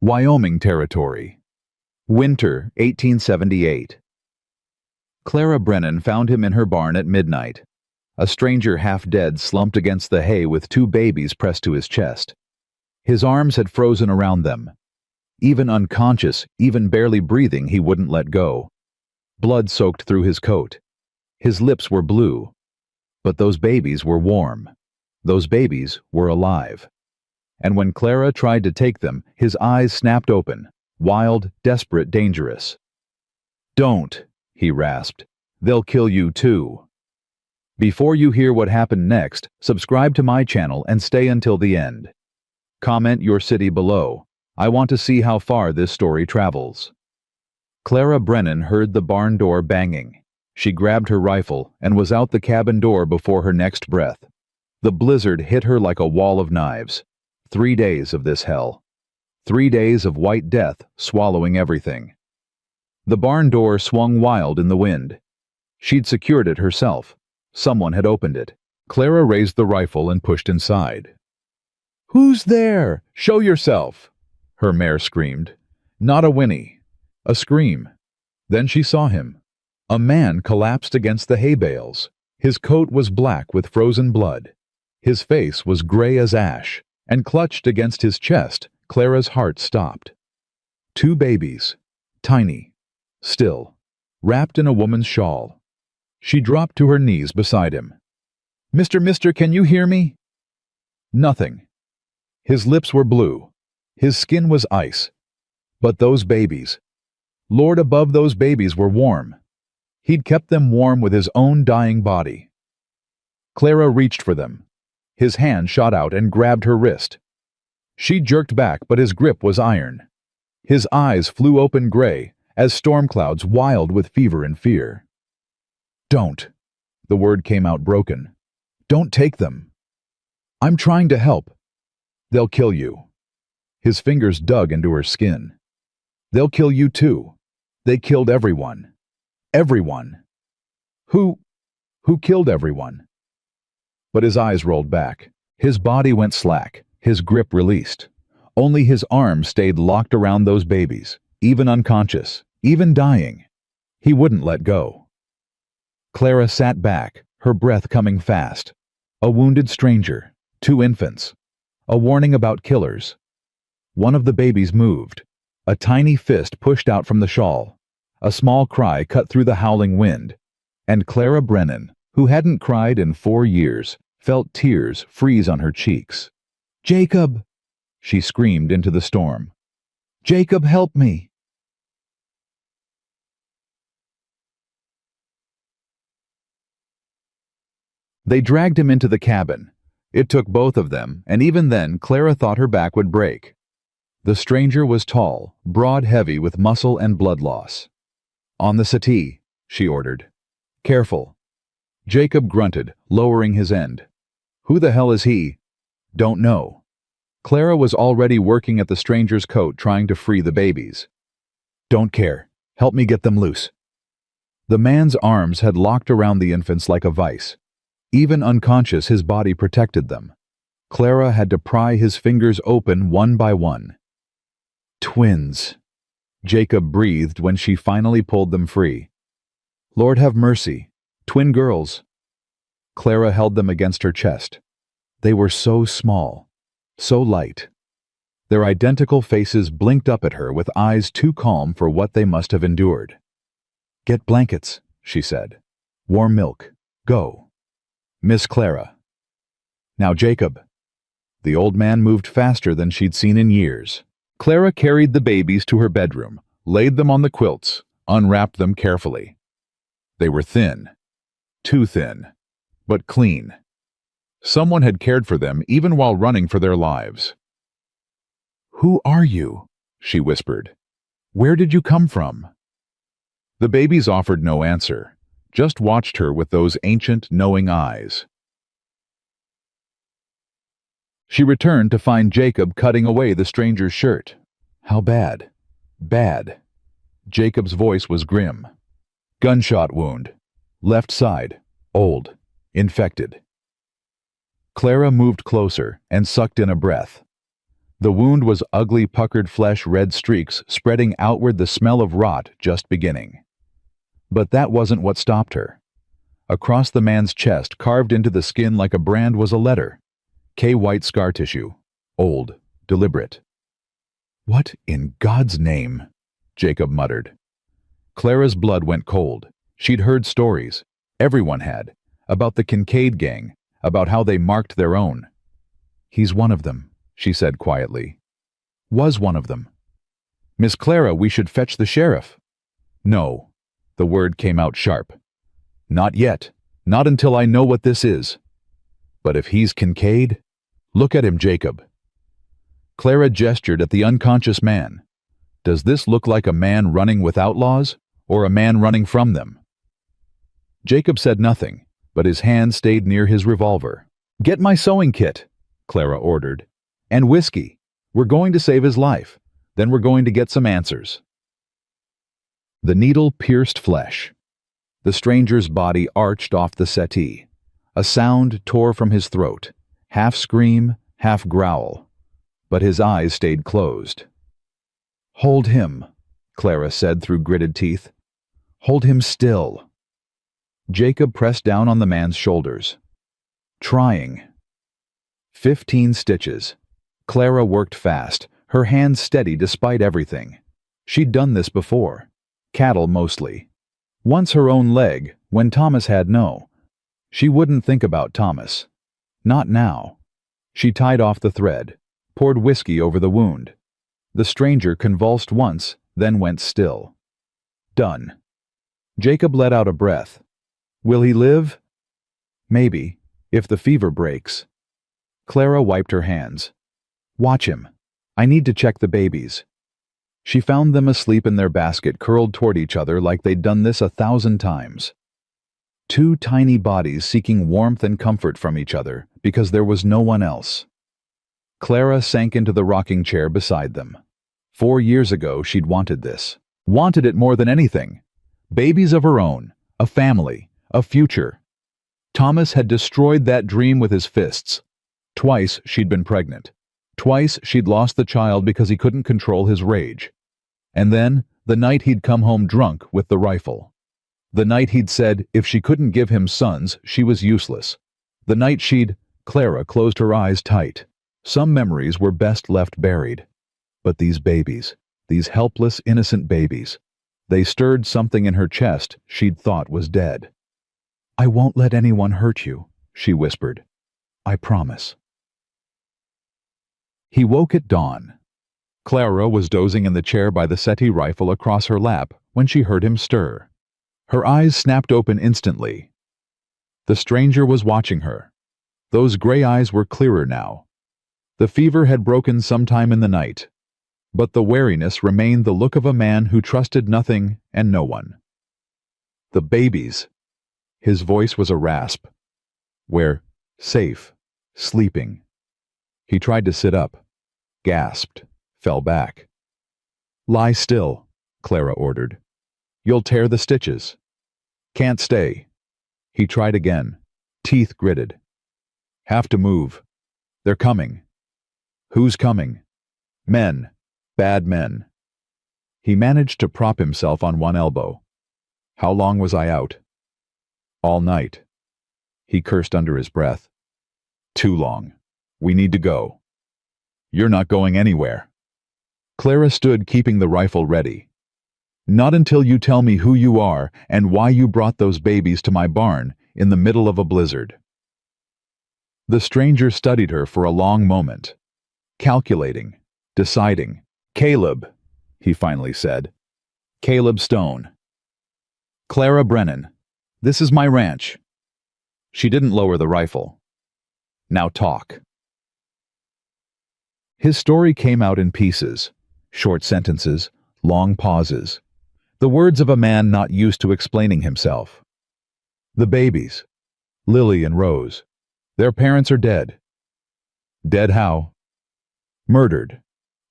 Wyoming Territory. Winter, 1878. Clara Brennan found him in her barn at midnight. A stranger half dead slumped against the hay with two babies pressed to his chest. His arms had frozen around them. Even unconscious, even barely breathing, he wouldn't let go. Blood soaked through his coat. His lips were blue. But those babies were warm. Those babies were alive. And when Clara tried to take them, his eyes snapped open, wild, desperate, dangerous. "Don't," he rasped. "They'll kill you too." Before you hear what happened next, subscribe to my channel and stay until the end. Comment your city below. I want to see how far this story travels. Clara Brennan heard the barn door banging. She grabbed her rifle and was out the cabin door before her next breath. The blizzard hit her like a wall of knives. 3 days of this hell. 3 days of white death swallowing everything. The barn door swung wild in the wind. She'd secured it herself. Someone had opened it. Clara raised the rifle and pushed inside. "Who's there? Show yourself!" her mare screamed. Not a whinny. A scream. Then she saw him. A man collapsed against the hay bales. His coat was black with frozen blood. His face was gray as ash, and clutched against his chest, Clara's heart stopped. 2 babies. Tiny. Still. Wrapped in a woman's shawl. She dropped to her knees beside him. Mister, can you hear me?" Nothing. His lips were blue. His skin was ice. But those babies. Lord above, those babies were warm. He'd kept them warm with his own dying body. Clara reached for them. His hand shot out and grabbed her wrist. She jerked back, but his grip was iron. His eyes flew open gray, as storm clouds wild with fever and fear. "Don't." The word came out broken. "Don't take them. I'm trying to help. They'll kill you." His fingers dug into her skin. "They'll kill you too. They killed everyone. Everyone." Who killed everyone?" But his eyes rolled back. His body went slack, his grip released. Only his arms stayed locked around those babies, even unconscious, even dying. He wouldn't let go. Clara sat back, her breath coming fast. A wounded stranger, 2 infants. A warning about killers. One of the babies moved. A tiny fist pushed out from the shawl. A small cry cut through the howling wind. And Clara Brennan, who hadn't cried in 4 years, felt tears freeze on her cheeks. "Jacob!" she screamed into the storm. "Jacob, help me!" They dragged him into the cabin. It took both of them, and even then Clara thought her back would break. The stranger was tall, broad-heavy with muscle and blood loss. "On the settee," she ordered. "Careful." Jacob grunted, lowering his end. "Who the hell is he?" "Don't know." Clara was already working at the stranger's coat, trying to free the babies. "Don't care. Help me get them loose." The man's arms had locked around the infants like a vice. Even unconscious, his body protected them. Clara had to pry his fingers open one by one. "Twins," Jacob breathed when she finally pulled them free. "Lord have mercy. Twin girls." Clara held them against her chest. They were so small, so light. Their identical faces blinked up at her with eyes too calm for what they must have endured. "Get blankets," she said. "Warm milk. Go. Miss Clara." "Now, Jacob." The old man moved faster than she'd seen in years. Clara carried the babies to her bedroom, laid them on the quilts, unwrapped them carefully. They were thin. Too thin. But clean. Someone had cared for them even while running for their lives. "Who are you?" she whispered. "Where did you come from?" The babies offered no answer, just watched her with those ancient, knowing eyes. She returned to find Jacob cutting away the stranger's shirt. "How bad?" "Bad." Jacob's voice was grim. "Gunshot wound. Left side. Old. Infected." Clara moved closer and sucked in a breath. The wound was ugly puckered flesh, red streaks spreading outward, the smell of rot just beginning. But that wasn't what stopped her. Across the man's chest, carved into the skin like a brand, was a letter. K. White scar tissue. Old. Deliberate. "What in God's name?" Jacob muttered. Clara's blood went cold. She'd heard stories. Everyone had. About the Kincaid gang. About how they marked their own. "He's one of them," she said quietly. "Was one of them." "Miss Clara, we should fetch the sheriff." "No." The word came out sharp. "Not yet. Not until I know what this is." "But if he's Kincaid?" "Look at him, Jacob." Clara gestured at the unconscious man. "Does this look like a man running with outlaws, or a man running from them?" Jacob said nothing, but his hand stayed near his revolver. "Get my sewing kit," Clara ordered. "And whiskey. We're going to save his life. Then we're going to get some answers." The needle pierced flesh. The stranger's body arched off the settee. A sound tore from his throat, half scream, half growl. But his eyes stayed closed. "Hold him," Clara said through gritted teeth. "Hold him still." Jacob pressed down on the man's shoulders. Trying. 15 stitches. Clara worked fast, her hands steady despite everything. She'd done this before. Cattle mostly. Once her own leg, when Thomas had no. She wouldn't think about Thomas. Not now. She tied off the thread, poured whiskey over the wound. The stranger convulsed once, then went still. Done. Jacob let out a breath. Will he live? Maybe, if the fever breaks. Clara wiped her hands. Watch him. I need to check the babies. She found them asleep in their basket, curled toward each other like they'd done this 1,000 times. 2 tiny bodies seeking warmth and comfort from each other because there was no one else. Clara sank into the rocking chair beside them. 4 years ago she'd wanted this. Wanted it more than anything. Babies of her own, a family, a future. Thomas had destroyed that dream with his fists. Twice she'd been pregnant. Twice she'd lost the child because he couldn't control his rage. And then, the night he'd come home drunk with the rifle. The night he'd said if she couldn't give him sons, she was useless. The night Clara closed her eyes tight. Some memories were best left buried. But these babies, these helpless, innocent babies, they stirred something in her chest she'd thought was dead. I won't let anyone hurt you, she whispered. I promise. He woke at dawn. Clara was dozing in the chair by the settee rifle across her lap when she heard him stir. Her eyes snapped open instantly. The stranger was watching her. Those gray eyes were clearer now. The fever had broken sometime in the night, but the wariness remained the look of a man who trusted nothing and no one. The babies. His voice was a rasp. We're safe, sleeping. He tried to sit up, gasped, fell back. Lie still, Clara ordered. You'll tear the stitches. Can't stay. He tried again, teeth gritted. Have to move. They're coming. Who's coming? Men. Bad men. He managed to prop himself on one elbow. How long was I out? All night. He cursed under his breath. Too long. We need to go. You're not going anywhere. Clara stood, keeping the rifle ready. Not until you tell me who you are and why you brought those babies to my barn in the middle of a blizzard. The stranger studied her for a long moment, calculating, deciding. Caleb, he finally said. Caleb Stone. Clara Brennan, this is my ranch. She didn't lower the rifle. Now talk. His story came out in pieces, short sentences, long pauses, the words of a man not used to explaining himself. The babies, Lily and Rose, their parents are dead. Dead how? Murdered,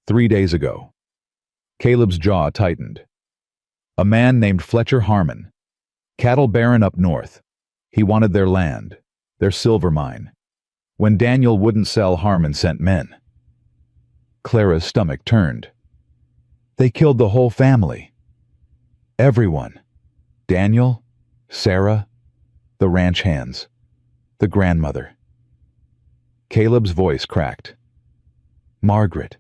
3 days ago. Caleb's jaw tightened. A man named Fletcher Harmon, cattle baron up north. He wanted their land, their silver mine. When Daniel wouldn't sell, Harmon sent men. Clara's stomach turned. They killed the whole family. Everyone. Daniel, Sarah, the ranch hands, the grandmother. Caleb's voice cracked. Margaret.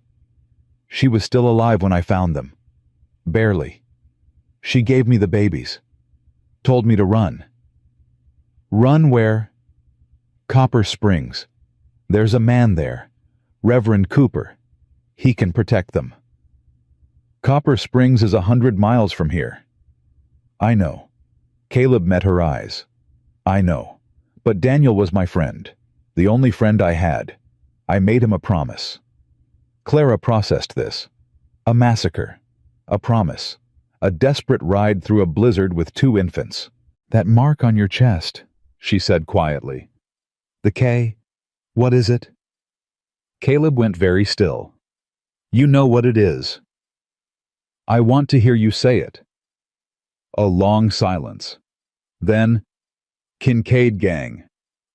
She was still alive when I found them. Barely. She gave me the babies. Told me to run. Run where? Copper Springs. There's a man there, Reverend Cooper. He can protect them. Copper Springs is 100 miles from here. I know. Caleb met her eyes. I know. But Daniel was my friend, the only friend I had. I made him a promise. Clara processed this. A massacre. A promise. A desperate ride through a blizzard with 2 infants. That mark on your chest, she said quietly. The K, what is it? Caleb went very still. You know what it is. I want to hear you say it. A long silence. Then, Kincaid Gang.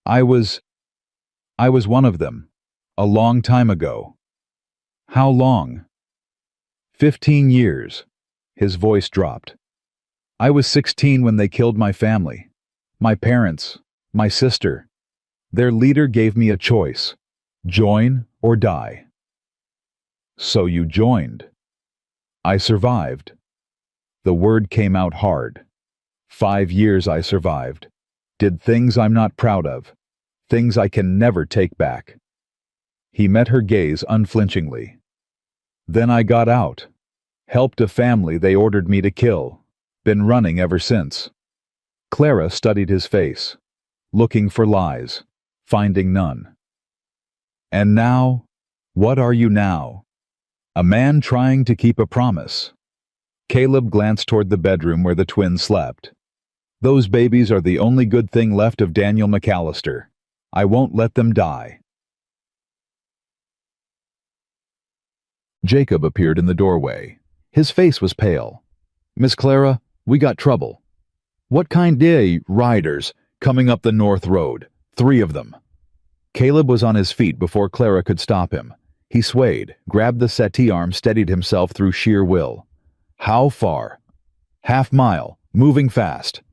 I was one of them. A long time ago. How long? 15 years. His voice dropped. I was 16 when they killed my family. My parents. My sister. Their leader gave me a choice. Join or die. So you joined. I survived. The word came out hard. 5 years I survived. Did things I'm not proud of. Things I can never take back. He met her gaze unflinchingly. Then I got out. Helped a family they ordered me to kill. Been running ever since. Clara studied his face, looking for lies, finding none. And now, what are you now? A man trying to keep a promise. Caleb glanced toward the bedroom where the twins slept. Those babies are the only good thing left of Daniel McAllister. I won't let them die. Jacob appeared in the doorway. His face was pale. Miss Clara, we got trouble. What kind of riders coming up the north road? 3 of them. Caleb was on his feet before Clara could stop him. He swayed, grabbed the settee arm, steadied himself through sheer will. How far? Half mile, moving fast.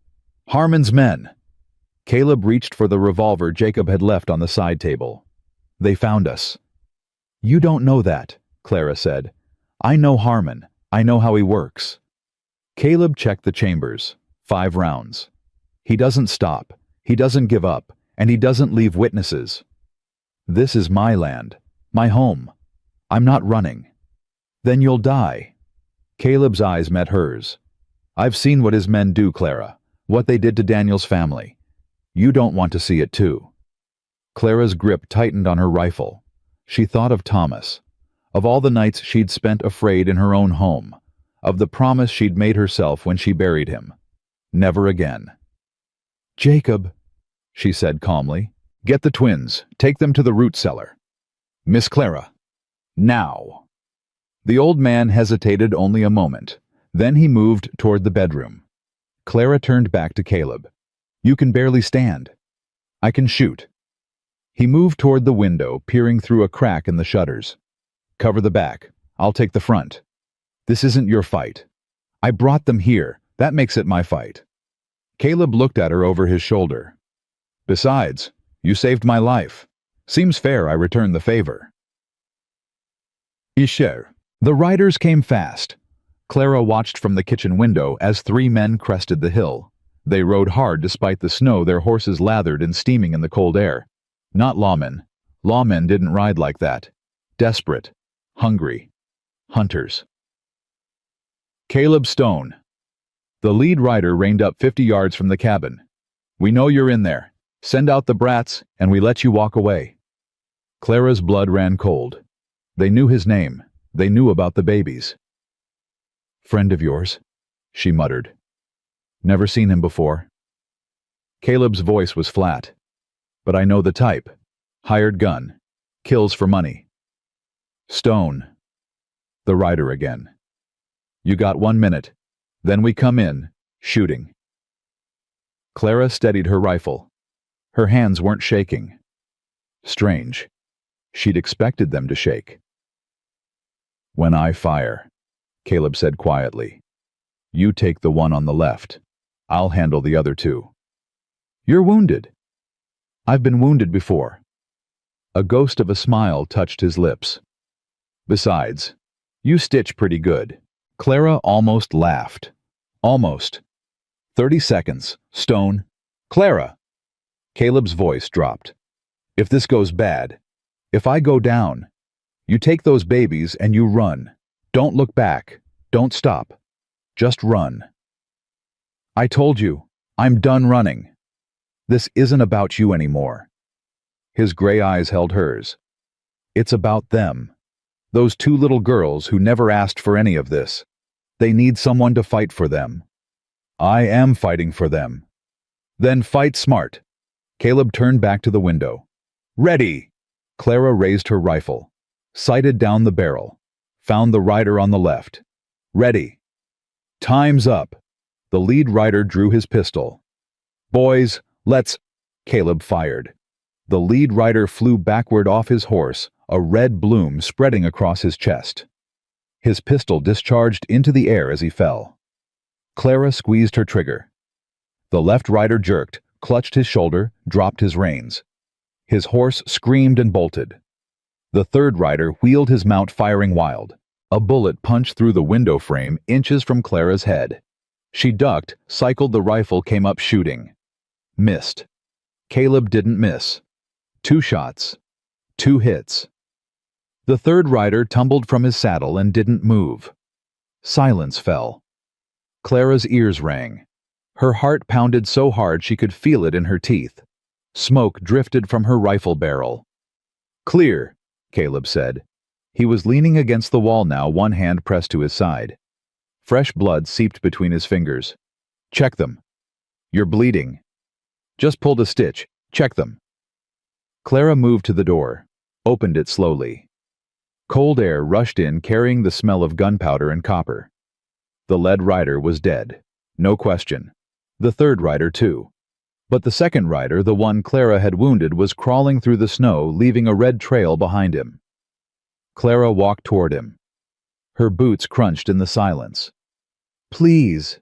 Harmon's men. Caleb reached for the revolver Jacob had left on the side table. They found us. You don't know that, Clara said. I know Harmon. I know how he works. Caleb checked the chambers. 5 rounds. He doesn't stop. He doesn't give up. And he doesn't leave witnesses. This is my land. My home. I'm not running. Then you'll die. Caleb's eyes met hers. I've seen what his men do, Clara. What they did to Daniel's family. You don't want to see it too. Clara's grip tightened on her rifle. She thought of Thomas. Of all the nights she'd spent afraid in her own home. Of the promise she'd made herself when she buried him. Never again. Jacob, she said calmly. Get the twins. Take them to the root cellar. Miss Clara. Now. The old man hesitated only a moment. Then he moved toward the bedroom. Clara turned back to Caleb. You can barely stand. I can shoot. He moved toward the window, peering through a crack in the shutters. Cover the back. I'll take the front. This isn't your fight. I brought them here. That makes it my fight. Caleb looked at her over his shoulder. Besides, you saved my life. Seems fair I return the favor. Isher. The riders came fast. Clara watched from the kitchen window as 3 men crested the hill. They rode hard despite the snow, their horses lathered and steaming in the cold air. Not lawmen. Lawmen didn't ride like that. Desperate. Hungry. Hunters. Caleb Stone. The lead rider reined up 50 yards from the cabin. We know you're in there. Send out the brats, and we let you walk away. Clara's blood ran cold. They knew his name. They knew about the babies. Friend of yours, she muttered. Never seen him before. Caleb's voice was flat. But I know the type. Hired gun. Kills for money. Stone. The rider again. You got 1 minute. Then we come in, shooting. Clara steadied her rifle. Her hands weren't shaking. Strange. She'd expected them to shake. When I fire, Caleb said quietly. You take the one on the left. I'll handle the other two. You're wounded. I've been wounded before. A ghost of a smile touched his lips. Besides, you stitch pretty good. Clara almost laughed. Almost. 30 seconds. Stone. Clara! Caleb's voice dropped. If this goes bad, if I go down, you take those babies and you run. Don't look back. Don't stop. Just run. I told you, I'm done running. This isn't about you anymore. His gray eyes held hers. It's about them. Those two little girls who never asked for any of this. They need someone to fight for them. I am fighting for them. Then fight smart. Caleb turned back to the window. Ready! Clara raised her rifle, sighted down the barrel, found the rider on the left. Ready. Time's up. The lead rider drew his pistol. Boys, let's... Caleb fired. The lead rider flew backward off his horse, a red bloom spreading across his chest. His pistol discharged into the air as he fell. Clara squeezed her trigger. The left rider jerked, clutched his shoulder, dropped his reins. His horse screamed and bolted. The third rider wheeled his mount, firing wild. A bullet punched through the window frame inches from Clara's head. She ducked, cycled the rifle, came up shooting. Missed. Caleb didn't miss. 2 shots. 2 hits. The third rider tumbled from his saddle and didn't move. Silence fell. Clara's ears rang. Her heart pounded so hard she could feel it in her teeth. Smoke drifted from her rifle barrel. Clear, Caleb said. He was leaning against the wall now, one hand pressed to his side. Fresh blood seeped between his fingers. Check them. You're bleeding. Just pulled a stitch. Check them. Clara moved to the door, opened it slowly. Cold air rushed in, carrying the smell of gunpowder and copper. The lead rider was dead. No question. The third rider, too. But the second rider, the one Clara had wounded, was crawling through the snow, leaving a red trail behind him. Clara walked toward him. Her boots crunched in the silence. Please.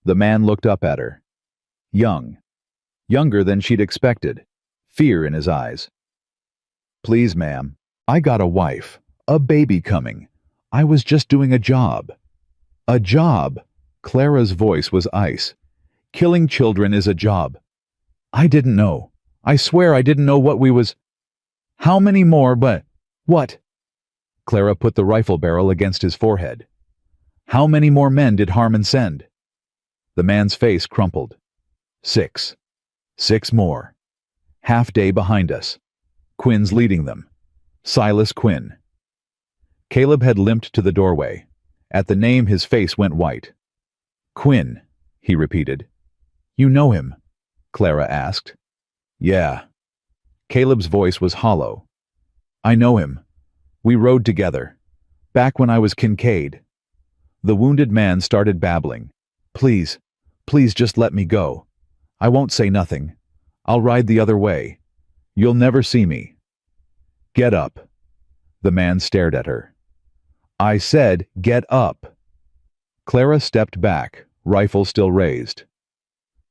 The man looked up at her. Young. Younger than she'd expected. Fear in his eyes. Please, ma'am. I got a wife. A baby coming. I was just doing a job. A job. Clara's voice was ice. Killing children is a job. I didn't know. I swear I didn't know what we was... How many more, but... What? Clara put the rifle barrel against his forehead. How many more men did Harmon send? The man's face crumpled. 6. 6 more. Half day behind us. Quinn's leading them. Silas Quinn. Caleb had limped to the doorway. At the name his face went white. Quinn, he repeated. You know him? Clara asked. Yeah. Caleb's voice was hollow. I know him. We rode together. Back when I was Kincaid. The wounded man started babbling. Please, please just let me go. I won't say nothing. I'll ride the other way. You'll never see me. Get up. The man stared at her. I said, get up. Clara stepped back, rifle still raised.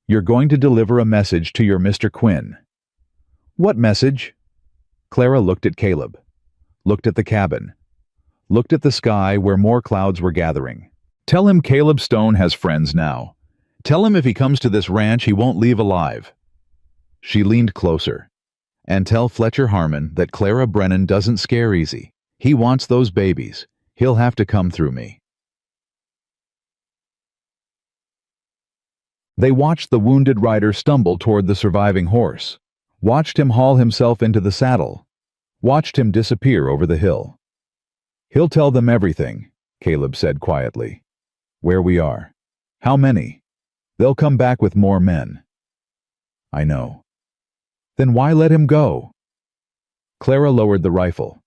You're going to deliver a message to your Mr. Quinn. What message? Clara looked at Caleb, looked at the cabin, looked at the sky where more clouds were gathering. Tell him Caleb Stone has friends now. Tell him if he comes to this ranch he won't leave alive. She leaned closer. And tell Fletcher Harmon that Clara Brennan doesn't scare easy. He wants those babies. He'll have to come through me. They watched the wounded rider stumble toward the surviving horse, watched him haul himself into the saddle, watched him disappear over the hill. He'll tell them everything, Caleb said quietly. Where we are. How many? They'll come back with more men. I know. Then why let him go? Clara lowered the rifle.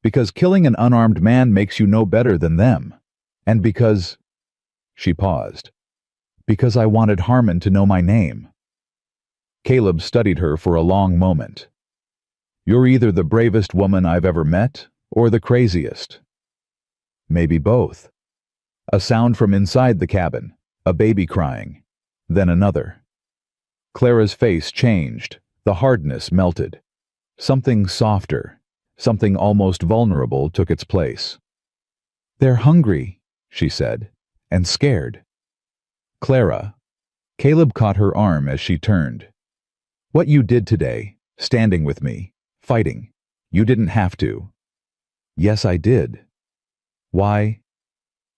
Because killing an unarmed man makes you no better than them. And because... She paused. Because I wanted Harmon to know my name. Caleb studied her for a long moment. You're either the bravest woman I've ever met, or the craziest. Maybe both. A sound from inside the cabin, a baby crying, then another. Clara's face changed, the hardness melted. Something softer, something almost vulnerable took its place. "They're hungry," she said, "and scared." "Clara." Caleb caught her arm as she turned. "What you did today, standing with me, fighting, you didn't have to." "Yes, I did." "Why?"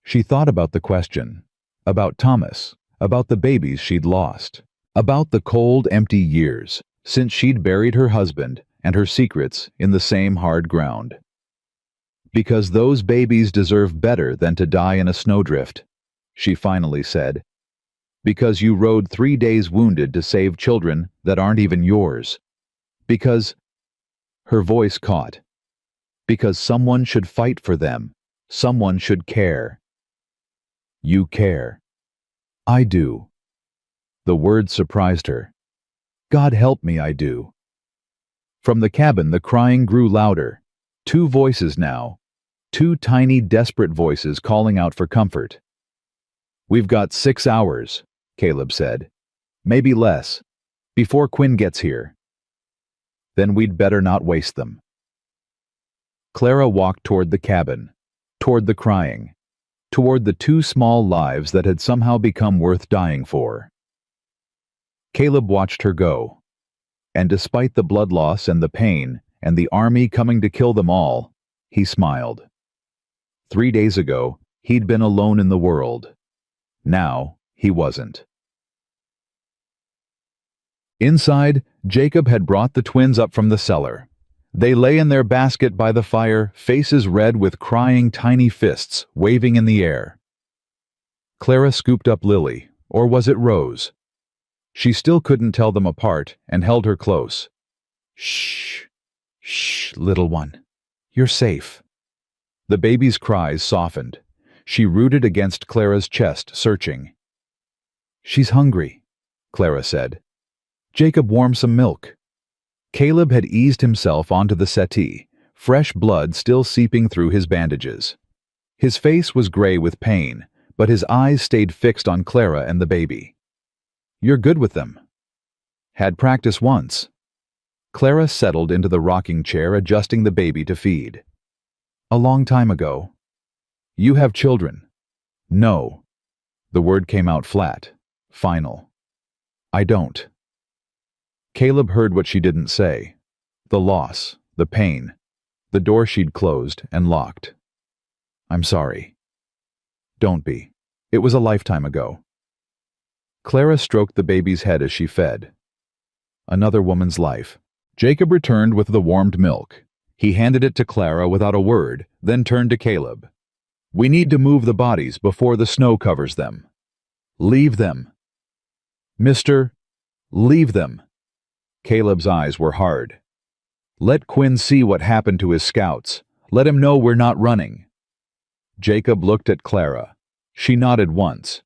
She thought about the question, about Thomas, about the babies she'd lost, about the cold, empty years since she'd buried her husband and her secrets in the same hard ground. "Because those babies deserve better than to die in a snowdrift," she finally said. "Because you rode 3 days wounded to save children that aren't even yours. Because—" her voice caught. "Because someone should fight for them. Someone should care." "You care." "I do." The word surprised her. "God help me, I do." From the cabin the crying grew louder. 2 voices now. 2 tiny, desperate voices calling out for comfort. "We've got 6 hours, Caleb said. "Maybe less. Before Quinn gets here." "Then we'd better not waste them." Clara walked toward the cabin, toward the crying, toward the 2 small lives that had somehow become worth dying for. Caleb watched her go. And despite the blood loss and the pain and the army coming to kill them all, he smiled. 3 days ago, he'd been alone in the world. Now, he wasn't. Inside, Jacob had brought the twins up from the cellar. They lay in their basket by the fire, faces red with crying tiny fists waving in the air. Clara scooped up Lily, or was it Rose? She still couldn't tell them apart and held her close. "Shh, shh, little one. You're safe." The baby's cries softened. She rooted against Clara's chest, searching. "She's hungry," Clara said. "Jacob, warm some milk." Caleb had eased himself onto the settee, fresh blood still seeping through his bandages. His face was gray with pain, but his eyes stayed fixed on Clara and the baby. "You're good with them." "Had practice once." Clara settled into the rocking chair, adjusting the baby to feed. "A long time ago." "You have children." "No." The word came out flat, final. "I don't." Caleb heard what she didn't say. The loss, the pain, the door she'd closed and locked. "I'm sorry." "Don't be. It was a lifetime ago." Clara stroked the baby's head as she fed. Another woman's life. Jacob returned with the warmed milk. He handed it to Clara without a word, then turned to Caleb. "We need to move the bodies before the snow covers them." "Leave them." "Mister, leave them." Caleb's eyes were hard. "Let Quinn see what happened to his scouts. Let him know we're not running." Jacob looked at Clara. She nodded once.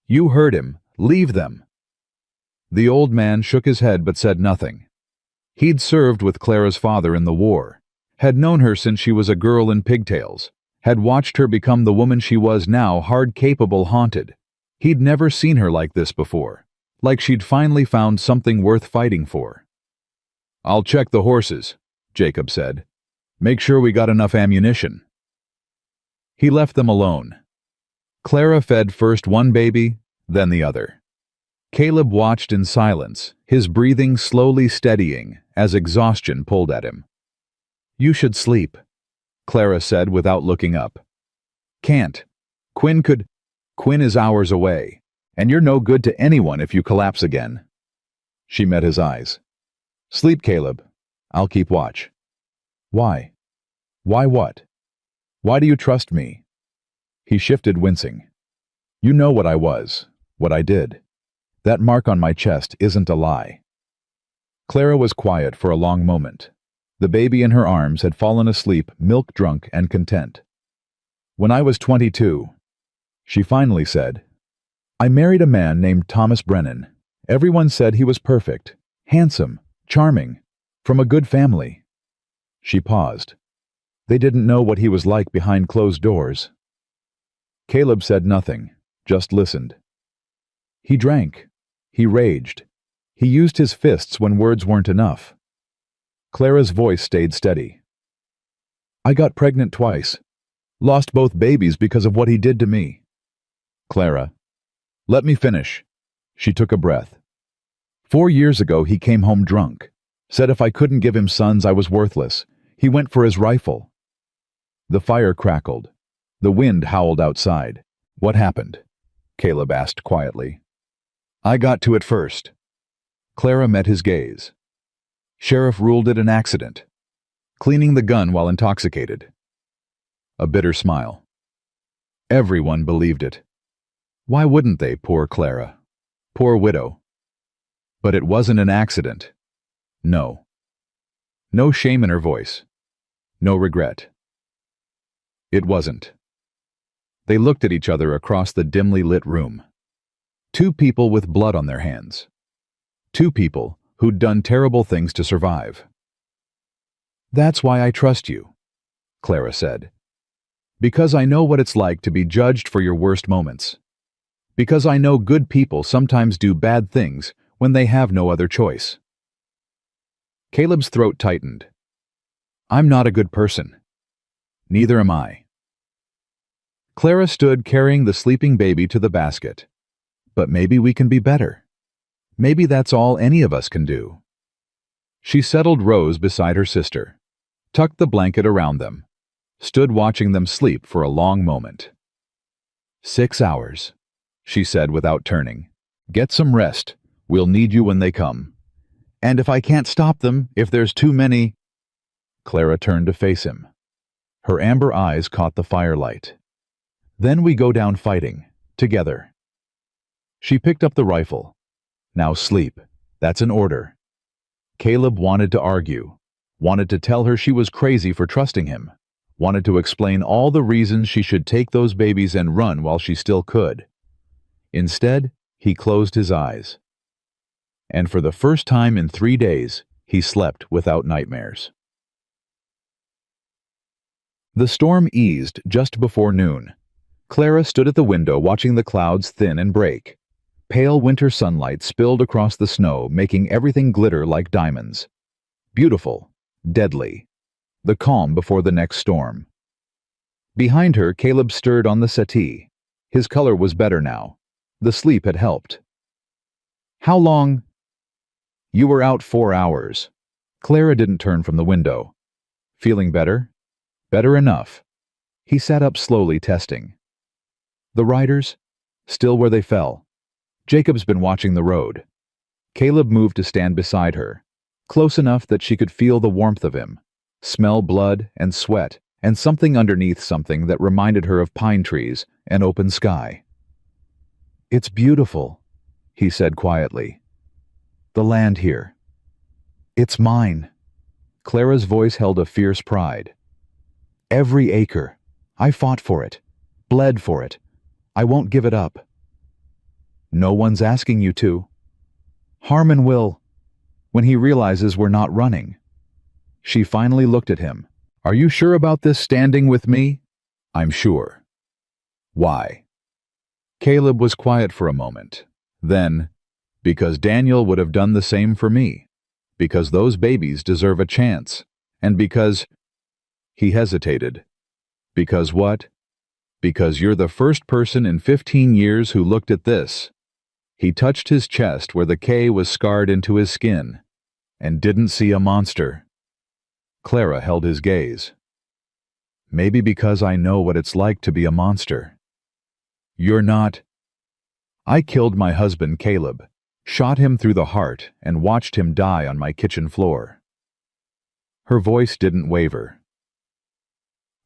"You heard him. Leave them." The old man shook his head but said nothing. He'd served with Clara's father in the war, had known her since she was a girl in pigtails, had watched her become the woman she was now, hard, capable, haunted. He'd never seen her like this before, like she'd finally found something worth fighting for. "I'll check the horses," Jacob said. "Make sure we got enough ammunition." He left them alone. Clara fed first one baby, then the other. Caleb watched in silence, his breathing slowly steadying as exhaustion pulled at him. "You should sleep," Clara said without looking up. "Can't. Quinn is hours away, and you're no good to anyone if you collapse again." She met his eyes. "Sleep, Caleb. I'll keep watch." "Why?" "Why what? Why do you trust me?" He shifted, wincing. "You know what I was, what I did. That mark on my chest isn't a lie." Clara was quiet for a long moment. The baby in her arms had fallen asleep, milk-drunk and content. "When I was 22, she finally said, "I married a man named Thomas Brennan. Everyone said he was perfect, handsome, charming, from a good family." She paused. "They didn't know what he was like behind closed doors, Caleb said nothing, just listened. He drank. He raged. He used his fists when words weren't enough. Clara's voice stayed steady. I got pregnant twice. Lost both babies because of what he did to me. Clara. Let me finish. She took a breath. 4 years ago he came home drunk. Said if I couldn't give him sons I was worthless. He went for his rifle. The fire crackled. The wind howled outside. What happened? Caleb asked quietly. I got to it first. Clara met his gaze. Sheriff ruled it an accident. Cleaning the gun while intoxicated. A bitter smile. Everyone believed it. Why wouldn't they, poor Clara? Poor widow. But it wasn't an accident. No. No shame in her voice. No regret. It wasn't. They looked at each other across the dimly lit room. Two people with blood on their hands. Two people who'd done terrible things to survive. That's why I trust you, Clara said. Because I know what it's like to be judged for your worst moments. Because I know good people sometimes do bad things when they have no other choice. Caleb's throat tightened. I'm not a good person. Neither am I. Clara stood carrying the sleeping baby to the basket. But maybe we can be better. Maybe that's all any of us can do. She settled Rose beside her sister, tucked the blanket around them, stood watching them sleep for a long moment. 6 hours, she said without turning. Get some rest. We'll need you when they come. And if I can't stop them, if there's too many... Clara turned to face him. Her amber eyes caught the firelight. Then we go down fighting, together. She picked up the rifle. Now sleep. That's an order. Caleb wanted to argue, wanted to tell her she was crazy for trusting him, wanted to explain all the reasons she should take those babies and run while she still could. Instead, he closed his eyes. And for the first time in 3 days, he slept without nightmares. The storm eased just before noon. Clara stood at the window watching the clouds thin and break. Pale winter sunlight spilled across the snow, making everything glitter like diamonds. Beautiful, deadly. The calm before the next storm. Behind her, Caleb stirred on the settee. His color was better now. The sleep had helped. How long? You were out 4 hours. Clara didn't turn from the window. Feeling better? Better enough. He sat up slowly, testing. The riders? Still where they fell. Jacob's been watching the road. Caleb moved to stand beside her, close enough that she could feel the warmth of him, smell blood and sweat, and something underneath something that reminded her of pine trees and open sky. It's beautiful, he said quietly. The land here. It's mine. Clara's voice held a fierce pride. Every acre. I fought for it, bled for it. I won't give it up. No one's asking you to. Harmon will, when he realizes we're not running. She finally looked at him. Are you sure about this standing with me? I'm sure. Why? Caleb was quiet for a moment. Then, because Daniel would have done the same for me. Because those babies deserve a chance. And because... He hesitated. Because what? Because you're the first person in 15 years who looked at this. He touched his chest where the K was scarred into his skin, and didn't see a monster. Clara held his gaze. Maybe because I know what it's like to be a monster. You're not. I killed my husband Caleb, shot him through the heart, and watched him die on my kitchen floor. Her voice didn't waver.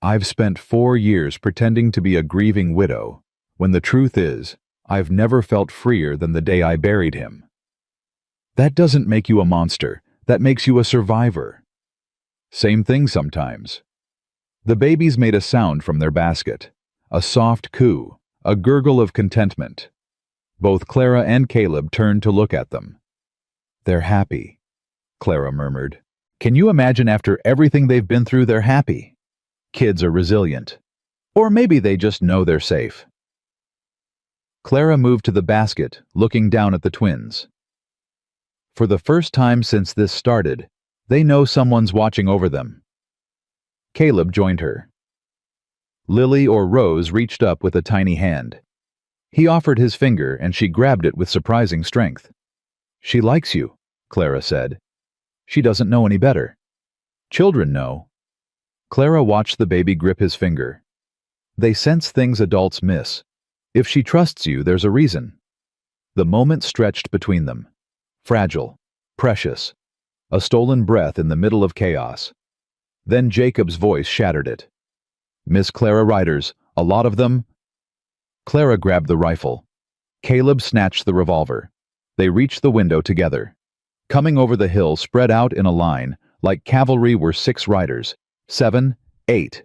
I've spent 4 years pretending to be a grieving widow, when the truth is, I've never felt freer than the day I buried him. That doesn't make you a monster. That makes you a survivor. Same thing sometimes. The babies made a sound from their basket. A soft coo, a gurgle of contentment. Both Clara and Caleb turned to look at them. They're happy, Clara murmured. Can you imagine after everything they've been through they're happy? Kids are resilient. Or maybe they just know they're safe. Clara moved to the basket, looking down at the twins. For the first time since this started, they know someone's watching over them. Caleb joined her. Lily or Rose reached up with a tiny hand. He offered his finger and she grabbed it with surprising strength. "She likes you," Clara said. "She doesn't know any better. Children know." Clara watched the baby grip his finger. They sense things adults miss. If she trusts you, there's a reason. The moment stretched between them. Fragile, precious, a stolen breath in the middle of chaos. Then Jacob's voice shattered it. "Miss Clara Riders, a lot of them." Clara grabbed the rifle. Caleb snatched the revolver. They reached the window together. Coming over the hill spread out in a line, like cavalry, were 6 riders. 7, 8.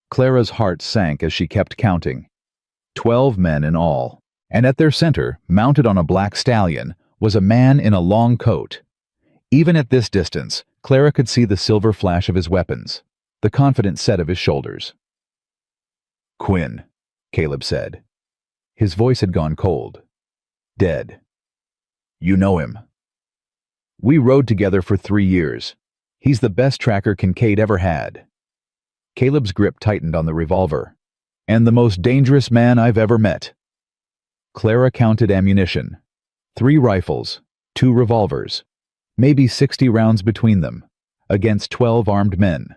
Clara's heart sank as she kept counting. 12 men in all. And at their center, mounted on a black stallion, was a man in a long coat. Even at this distance, Clara could see the silver flash of his weapons, the confident set of his shoulders. "Quinn," Caleb said. His voice had gone cold. "Dead. You know him." "We rode together for 3 years. He's the best tracker Kincaid ever had." Caleb's grip tightened on the revolver. "And the most dangerous man I've ever met." Clara counted ammunition. 3 rifles, 2 revolvers, maybe 60 rounds between them, against 12 armed men.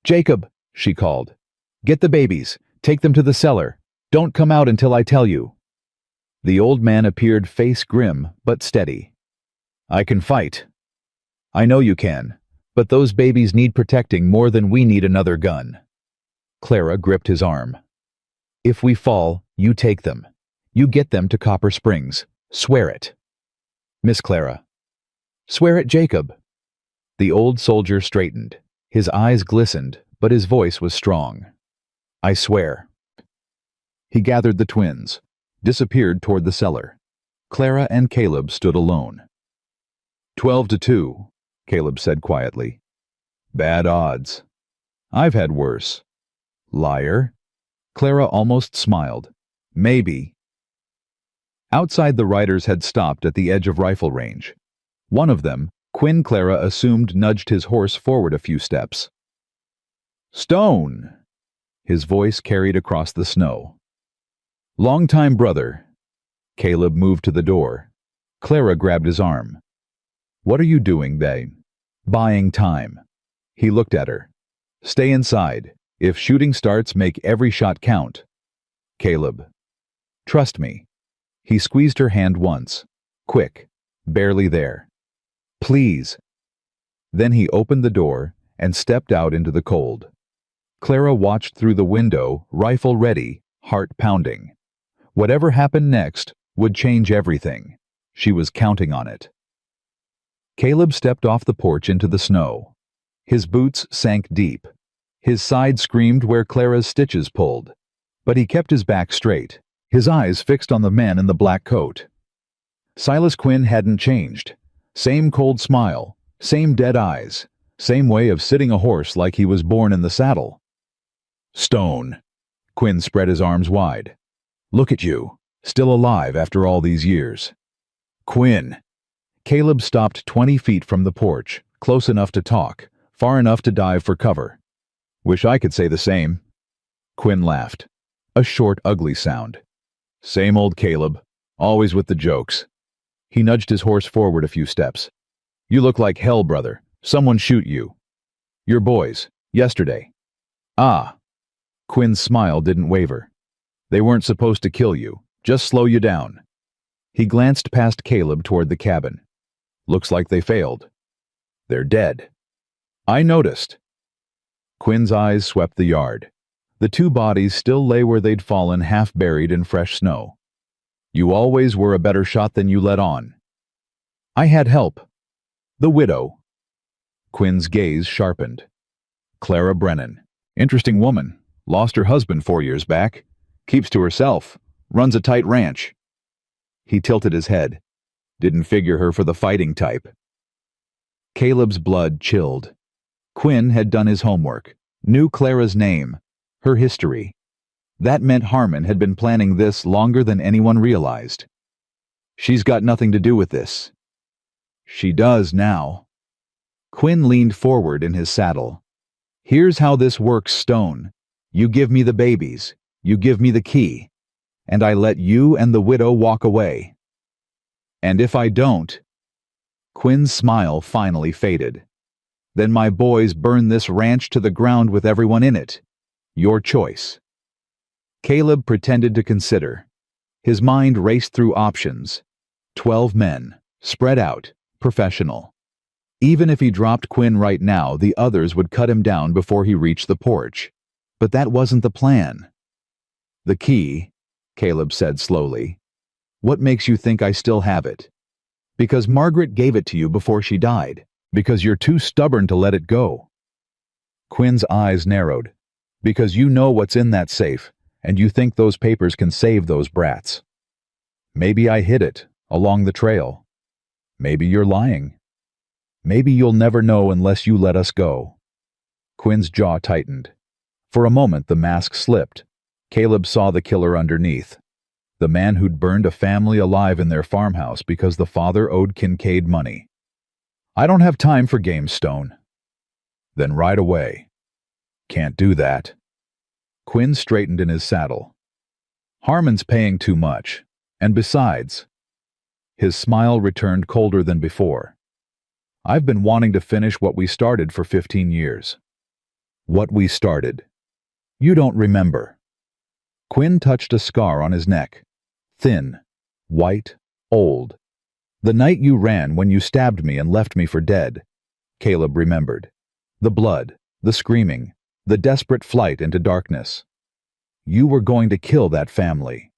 "Jacob," she called. "Get the babies. Take them to the cellar. Don't come out until I tell you." The old man appeared, face grim but steady. "I can fight." "I know you can, but those babies need protecting more than we need another gun." Clara gripped his arm. "If we fall, you take them. You get them to Copper Springs. Swear it." "Miss Clara." "Swear it, Jacob." The old soldier straightened. His eyes glistened, but his voice was strong. "I swear." He gathered the twins, disappeared toward the cellar. Clara and Caleb stood alone. 12-2, Caleb said quietly. "Bad odds. I've had worse." "Liar." Clara almost smiled. "Maybe." Outside, the riders had stopped at the edge of rifle range. One of them, Quinn, Clara assumed, nudged his horse forward a few steps. "Stone!" His voice carried across the snow. "Long-time brother." Caleb moved to the door. Clara grabbed his arm. "What are you doing, babe?" "Buying time." He looked at her. "Stay inside. If shooting starts, make every shot count." "Caleb." "Trust me." He squeezed her hand once. Quick. Barely there. "Please." Then he opened the door and stepped out into the cold. Clara watched through the window, rifle ready, heart pounding. Whatever happened next would change everything. She was counting on it. Caleb stepped off the porch into the snow. His boots sank deep. His side screamed where Clara's stitches pulled. But he kept his back straight, his eyes fixed on the man in the black coat. Silas Quinn hadn't changed. Same cold smile, same dead eyes, same way of sitting a horse like he was born in the saddle. "Stone." Quinn spread his arms wide. "Look at you, still alive after all these years." "Quinn." Caleb stopped 20 feet from the porch, close enough to talk, far enough to dive for cover. "Wish I could say the same." Quinn laughed. A short, ugly sound. "Same old Caleb, always with the jokes." He nudged his horse forward a few steps. "You look like hell, brother. Someone shoot you." "Your boys, yesterday." "Ah." Quinn's smile didn't waver. "They weren't supposed to kill you, just slow you down." He glanced past Caleb toward the cabin. "Looks like they failed. They're dead." "I noticed." Quinn's eyes swept the yard. The 2 bodies still lay where they'd fallen, half buried in fresh snow. "You always were a better shot than you let on." "I had help." "The widow." Quinn's gaze sharpened. "Clara Brennan. Interesting woman. Lost her husband 4 years back. Keeps to herself. Runs a tight ranch." He tilted his head. "Didn't figure her for the fighting type." Caleb's blood chilled. Quinn had done his homework, knew Clara's name, her history. That meant Harmon had been planning this longer than anyone realized. She's got nothing to do with this. She does now. Quinn leaned forward in his saddle. Here's how this works, Stone. You give me the babies, you give me the key, and I let you and the widow walk away. And if I don't... Quinn's smile finally faded. Then my boys burn this ranch to the ground with everyone in it. Your choice. Caleb pretended to consider. His mind raced through options. 12 men, spread out, professional. Even if he dropped Quinn right now, the others would cut him down before he reached the porch. But that wasn't the plan. The key, Caleb said slowly. What makes you think I still have it? Because Margaret gave it to you before she died. Because you're too stubborn to let it go. Quinn's eyes narrowed. Because you know what's in that safe, and you think those papers can save those brats. Maybe I hid it, along the trail. Maybe you're lying. Maybe you'll never know unless you let us go. Quinn's jaw tightened. For a moment the mask slipped. Caleb saw the killer underneath. The man who'd burned a family alive in their farmhouse because the father owed Kincaid money. I don't have time for games, Stone. Then ride away. Can't do that. Quinn straightened in his saddle. Harmon's paying too much, and besides... His smile returned colder than before. I've been wanting to finish what we started for 15 years. What we started. You don't remember. Quinn touched a scar on his neck. Thin, white, old. The night you ran when you stabbed me and left me for dead. Caleb remembered. The blood, the screaming, the desperate flight into darkness. You were going to kill that family.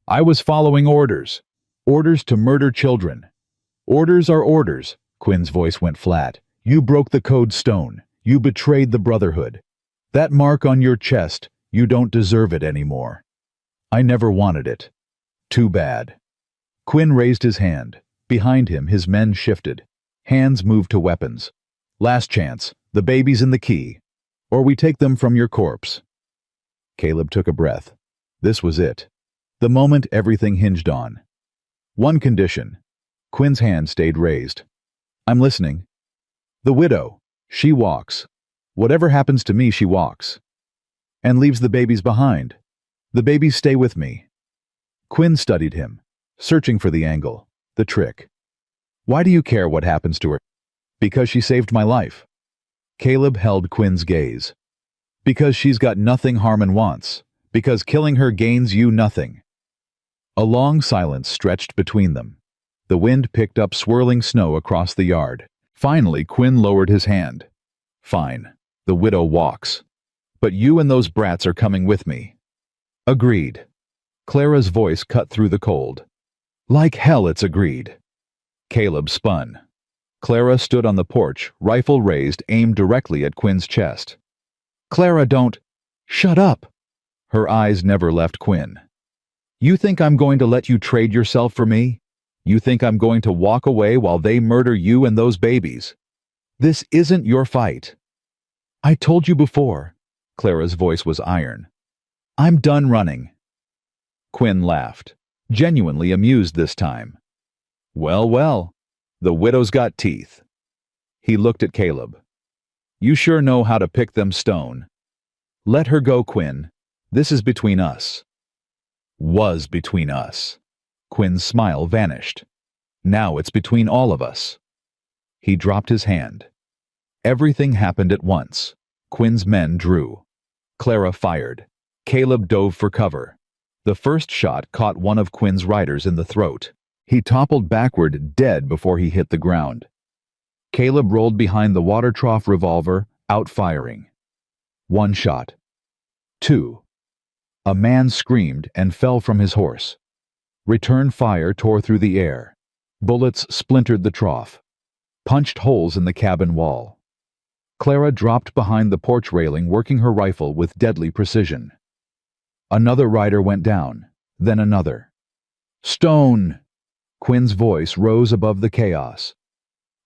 I was following orders. Orders to murder children. Orders are orders. Quinn's voice went flat. You broke the code, Stone. You betrayed the Brotherhood. That mark on your chest, you don't deserve it anymore. I never wanted it. Too bad. Quinn raised his hand. Behind him, his men shifted. Hands moved to weapons. Last chance, the baby's in the key. Or we take them from your corpse. Caleb took a breath. This was it. The moment everything hinged on. One condition. Quinn's hand stayed raised. I'm listening. The widow. She walks. Whatever happens to me, she walks. And leaves the babies behind. The babies stay with me. Quinn studied him, searching for the angle, the trick. Why do you care what happens to her? Because she saved my life. Caleb held Quinn's gaze. Because she's got nothing Harmon wants. Because killing her gains you nothing. A long silence stretched between them. The wind picked up swirling snow across the yard. Finally, Quinn lowered his hand. Fine. The widow walks. But you and those brats are coming with me. Agreed. Clara's voice cut through the cold. Like hell it's agreed. Caleb spun. Clara stood on the porch, rifle raised, aimed directly at Quinn's chest. Clara, don't... Shut up! Her eyes never left Quinn. You think I'm going to let you trade yourself for me? You think I'm going to walk away while they murder you and those babies? This isn't your fight. I told you before. Clara's voice was iron. I'm done running. Quinn laughed, genuinely amused this time. Well, well, the widow's got teeth. He looked at Caleb. You sure know how to pick them, Stone. Let her go, Quinn. This is between us. Was between us. Quinn's smile vanished. Now it's between all of us. He dropped his hand. Everything happened at once. Quinn's men drew. Clara fired. Caleb dove for cover. The first shot caught one of Quinn's riders in the throat. He toppled backward, dead before he hit the ground. Caleb rolled behind the water trough revolver, out firing. One shot. Two. A man screamed and fell from his horse. Return fire tore through the air. Bullets splintered the trough, punched holes in the cabin wall. Clara dropped behind the porch railing, working her rifle with deadly precision. Another rider went down, then another. Stone! Quinn's voice rose above the chaos.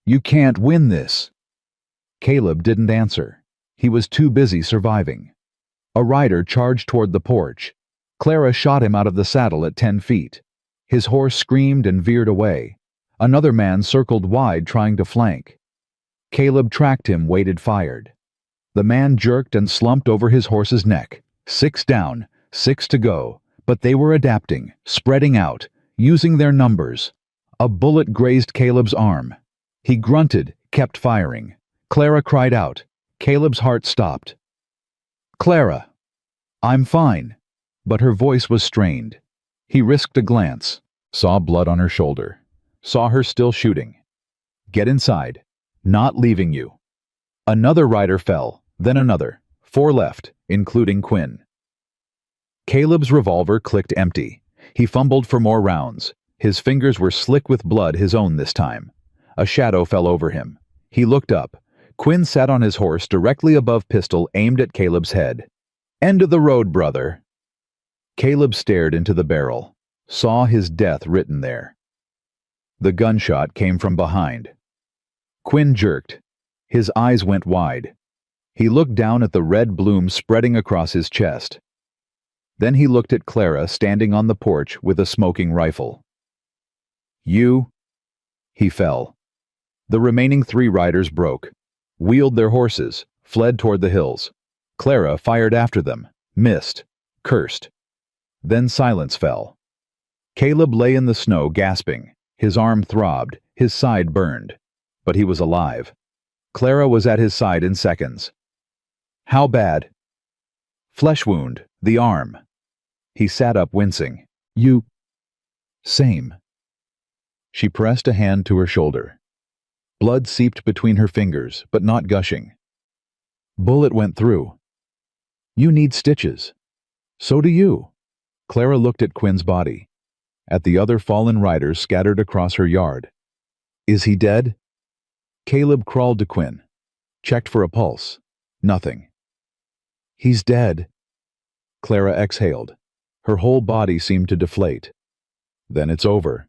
You can't win this. Caleb didn't answer. He was too busy surviving. A rider charged toward the porch. Clara shot him out of the saddle at 10 feet. His horse screamed and veered away. Another man circled wide trying to flank. Caleb tracked him, waited, fired. The man jerked and slumped over his horse's neck. 6 down, 6 to go, but they were adapting, spreading out, using their numbers. A bullet grazed Caleb's arm. He grunted, kept firing. Clara cried out. Caleb's heart stopped. "Clara!" "I'm fine." But her voice was strained. He risked a glance, saw blood on her shoulder, saw her still shooting. "Get inside. Not leaving you." Another rider fell, then another. 4 left, including Quinn. Caleb's revolver clicked empty. He fumbled for more rounds. His fingers were slick with blood, his own this time. A shadow fell over him. He looked up. Quinn sat on his horse directly above pistol aimed at Caleb's head. "End of the road, brother." Caleb stared into the barrel, saw his death written there. The gunshot came from behind. Quinn jerked. His eyes went wide. He looked down at the red bloom spreading across his chest. Then he looked at Clara standing on the porch with a smoking rifle. "You?" He fell. The remaining 3 riders broke, wheeled their horses, fled toward the hills. Clara fired after them, missed, cursed. Then silence fell. Caleb lay in the snow gasping. His arm throbbed, his side burned. But he was alive. Clara was at his side in seconds. "How bad?" "Flesh wound, the arm." He sat up, wincing. "You..." "Same." She pressed a hand to her shoulder. Blood seeped between her fingers, but not gushing. "Bullet went through." "You need stitches." "So do you." Clara looked at Quinn's body, at the other fallen riders scattered across her yard. "Is he dead?" Caleb crawled to Quinn, checked for a pulse. Nothing. "He's dead." Clara exhaled. Her whole body seemed to deflate. "Then it's over."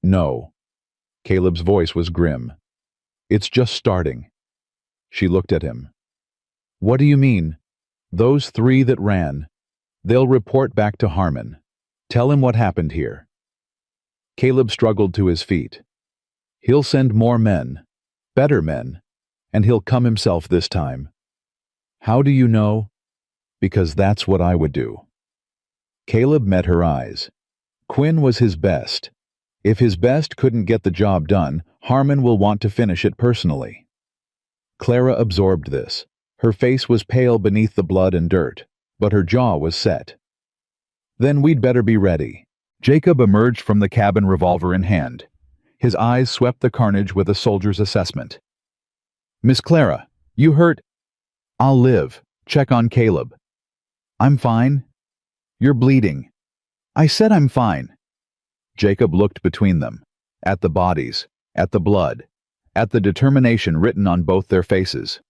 "No." Caleb's voice was grim. "It's just starting." She looked at him. "What do you mean?" "Those 3 that ran. They'll report back to Harmon. Tell him what happened here." Caleb struggled to his feet. "He'll send more men, better men, and he'll come himself this time." "How do you know?" "Because that's what I would do." Caleb met her eyes. Quinn was his best. If his best couldn't get the job done, Harmon will want to finish it personally. Clara absorbed this. Her face was pale beneath the blood and dirt, but her jaw was set. "Then we'd better be ready." Jacob emerged from the cabin, revolver in hand. His eyes swept the carnage with a soldier's assessment. "Miss Clara, you hurt?" "I'll live. Check on Caleb." "I'm fine." "You're bleeding." "I said I'm fine." Jacob looked between them, at the bodies, at the blood, at the determination written on both their faces.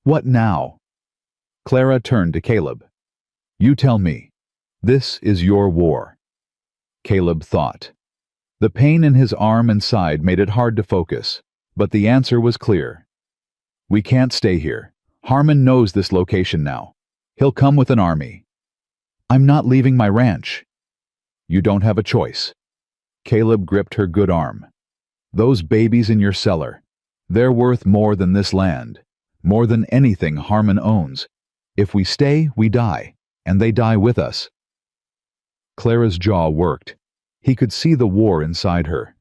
"What now?" Clara turned to Caleb. "You tell me. This is your war." Caleb thought. The pain in his arm and side made it hard to focus, but the answer was clear. "We can't stay here. Harmon knows this location now. He'll come with an army." "I'm not leaving my ranch." "You don't have a choice." Caleb gripped her good arm. "Those babies in your cellar, they're worth more than this land, more than anything Harmon owns. If we stay, we die, and they die with us." Clara's jaw worked. He could see the war inside her.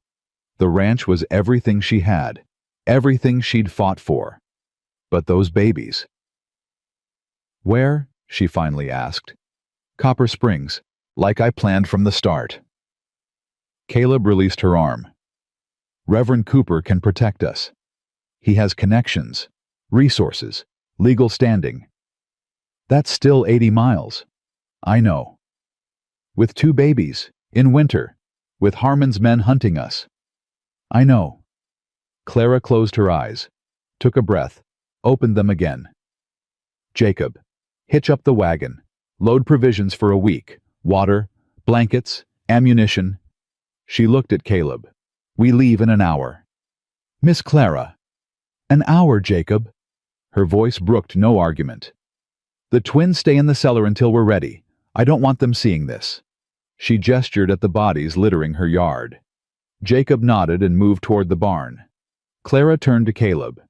The ranch was everything she had, everything she'd fought for. But those babies. "Where?" she finally asked. "Copper Springs, like I planned from the start." Caleb released her arm. "Reverend Cooper can protect us. He has connections, resources, legal standing." "That's still 80 miles. "I know." "With 2 babies, in winter, with Harmon's men hunting us." "I know." Clara closed her eyes, took a breath, opened them again. "Jacob, hitch up the wagon, load provisions for a week, water, blankets, ammunition." She looked at Caleb. "We leave in an hour." "Miss Clara." "An hour, Jacob." Her voice brooked no argument. The twins stay in the cellar until we're ready. I don't want them seeing this." She gestured at the bodies littering her yard. Jacob nodded and moved toward the barn. Clara turned to Caleb.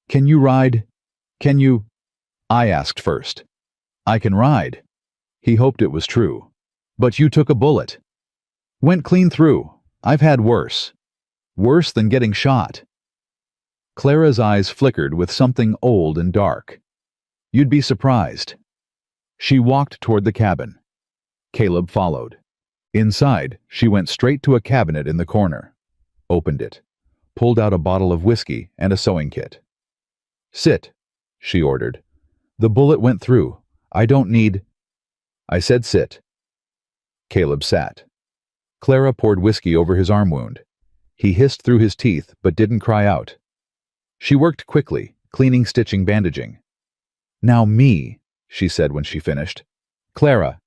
"Can you ride? Can you—" I asked first. "I can ride." He hoped it was true. "But you took a bullet." "Went clean through. I've had worse. Worse than getting shot." Clara's eyes flickered with something old and dark. "You'd be surprised." She walked toward the cabin. Caleb followed. Inside, she went straight to a cabinet in the corner, opened it, pulled out a bottle of whiskey and a sewing kit. "Sit," she ordered. "The bullet went through. I don't need—" I said sit. Caleb sat. Clara poured whiskey over his arm wound. He hissed through his teeth but didn't cry out. She worked quickly, cleaning, stitching, bandaging. "Now me," she said when she finished. "Clara,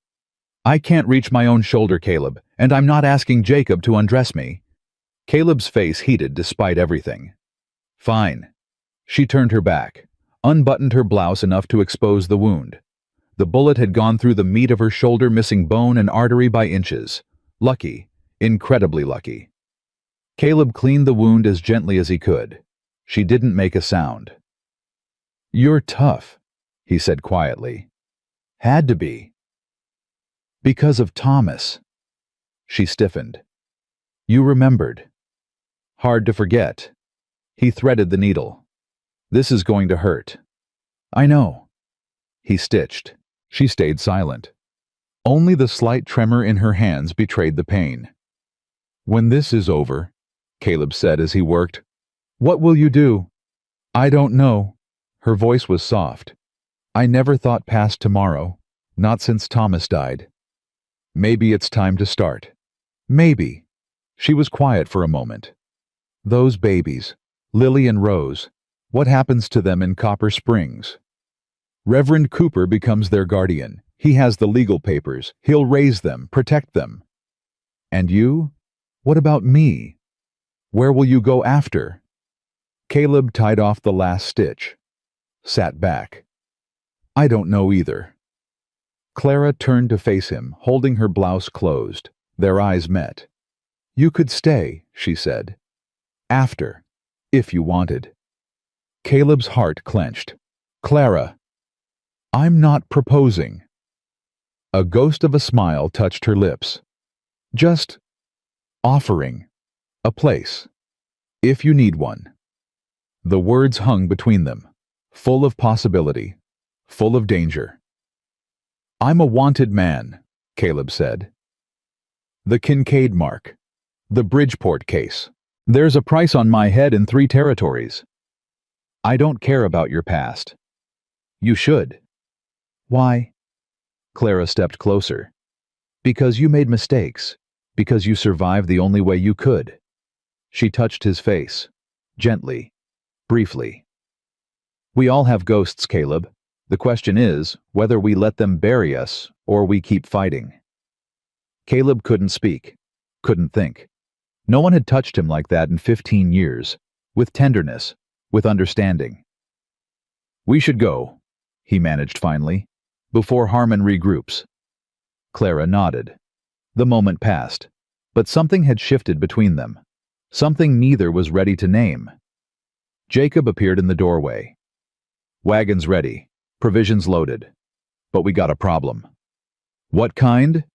I can't reach my own shoulder, Caleb, and I'm not asking Jacob to undress me." Caleb's face heated despite everything. "Fine." She turned her back, unbuttoned her blouse enough to expose the wound. The bullet had gone through the meat of her shoulder, missing bone and artery by inches. Lucky, incredibly lucky. Caleb cleaned the wound as gently as he could. She didn't make a sound. "You're tough," he said quietly. "Had to be." "Because of Thomas." She stiffened. "You remembered." "Hard to forget." He threaded the needle. "This is going to hurt." "I know." He stitched. She stayed silent. Only the slight tremor in her hands betrayed the pain. "When this is over," Caleb said as he worked, "what will you do?" "I don't know." Her voice was soft. "I never thought past tomorrow, not since Thomas died. Maybe it's time to start. Maybe." She was quiet for a moment. "Those babies, Lily and Rose, what happens to them in Copper Springs?" "Reverend Cooper becomes their guardian. He has the legal papers. He'll raise them, protect them." "And you? What about me? Where will you go after?" Caleb tied off the last stitch. Sat back. "I don't know either." Clara turned to face him, holding her blouse closed. Their eyes met. "You could stay," she said. "After, if you wanted." Caleb's heart clenched. "Clara, I'm not proposing." A ghost of a smile touched her lips. "Just offering a place, if you need one." The words hung between them, full of possibility, full of danger. "I'm a wanted man," Caleb said. "The Kincaid mark. The Bridgeport case. There's a price on my head in 3 territories. I don't care about your past." "You should." "Why?" Clara stepped closer. "Because you made mistakes. Because you survived the only way you could." She touched his face, gently, briefly. "We all have ghosts, Caleb. The question is whether we let them bury us or we keep fighting." Caleb couldn't speak, couldn't think. No one had touched him like that in 15 years, with tenderness, with understanding. "We should go," he managed finally, "before Harmon regroups." Clara nodded. The moment passed, but something had shifted between them, something neither was ready to name. Jacob appeared in the doorway. "Wagons ready, provisions loaded. But we got a problem." "What kind?"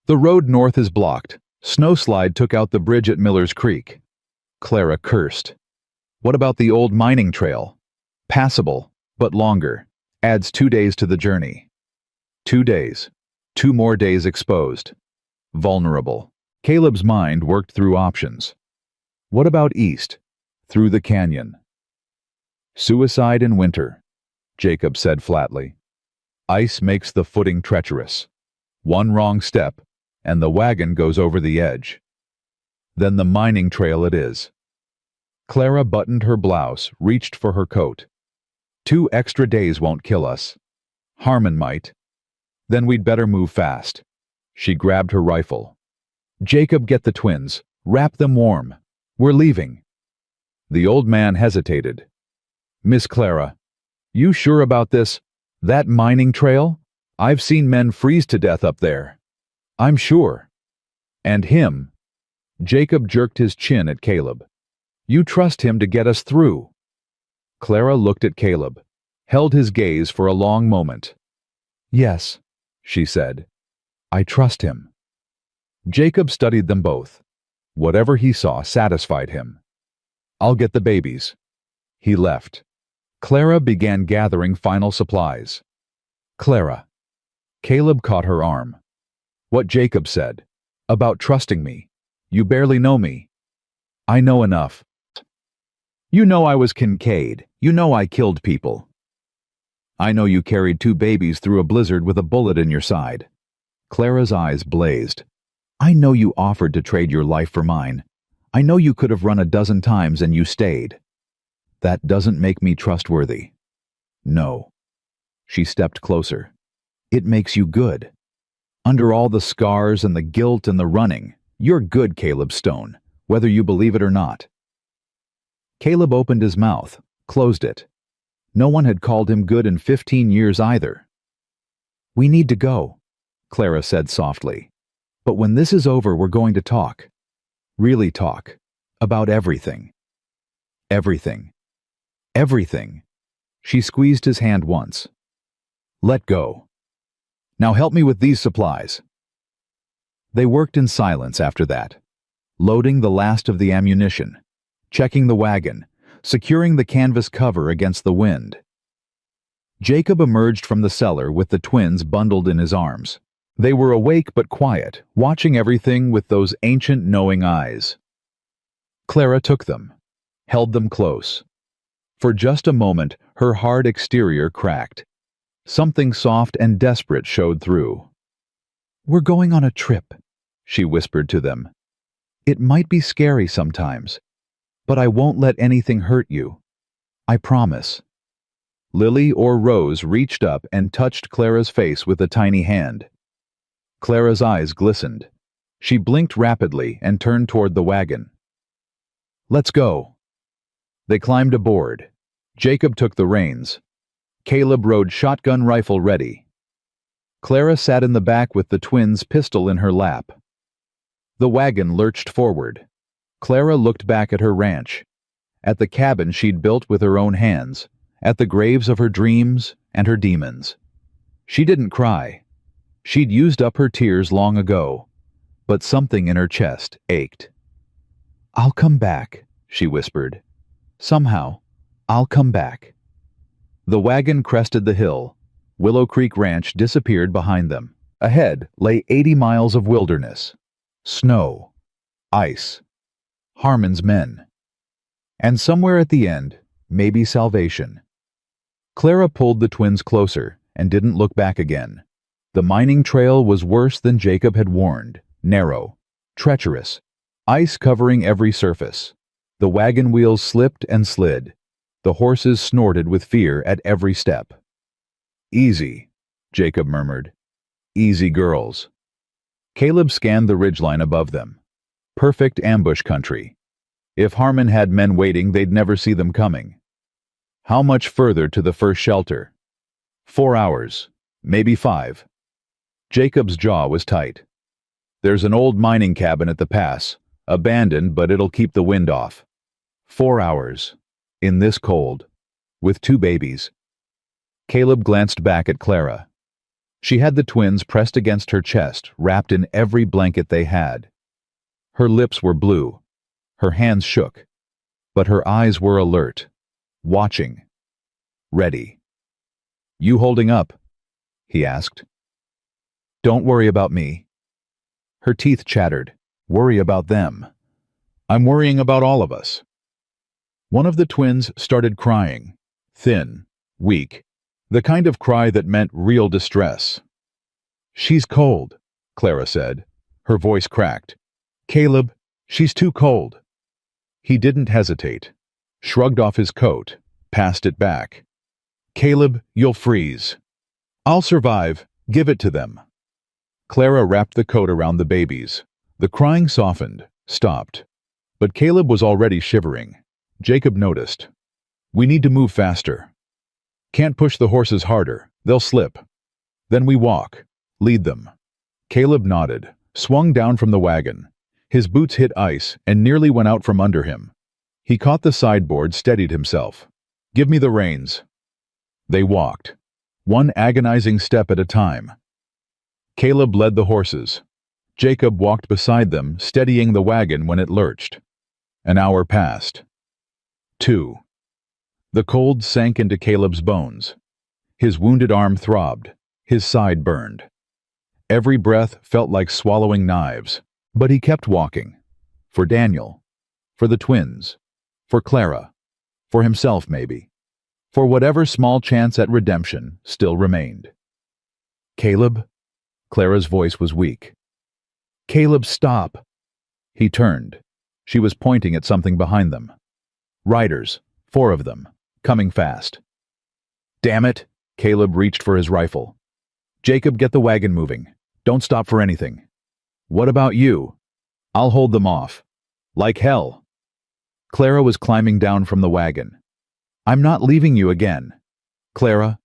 "The road north is blocked. Snowslide took out the bridge at Miller's Creek." Clara cursed. "What about the old mining trail? Passable, but longer. Adds 2 days to the journey." 2 days. 2 more days exposed. Vulnerable. Caleb's mind worked through options. What about east? Through the canyon? "Suicide in winter," Jacob said flatly. "Ice makes the footing treacherous. One wrong step, and the wagon goes over the edge. Then the mining trail it is." Clara buttoned her blouse, reached for her coat. 2 extra days won't kill us. Harmon might. Then we'd better move fast." She grabbed her rifle. "Jacob, get the twins. Wrap them warm. We're leaving." The old man hesitated. "Miss Clara, you sure about this?" That mining trail? I've seen men freeze to death up there. I'm sure. And him. Jacob jerked his chin at Caleb. You trust him to get us through. Clara looked at Caleb, held his gaze for a long moment. Yes, she said. I trust him. Jacob studied them both. Whatever he saw satisfied him. I'll get the babies. He left. Clara began gathering final supplies. Clara. Caleb caught her arm. What Jacob said. About trusting me. You barely know me. I know enough. You know I was Kincaid. You know I killed people. I know you carried 2 babies through a blizzard with a bullet in your side. Clara's eyes blazed. I know you offered to trade your life for mine. I know you could have run a dozen times and you stayed. That doesn't make me trustworthy. No. She stepped closer. It makes you good. Under all the scars and the guilt and the running, you're good, Caleb Stone, whether you believe it or not. Caleb opened his mouth, closed it. No one had called him good in 15 years either. We need to go, Clara said softly. But when this is over, we're going to talk. Really talk. About everything. Everything. Everything. She squeezed his hand once. Let go. Now help me with these supplies. They worked in silence after that, loading the last of the ammunition, checking the wagon, securing the canvas cover against the wind. Jacob emerged from the cellar with the twins bundled in his arms. They were awake but quiet, watching everything with those ancient knowing eyes. Clara took them, held them close. For just a moment, her hard exterior cracked. Something soft and desperate showed through. We're going on a trip, she whispered to them. It might be scary sometimes, but I won't let anything hurt you. I promise. Lily or Rose reached up and touched Clara's face with a tiny hand. Clara's eyes glistened. She blinked rapidly and turned toward the wagon. Let's go. They climbed aboard. Jacob took the reins. Caleb rode shotgun rifle ready. Clara sat in the back with the twins' pistol in her lap. The wagon lurched forward. Clara looked back at her ranch, at the cabin she'd built with her own hands, at the graves of her dreams and her demons. She didn't cry. She'd used up her tears long ago, but something in her chest ached. I'll come back, she whispered. Somehow, I'll come back. The wagon crested the hill. Willow Creek Ranch disappeared behind them. Ahead lay 80 miles of wilderness. Snow. Ice. Harmon's men. And somewhere at the end, maybe salvation. Clara pulled the twins closer and didn't look back again. The mining trail was worse than Jacob had warned. Narrow. Treacherous. Ice covering every surface. The wagon wheels slipped and slid. The horses snorted with fear at every step. Easy, Jacob murmured. Easy girls. Caleb scanned the ridgeline above them. Perfect ambush country. If Harmon had men waiting, they'd never see them coming. How much further to the first shelter? 4 hours, maybe 5. Jacob's jaw was tight. There's an old mining cabin at the pass, abandoned, but it'll keep the wind off. 4 hours, in this cold, with 2 babies. Caleb glanced back at Clara. She had the twins pressed against her chest, wrapped in every blanket they had. Her lips were blue. Her hands shook. But her eyes were alert, watching, ready. You holding up? He asked. Don't worry about me. Her teeth chattered. Worry about them. I'm worrying about all of us. One of the twins started crying, thin, weak, the kind of cry that meant real distress. She's cold, Clara said. Her voice cracked. Caleb, she's too cold. He didn't hesitate, shrugged off his coat, passed it back. Caleb, you'll freeze. I'll survive. Give it to them. Clara wrapped the coat around the babies. The crying softened, stopped. But Caleb was already shivering. Jacob noticed. We need to move faster. Can't push the horses harder. They'll slip. Then we walk. Lead them." Caleb nodded, swung down from the wagon. His boots hit ice and nearly went out from under him. He caught the sideboard, steadied himself. "Give me the reins." They walked, one agonizing step at a time. Caleb led the horses. Jacob walked beside them, steadying the wagon when it lurched. An hour passed. 2. The cold sank into Caleb's bones. His wounded arm throbbed. His side burned. Every breath felt like swallowing knives. But he kept walking. For Daniel. For the twins. For Clara. For himself, maybe. For whatever small chance at redemption still remained. "Caleb?" Clara's voice was weak. "Caleb, stop!" He turned. She was pointing at something behind them. Riders, 4 of them, coming fast. "Damn it!" Caleb reached for his rifle. "Jacob, get the wagon moving. Don't stop for anything." "What about you?" "I'll hold them off." "Like hell." Clara was climbing down from the wagon. "I'm not leaving you again." "Clara,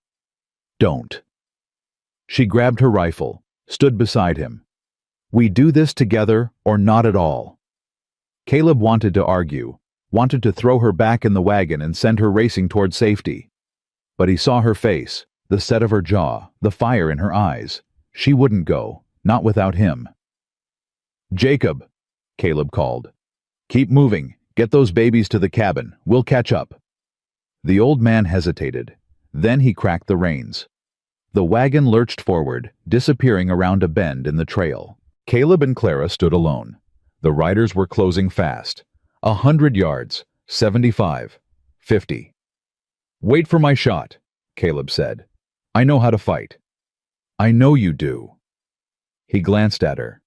don't." She grabbed her rifle, stood beside him. "We do this together or not at all." Caleb wanted to argue, wanted to throw her back in the wagon and send her racing toward safety. But he saw her face, the set of her jaw, the fire in her eyes. She wouldn't go, not without him. "Jacob," Caleb called. "Keep moving. Get those babies to the cabin. We'll catch up." The old man hesitated. Then he cracked the reins. The wagon lurched forward, disappearing around a bend in the trail. Caleb and Clara stood alone. The riders were closing fast. 100 yards, 75, 50. "Wait for my shot," Caleb said. "I know how to fight." "I know you do." He glanced at her.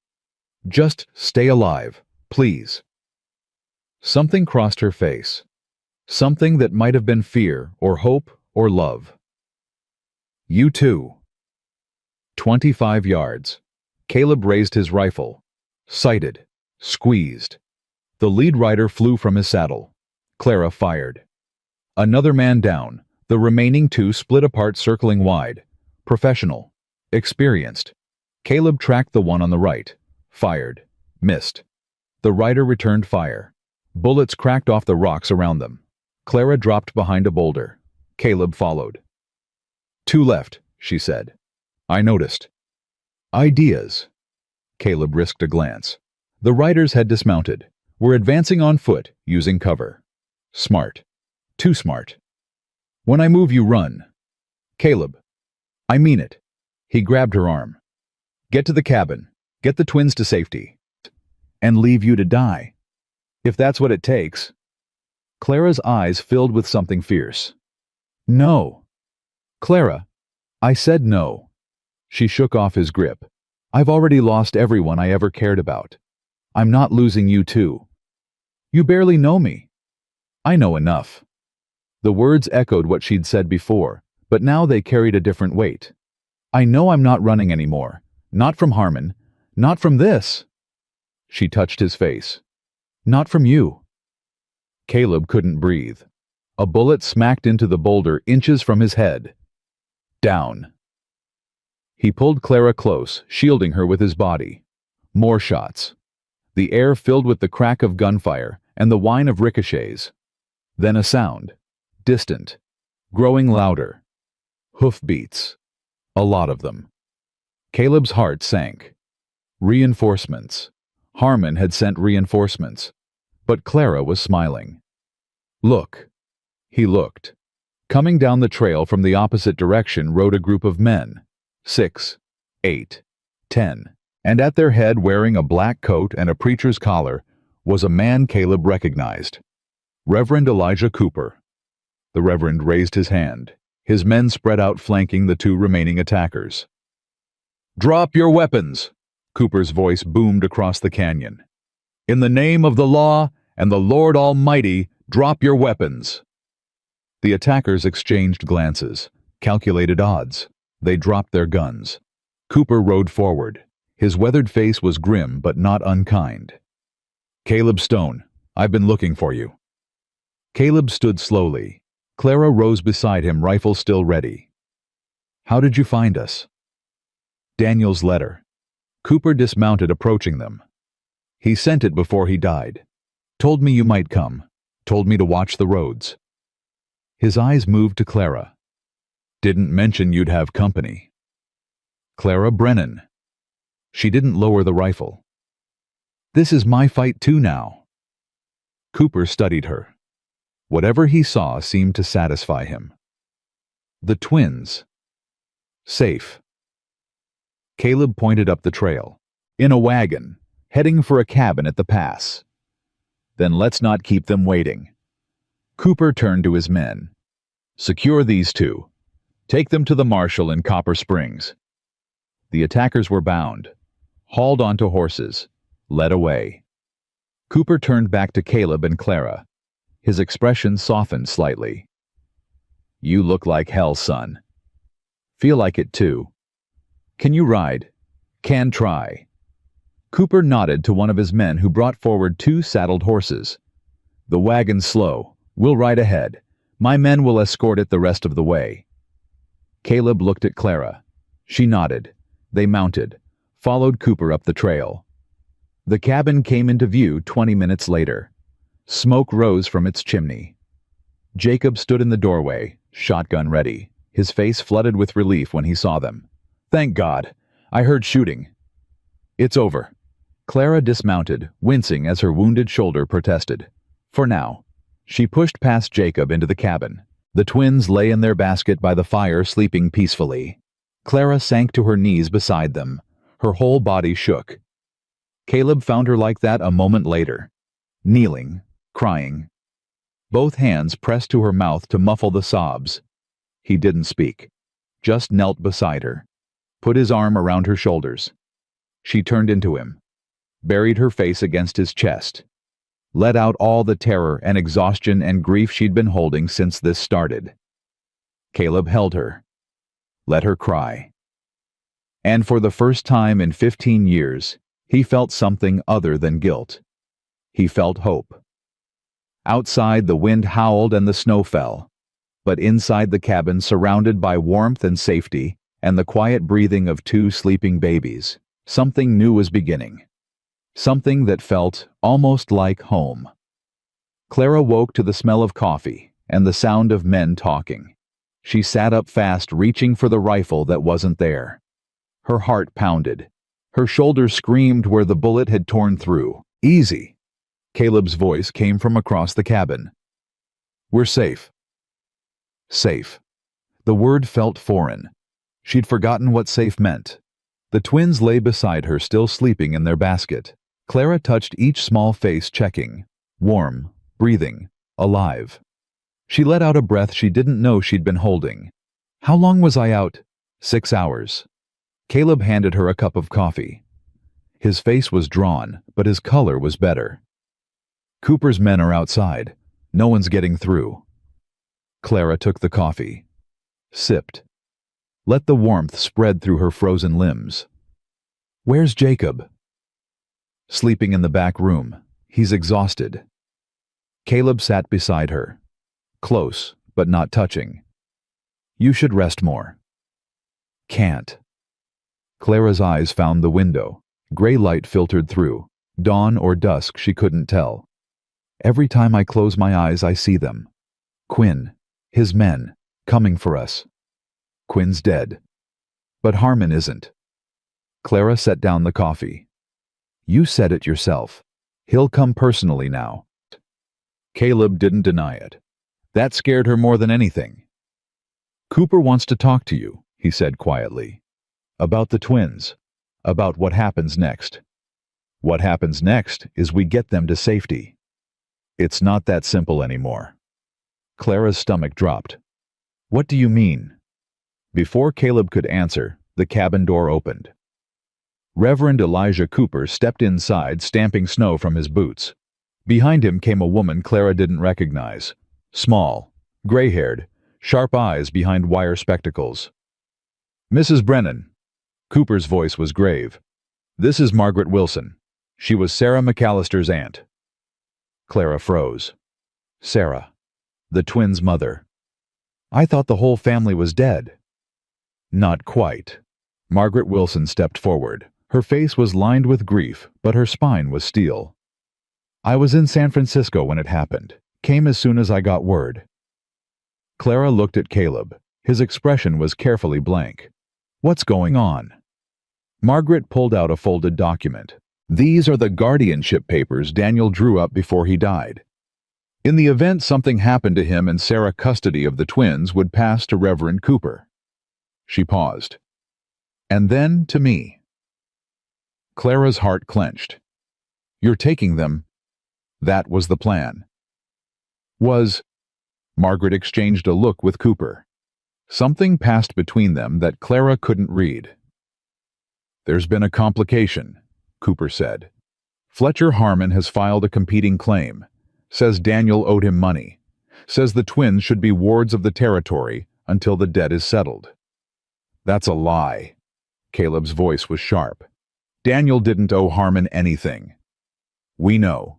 "Just stay alive, please." Something crossed her face. Something that might have been fear or hope or love. "You too." 25 yards. Caleb raised his rifle. Sighted. Squeezed. The lead rider flew from his saddle. Clara fired. Another man down. The remaining 2 split apart, circling wide. Professional. Experienced. Caleb tracked the one on the right. Fired. Missed. The rider returned fire. Bullets cracked off the rocks around them. Clara dropped behind a boulder. Caleb followed. 2 left, she said. "I noticed." "Ideas." Caleb risked a glance. The riders had dismounted, were advancing on foot, using cover. Smart. Too smart. "When I move, you run." "Caleb." "I mean it." He grabbed her arm. "Get to the cabin. Get the twins to safety. And leave you to die. If that's what it takes." Clara's eyes filled with something fierce. "No." "Clara, I said no." She shook off his grip. "I've already lost everyone I ever cared about. I'm not losing you too." "You barely know me." "I know enough." The words echoed what she'd said before, but now they carried a different weight. "I know I'm not running anymore. Not from Harmon. Not from this." She touched his face. "Not from you." Caleb couldn't breathe. A bullet smacked into the boulder inches from his head. Down. He pulled Clara close, shielding her with his body. More shots. The air filled with the crack of gunfire and the whine of ricochets. Then a sound. Distant. Growing louder. Hoofbeats. A lot of them. Caleb's heart sank. Reinforcements. Harmon had sent reinforcements. But Clara was smiling. "Look." He looked. Coming down the trail from the opposite direction rode a group of men. 6, 8, 10. And at their head, wearing a black coat and a preacher's collar, was a man Caleb recognized. Reverend Elijah Cooper. The Reverend raised his hand. His men spread out, flanking the 2 remaining attackers. "Drop your weapons!" Cooper's voice boomed across the canyon. "In the name of the law and the Lord Almighty, drop your weapons!" The attackers exchanged glances, calculated odds. They dropped their guns. Cooper rode forward. His weathered face was grim but not unkind. "Caleb Stone, I've been looking for you." Caleb stood slowly. Clara rose beside him, rifle still ready. How did you find us? Daniel's letter. Cooper dismounted, approaching them. He sent it before he died. Told me you might come. Told me to watch the roads. His eyes moved to Clara. Didn't mention you'd have company. Clara Brennan. She didn't lower the rifle. This is my fight too now. Cooper studied her. Whatever he saw seemed to satisfy him. The twins. Safe. Caleb pointed up the trail. In a wagon, heading for a cabin at the pass. Then let's not keep them waiting. Cooper turned to his men. Secure these two. Take them to the marshal in Copper Springs. The attackers were bound, hauled onto horses, led away. Cooper turned back to Caleb and Clara. His expression softened slightly. You look like hell, son. Feel like it too. Can you ride? Can try. Cooper nodded to one of his men who brought forward 2 saddled horses. The wagon's slow. We'll ride ahead. My men will escort it the rest of the way. Caleb looked at Clara. She nodded. They mounted, followed Cooper up the trail. The cabin came into view 20 minutes later. Smoke rose from its chimney. Jacob stood in the doorway, shotgun ready, his face flooded with relief when he saw them. Thank God. I heard shooting. It's over. Clara dismounted, wincing as her wounded shoulder protested. For now. She pushed past Jacob into the cabin. The twins lay in their basket by the fire, sleeping peacefully. Clara sank to her knees beside them. Her whole body shook. Caleb found her like that a moment later, kneeling, crying. Both hands pressed to her mouth to muffle the sobs. He didn't speak, just knelt beside her, put his arm around her shoulders. She turned into him, buried her face against his chest, let out all the terror and exhaustion and grief she'd been holding since this started. Caleb held her, let her cry. And for the first time in 15 years, he felt something other than guilt. He felt hope. Outside, the wind howled and the snow fell, but inside the cabin, surrounded by warmth and safety and the quiet breathing of 2 sleeping babies, something new was beginning. Something that felt almost like home. Clara woke to the smell of coffee and the sound of men talking. She sat up fast, reaching for the rifle that wasn't there. Her heart pounded. Her shoulders screamed where the bullet had torn through. Easy. Caleb's voice came from across the cabin. We're safe. Safe. The word felt foreign. She'd forgotten what safe meant. The twins lay beside her, still sleeping in their basket. Clara touched each small face, checking. Warm, breathing, alive. She let out a breath she didn't know she'd been holding. How long was I out? 6 hours. Caleb handed her a cup of coffee. His face was drawn, but his color was better. Cooper's men are outside. No one's getting through. Clara took the coffee. Sipped. Let the warmth spread through her frozen limbs. Where's Jacob? Sleeping in the back room. He's exhausted. Caleb sat beside her. Close, but not touching. You should rest more. Can't. Clara's eyes found the window. Gray light filtered through. Dawn or dusk, she couldn't tell. Every time I close my eyes, I see them. Quinn, his men, coming for us. Quinn's dead. But Harmon isn't. Clara set down the coffee. You said it yourself. He'll come personally now. Caleb didn't deny it. That scared her more than anything. Cooper wants to talk to you, he said quietly. About the twins. About what happens next. What happens next is we get them to safety. It's not that simple anymore. Clara's stomach dropped. What do you mean? Before Caleb could answer, the cabin door opened. Reverend Elijah Cooper stepped inside, stamping snow from his boots. Behind him came a woman Clara didn't recognize. Small, gray-haired, sharp eyes behind wire spectacles. Mrs. Brennan. Cooper's voice was grave. This is Margaret Wilson. She was Sarah McAllister's aunt. Clara froze. Sarah. The twins' mother. I thought the whole family was dead. Not quite. Margaret Wilson stepped forward. Her face was lined with grief, but her spine was steel. I was in San Francisco when it happened. Came as soon as I got word. Clara looked at Caleb. His expression was carefully blank. What's going on? Margaret pulled out a folded document. These are the guardianship papers Daniel drew up before he died. In the event something happened to him and Sarah, custody of the twins would pass to Reverend Cooper. She paused. And then to me. Clara's heart clenched. You're taking them. That was the plan. Margaret exchanged a look with Cooper. Something passed between them that Clara couldn't read. There's been a complication, Cooper said. Fletcher Harmon has filed a competing claim. Says Daniel owed him money. Says the twins should be wards of the territory until the debt is settled. That's a lie. Caleb's voice was sharp. Daniel didn't owe Harmon anything. We know.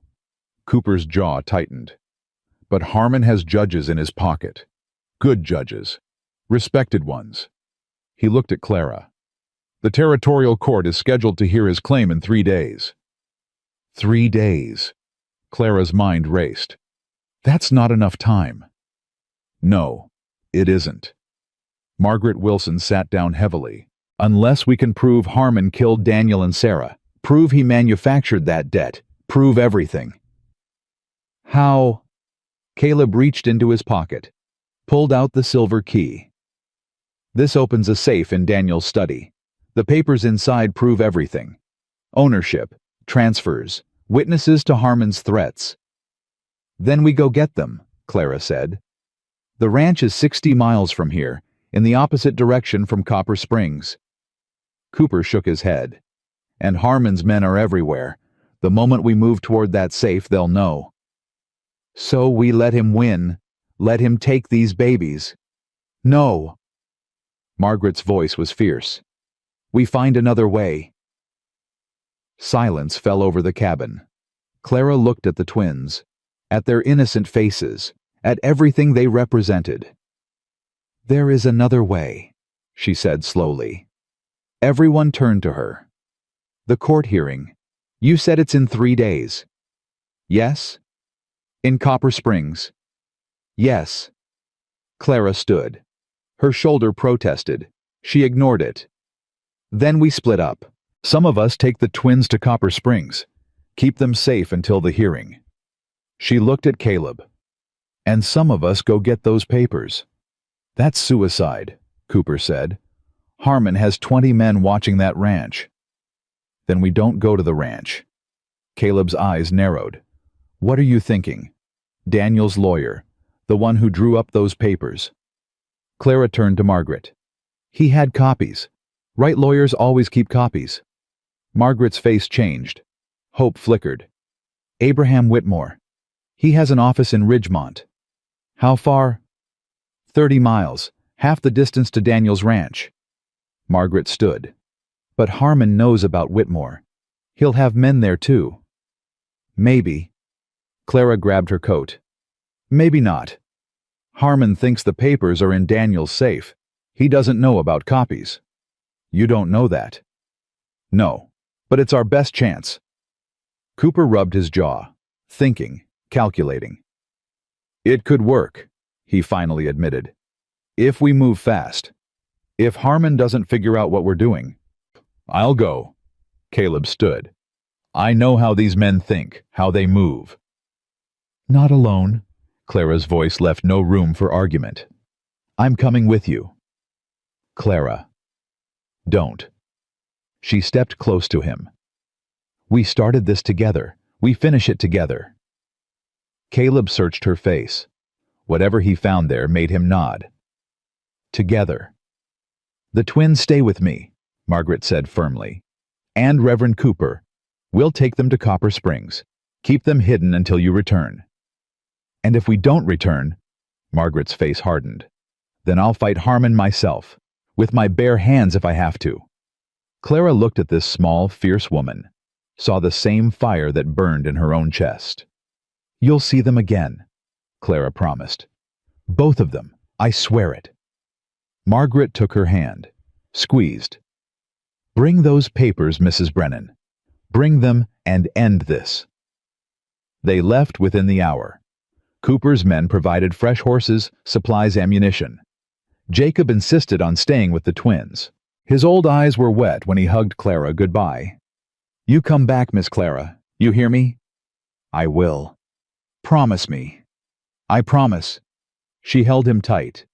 Cooper's jaw tightened. But Harmon has judges in his pocket. Good judges. Respected ones. He looked at Clara. The territorial court is scheduled to hear his claim in 3 days. 3 days. Clara's mind raced. That's not enough time. No, it isn't. Margaret Wilson sat down heavily. Unless we can prove Harmon killed Daniel and Sarah, prove he manufactured that debt, prove everything. How? Caleb reached into his pocket, pulled out the silver key. This opens a safe in Daniel's study. The papers inside prove everything. Ownership, transfers, witnesses to Harmon's threats. Then we go get them, Clara said. The ranch is 60 miles from here, in the opposite direction from Copper Springs. Cooper shook his head. And Harmon's men are everywhere. The moment we move toward that safe, they'll know. So we let him win. Let him take these babies. No. Margaret's voice was fierce. We find another way. Silence fell over the cabin. Clara looked at the twins, at their innocent faces, at everything they represented. There is another way, she said slowly. Everyone turned to her. The court hearing. You said it's in 3 days. Yes? In Copper Springs. Yes. Clara stood. Her shoulder protested. She ignored it. Then we split up. Some of us take the twins to Copper Springs. Keep them safe until the hearing. She looked at Caleb. And some of us go get those papers. That's suicide, Cooper said. Harmon has 20 men watching that ranch. Then we don't go to the ranch. Caleb's eyes narrowed. What are you thinking? Daniel's lawyer, the one who drew up those papers. Clara turned to Margaret. He had copies. Right lawyers always keep copies. Margaret's face changed. Hope flickered. Abraham Whitmore. He has an office in Ridgemont. How far? 30 miles, half the distance to Daniel's ranch. Margaret stood. But Harmon knows about Whitmore. He'll have men there too. Maybe. Clara grabbed her coat. Maybe not. Harmon thinks the papers are in Daniel's safe. He doesn't know about copies. You don't know that. No, but it's our best chance. Cooper rubbed his jaw, thinking, calculating. It could work, he finally admitted. If we move fast. If Harmon doesn't figure out what we're doing. I'll go. Caleb stood. I know how these men think, how they move. Not alone. Clara's voice left no room for argument. I'm coming with you. Clara. Don't. She stepped close to him. We started this together. We finish it together. Caleb searched her face. Whatever he found there made him nod. Together. The twins stay with me, Margaret said firmly. And Reverend Cooper. We'll take them to Copper Springs. Keep them hidden until you return. And if we don't return, Margaret's face hardened, then I'll fight Harmon myself, with my bare hands if I have to. Clara looked at this small, fierce woman, saw the same fire that burned in her own chest. You'll see them again, Clara promised. Both of them, I swear it. Margaret took her hand. squeezed. "Bring those papers, Mrs. Brennan. Bring them and end this." They left within the hour. Cooper's men provided fresh horses, supplies, ammunition. Jacob insisted on staying with the twins. His old eyes were wet when he hugged Clara goodbye. "You come back, Miss Clara. You hear me?" "I will." "Promise me." "I promise." She held him tight.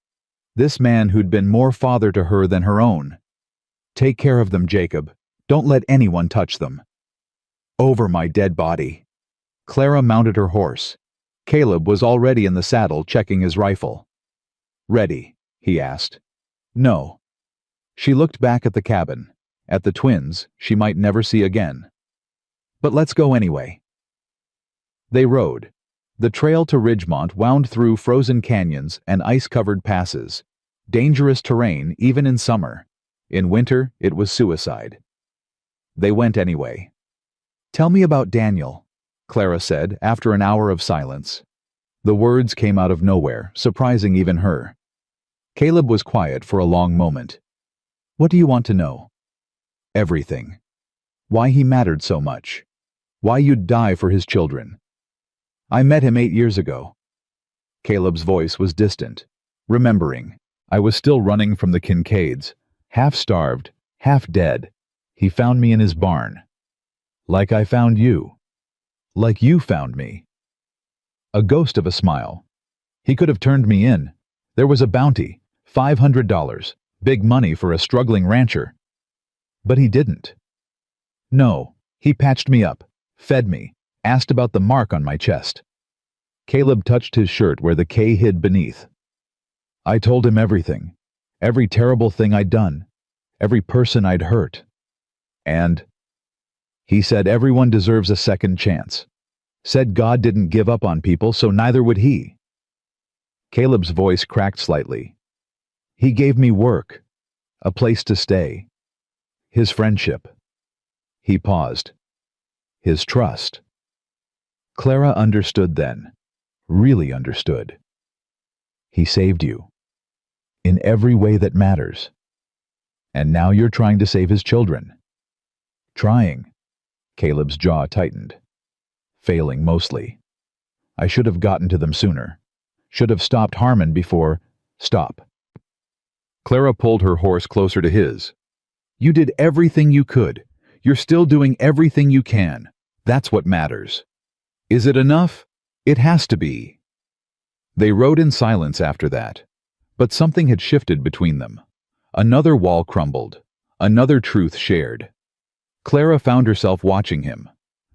This man who'd been more father to her than her own. "Take care of them, Jacob. Don't let anyone touch them." "Over my dead body." Clara mounted her horse. Caleb was already in the saddle checking his rifle. "Ready?" he asked. "No." She looked back at the cabin, at the twins she might never see again. "But let's go anyway." They rode. The trail to Ridgemont wound through frozen canyons and ice-covered passes. Dangerous terrain even in summer. In winter, it was suicide. They went anyway. "Tell me about Daniel," Clara said after an hour of silence. The words came out of nowhere, surprising even her. Caleb was quiet for a long moment. "What do you want to know?" "Everything. Why he mattered so much. Why you'd die for his children." "I met him 8 years ago." Caleb's voice was distant, remembering. "I was still running from the Kincaids, half-starved, half-dead. He found me in his barn. Like I found you. Like you found me." A ghost of a smile. "He could have turned me in. There was a bounty, $500, big money for a struggling rancher. But he didn't." "No, he patched me up, fed me, asked about the mark on my chest." Caleb touched his shirt where the K hid beneath. "I told him everything, every terrible thing I'd done, every person I'd hurt. And he said everyone deserves a second chance. Said God didn't give up on people, so neither would he." Caleb's voice cracked slightly. "He gave me work, a place to stay. His friendship." He paused. "His trust." Clara understood then, really understood. "He saved you. In every way that matters. And now you're trying to save his children." "Trying." Caleb's jaw tightened. "Failing mostly. I should have gotten to them sooner. Should have stopped Harmon before—" "Stop." Clara pulled her horse closer to his. "You did everything you could. You're still doing everything you can. That's what matters. Is it enough? It has to be." They rode in silence after that. But something had shifted between them. Another wall crumbled. Another truth shared. Clara found herself watching him.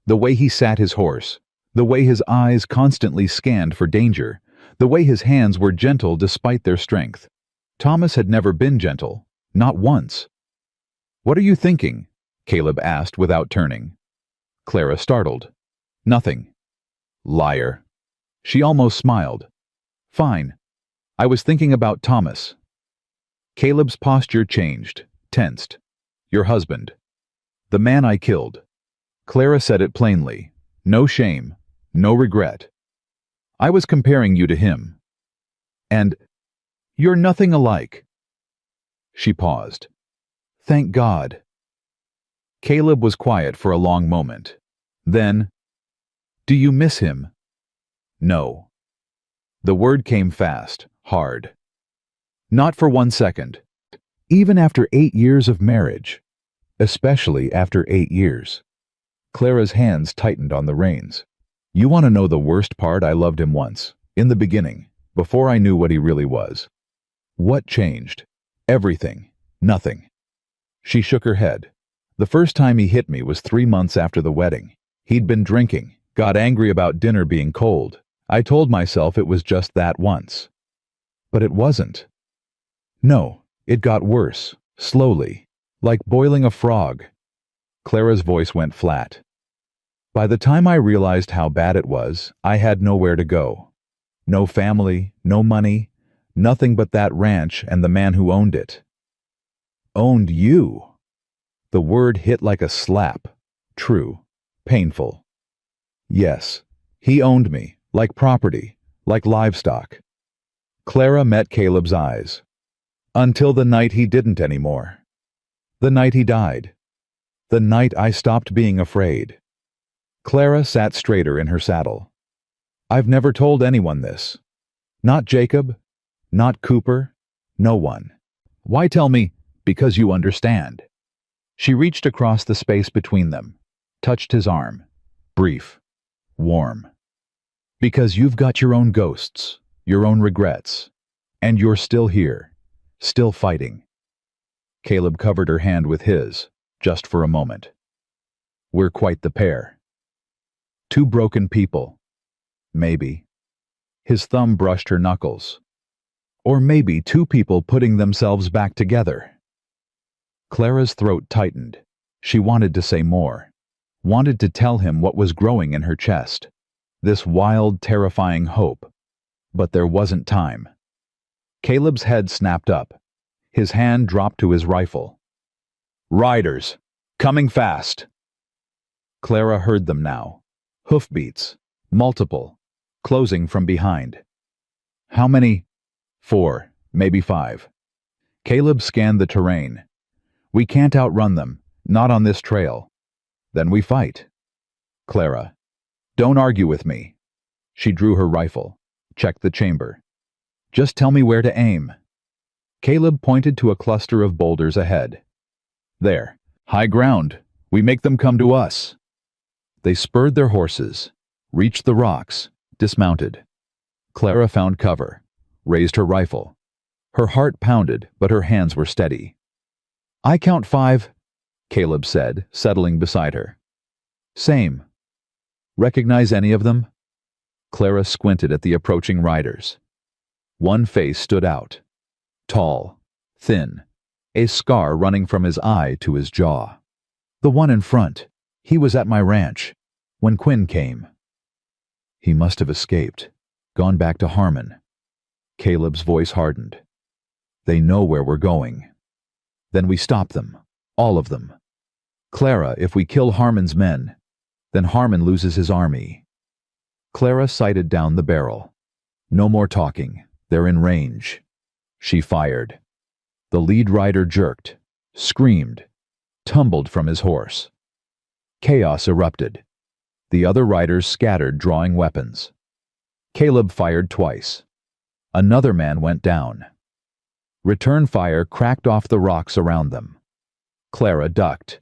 The way he sat his horse. The way his eyes constantly scanned for danger. The way his hands were gentle despite their strength. Thomas had never been gentle. Not once. "What are you thinking?" Caleb asked without turning. Clara startled. "Nothing." "Liar." She almost smiled. "Fine. I was thinking about Thomas." Caleb's posture changed, tensed. "Your husband. The man I killed." Clara said it plainly. No shame, no regret. "I was comparing you to him. And you're nothing alike." She paused. "Thank God." Caleb was quiet for a long moment. Then, "Do you miss him?" "No." The word came fast, hard. "Not for 1 second. Even after 8 years of marriage. Especially after 8 years. Clara's hands tightened on the reins. "You want to know the worst part? I loved him once. In the beginning. Before I knew what he really was." "What changed?" "Everything. Nothing." She shook her head. "The first time he hit me was 3 months after the wedding. He'd been drinking, got angry about dinner being cold. I told myself it was just that once. But it wasn't. No, it got worse, slowly, like boiling a frog." Clara's voice went flat. "By the time I realized how bad it was, I had nowhere to go. No family, no money, nothing but that ranch and the man who owned it." "Owned you?" The word hit like a slap. True. Painful. "Yes. He owned me, like property, like livestock." Clara met Caleb's eyes. "Until the night he didn't anymore." The night he died. The night I stopped being afraid. Clara sat straighter in her saddle. I've never told anyone this. Not Jacob, not Cooper, no one. Why tell me? Because you understand. She reached across the space between them, touched his arm. Brief, warm. Because you've got your own ghosts, your own regrets, and you're still here, still fighting. Caleb covered her hand with his, just for a moment. We're quite the pair. Two broken people. Maybe. His thumb brushed her knuckles. Or maybe two people putting themselves back together. Clara's throat tightened. She wanted to say more. Wanted to tell him what was growing in her chest. This wild, terrifying hope. But there wasn't time. Caleb's head snapped up. His hand dropped to his rifle. Riders! Coming fast! Clara heard them now. Hoofbeats. Multiple. Closing from behind. How many? 4, maybe 5. Caleb scanned the terrain. We can't outrun them, not on this trail. Then we fight. Clara. Don't argue with me. She drew her rifle, checked the chamber. Just tell me where to aim. Caleb pointed to a cluster of boulders ahead. There, high ground. We make them come to us. They spurred their horses, reached the rocks, dismounted. Clara found cover, raised her rifle. Her heart pounded, but her hands were steady. I count 5, Caleb said, settling beside her. Same. Recognize any of them? Clara squinted at the approaching riders. One face stood out. Tall, thin, a scar running from his eye to his jaw. The one in front. He was at my ranch, when Quinn came. He must have escaped, gone back to Harmon. Caleb's voice hardened. They know where we're going. Then we stop them, all of them. Clara, if we kill Harmon's men, then Harmon loses his army. Clara sighted down the barrel. No more talking, they're in range. She fired. The lead rider jerked, screamed, tumbled from his horse. Chaos erupted. The other riders scattered, drawing weapons. Caleb fired twice. Another man went down. Return fire cracked off the rocks around them. Clara ducked.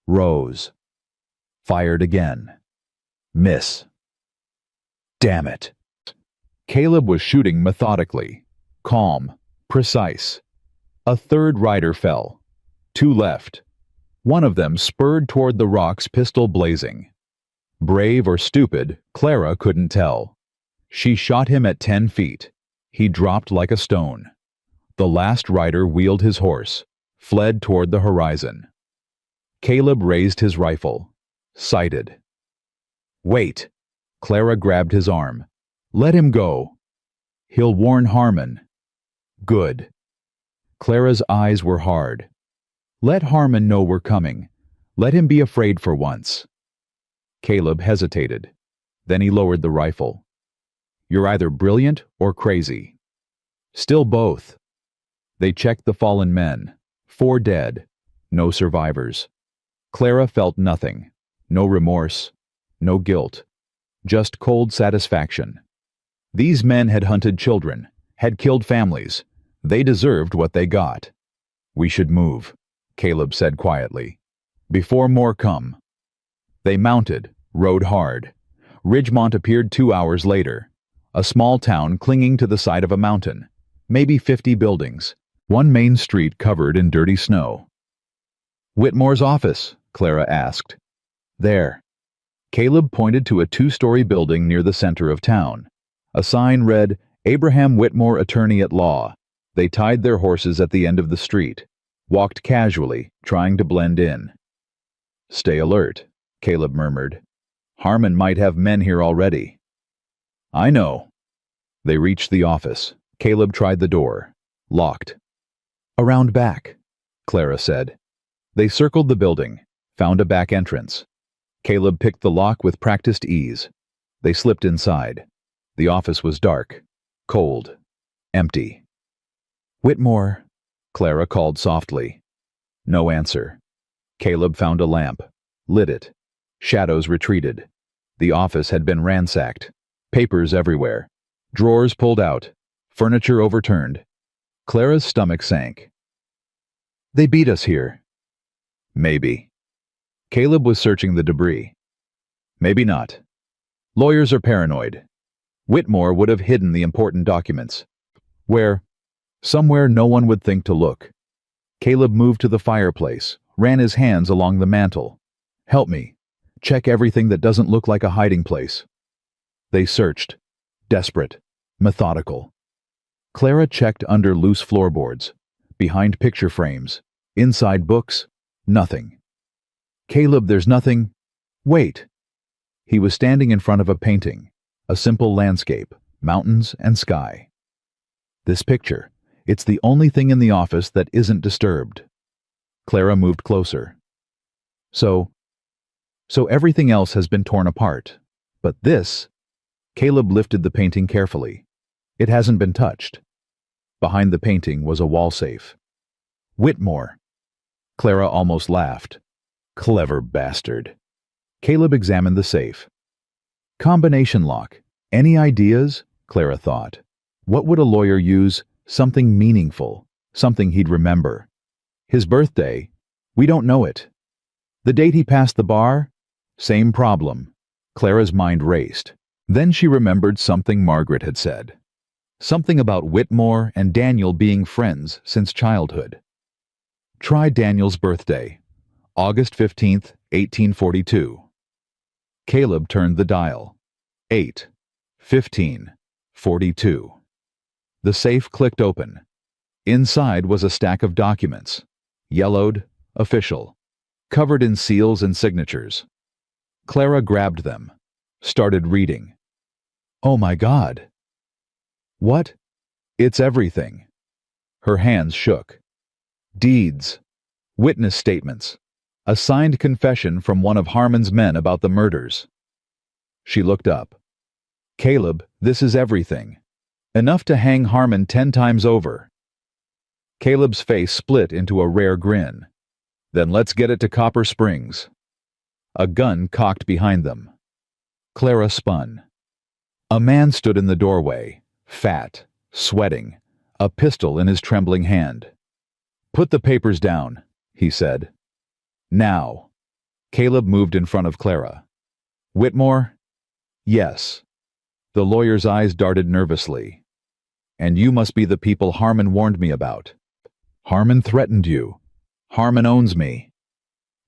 Rose. Fired again. Miss. Damn it. Caleb was shooting methodically, calm, precise. A third rider fell. 2 left. One of them spurred toward the rocks, pistol blazing. Brave or stupid, Clara couldn't tell. She shot him at 10 feet. He dropped like a stone. The last rider wheeled his horse, fled toward the horizon. Caleb raised his rifle, sighted. Wait! Clara grabbed his arm. Let him go. He'll warn Harmon. Good. Clara's eyes were hard. Let Harmon know we're coming. Let him be afraid for once. Caleb hesitated. Then he lowered the rifle. You're either brilliant or crazy. Still both. They checked the fallen men. 4 dead. No survivors. Clara felt nothing. No remorse. No guilt. Just cold satisfaction. These men had hunted children, had killed families. They deserved what they got. We should move, Caleb said quietly, before more come. They mounted, rode hard. Ridgemont appeared 2 hours later. A small town clinging to the side of a mountain. Maybe 50 buildings. One main street covered in dirty snow. Whitmore's office, Clara asked. There. Caleb pointed to a 2-story building near the center of town. A sign read, Abraham Whitmore, Attorney at Law. They tied their horses at the end of the street, walked casually, trying to blend in. Stay alert, Caleb murmured. Harmon might have men here already. I know. They reached the office. Caleb tried the door. Locked. Around back, Clara said. They circled the building, found a back entrance. Caleb picked the lock with practiced ease. They slipped inside. The office was dark, cold, empty. Whitmore, Clara called softly. No answer. Caleb found a lamp, lit it. Shadows retreated. The office had been ransacked. Papers everywhere. Drawers pulled out. Furniture overturned. Clara's stomach sank. They beat us here. Maybe. Caleb was searching the debris. Maybe not. Lawyers are paranoid. Whitmore would have hidden the important documents. Where? Somewhere no one would think to look. Caleb moved to the fireplace, ran his hands along the mantel. Help me. Check everything that doesn't look like a hiding place. They searched. Desperate. Methodical. Clara checked under loose floorboards, behind picture frames, inside books. Nothing. Caleb, there's nothing. Wait. He was standing in front of a painting, a simple landscape, mountains and sky. This picture, it's the only thing in the office that isn't disturbed. Clara moved closer. So everything else has been torn apart. But this, Caleb lifted the painting carefully. It hasn't been touched. Behind the painting was a wall safe. Whitmore. Clara almost laughed. Clever bastard. Caleb examined the safe. Combination lock. Any ideas? Clara thought. What would a lawyer use? Something meaningful. Something he'd remember. His birthday? We don't know it. The date he passed the bar? Same problem. Clara's mind raced. Then she remembered something Margaret had said. Something about Whitmore and Daniel being friends since childhood. Try Daniel's birthday. August 15th, 1842. Caleb turned the dial. 8, 15, 42. The safe clicked open. Inside was a stack of documents. Yellowed, official. Covered in seals and signatures. Clara grabbed them. Started reading. Oh my God. What? It's everything. Her hands shook. Deeds. Witness statements. A signed confession from one of Harmon's men about the murders. She looked up. Caleb, this is everything. Enough to hang Harmon 10 times over. Caleb's face split into a rare grin. Then let's get it to Copper Springs. A gun cocked behind them. Clara spun. A man stood in the doorway, fat, sweating, a pistol in his trembling hand. Put the papers down, he said. Now. Caleb moved in front of Clara. Whitmore? Yes. The lawyer's eyes darted nervously. And you must be the people Harmon warned me about. Harmon threatened you. Harmon owns me.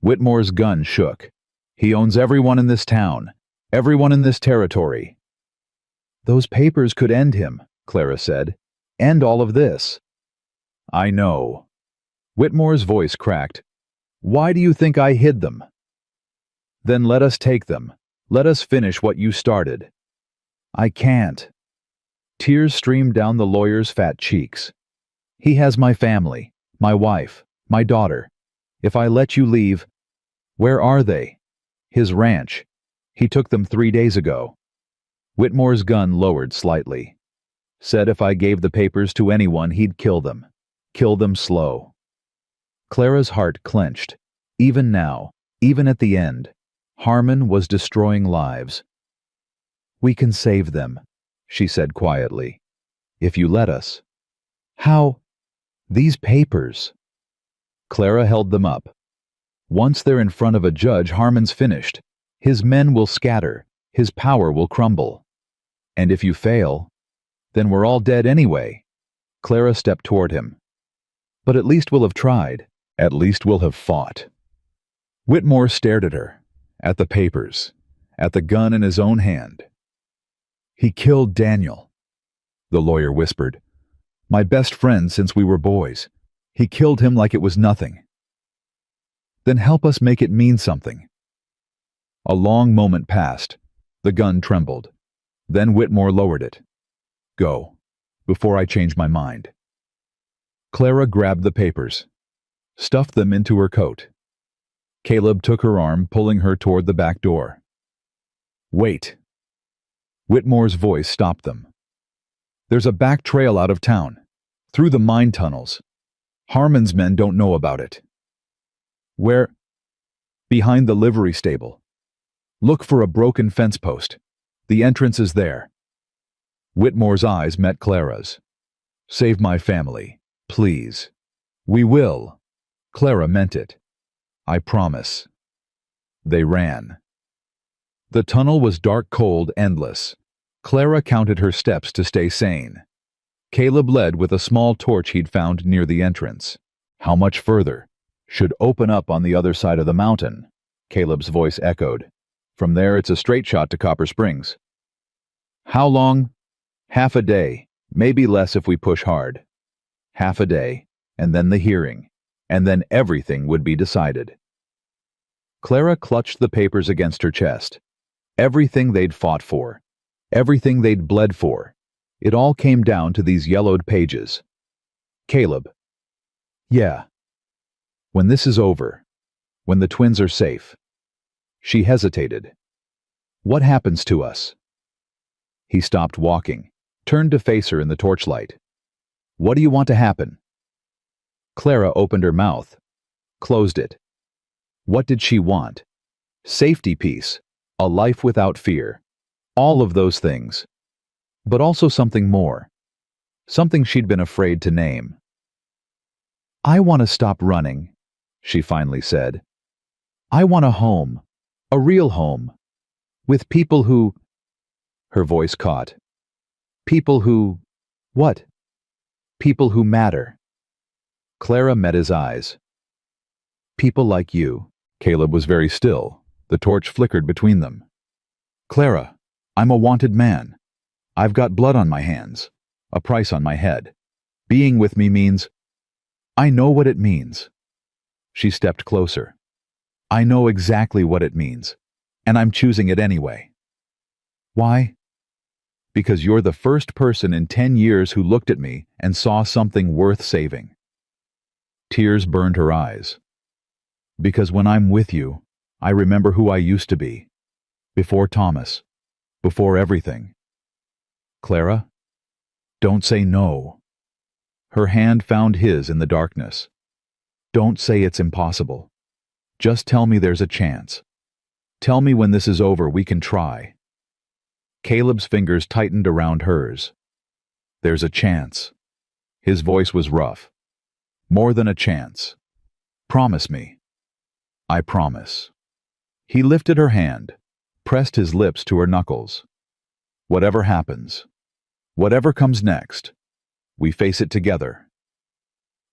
Whitmore's gun shook. He owns everyone in this town, everyone in this territory. Those papers could end him, Clara said. End all of this. I know. Whitmore's voice cracked. Why do you think I hid them? Then let us take them. Let us finish what you started. I can't. Tears streamed down the lawyer's fat cheeks. He has my family, my wife, my daughter. If I let you leave, where are they? His ranch. He took them 3 days ago. Whitmore's gun lowered slightly. Said if I gave the papers to anyone, he'd kill them. Kill them slow. Clara's heart clenched. Even now, even at the end, Harmon was destroying lives. We can save them, she said quietly. If you let us. How? These papers. Clara held them up. Once they're in front of a judge, Harmon's finished. His men will scatter. His power will crumble. And if you fail, then we're all dead anyway. Clara stepped toward him. But at least we'll have tried. At least we'll have fought. Whitmore stared at her, at the papers, at the gun in his own hand. He killed Daniel, the lawyer whispered. My best friend since we were boys. He killed him like it was nothing. Then help us make it mean something. A long moment passed. The gun trembled. Then Whitmore lowered it. Go, before I change my mind. Clara grabbed the papers, stuffed them into her coat. Caleb took her arm, pulling her toward the back door. Wait. Whitmore's voice stopped them. There's a back trail out of town, through the mine tunnels. Harmon's men don't know about it. Where? Behind the livery stable. Look for a broken fence post. The entrance is there. Whitmore's eyes met Clara's. Save my family, please. We will. Clara meant it. I promise. They ran. The tunnel was dark, cold, endless. Clara counted her steps to stay sane. Caleb led with a small torch he'd found near the entrance. How much further? Should open up on the other side of the mountain, Caleb's voice echoed. From there it's a straight shot to Copper Springs. How long? Half a day, maybe less if we push hard. Half a day, and then the hearing, and then everything would be decided. Clara clutched the papers against her chest. Everything they'd fought for, everything they'd bled for, it all came down to these yellowed pages. Caleb. Yeah. When this is over, when the twins are safe. She hesitated. What happens to us? He stopped walking, turned to face her in the torchlight. What do you want to happen? Clara opened her mouth, closed it. What did she want? Safety, peace, a life without fear. All of those things. But also something more. Something she'd been afraid to name. I want to stop running, she finally said. I want a home, a real home, with people who... Her voice caught. People who... What? People who matter. Clara met his eyes. People like you. Caleb was very still. The torch flickered between them. Clara, I'm a wanted man. I've got blood on my hands, a price on my head. Being with me means... I know what it means. She stepped closer. I know exactly what it means, and I'm choosing it anyway. Why? Because you're the first person in 10 years who looked at me and saw something worth saving. Tears burned her eyes. Because when I'm with you, I remember who I used to be. Before Thomas. Before everything. Clara? Don't say no. Her hand found his in the darkness. Don't say it's impossible. Just tell me there's a chance. Tell me when this is over we can try. Caleb's fingers tightened around hers. There's a chance. His voice was rough. More than a chance. Promise me. I promise. He lifted her hand, pressed his lips to her knuckles. Whatever happens, whatever comes next, we face it together.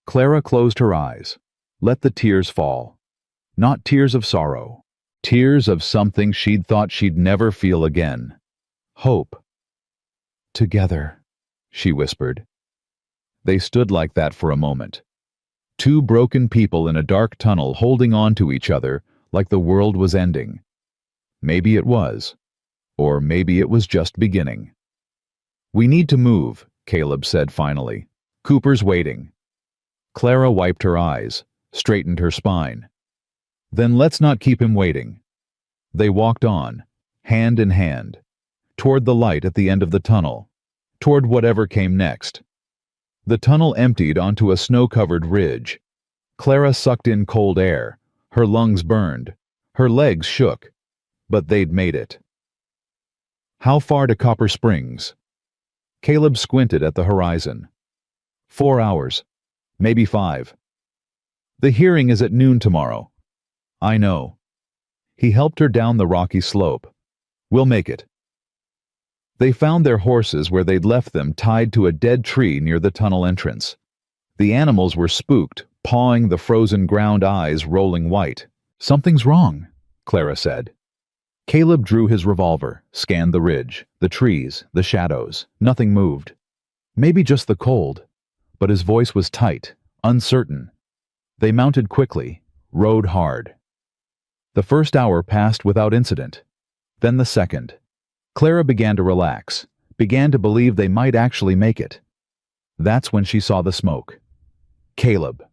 Clara closed her eyes, let the tears fall. Not tears of sorrow, tears of something she'd thought she'd never feel again. Hope. Together, she whispered. They stood like that for a moment. Two broken people in a dark tunnel holding on to each other like the world was ending. Maybe it was. Or maybe it was just beginning. We need to move, Caleb said finally. Cooper's waiting. Clara wiped her eyes, straightened her spine. Then let's not keep him waiting. They walked on, hand in hand, toward the light at the end of the tunnel, toward whatever came next. The tunnel emptied onto a snow-covered ridge. Clara sucked in cold air. Her lungs burned. Her legs shook. But they'd made it. How far to Copper Springs? Caleb squinted at the horizon. 4 hours. Maybe 5. The hearing is at noon tomorrow. I know. He helped her down the rocky slope. We'll make it. They found their horses where they'd left them tied to a dead tree near the tunnel entrance. The animals were spooked, pawing the frozen ground, eyes rolling white. Something's wrong, Clara said. Caleb drew his revolver, scanned the ridge, the trees, the shadows. Nothing moved. Maybe just the cold. But his voice was tight, uncertain. They mounted quickly, rode hard. The first hour passed without incident. Then the second. Clara began to relax, began to believe they might actually make it. That's when she saw the smoke. Caleb.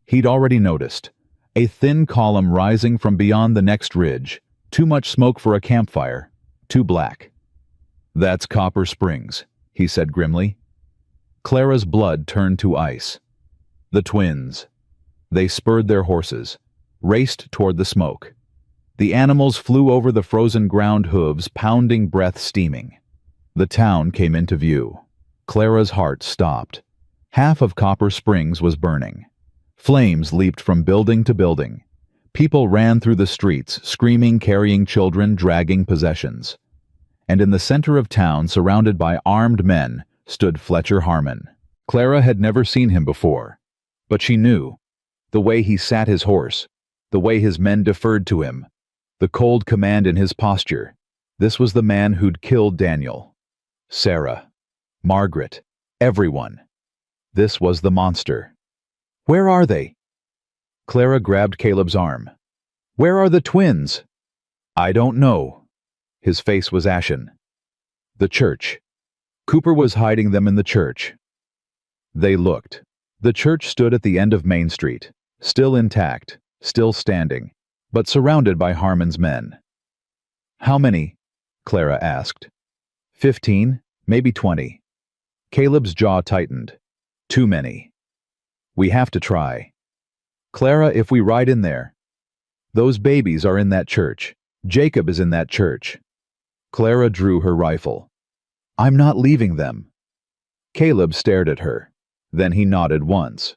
He'd already noticed. A thin column rising from beyond the next ridge. Too much smoke for a campfire. Too black. That's Copper Springs, he said grimly. Clara's blood turned to ice. The twins. They spurred their horses. raced toward the smoke. The animals flew over the frozen ground, hooves pounding, breath steaming. The town came into view. Clara's heart stopped. Half of Copper Springs was burning. Flames leaped from building to building. People ran through the streets, screaming, carrying children, dragging possessions. And in the center of town, surrounded by armed men, stood Fletcher Harmon. Clara had never seen him before, but she knew. The way he sat his horse, the way his men deferred to him, the cold command in his posture. This was the man who'd killed Daniel, Sarah, Margaret, everyone. This was the monster. Where are they? Clara grabbed Caleb's arm. Where are the twins? I don't know. His face was ashen. The church. Cooper was hiding them in the church. They looked. The church stood at the end of Main Street, still intact, still standing, but surrounded by Harmon's men. How many? Clara asked. 15, maybe 20. Caleb's jaw tightened. Too many. We have to try. Clara, if we ride in there. Those babies are in that church. Jacob is in that church. Clara drew her rifle. I'm not leaving them. Caleb stared at her. Then he nodded once.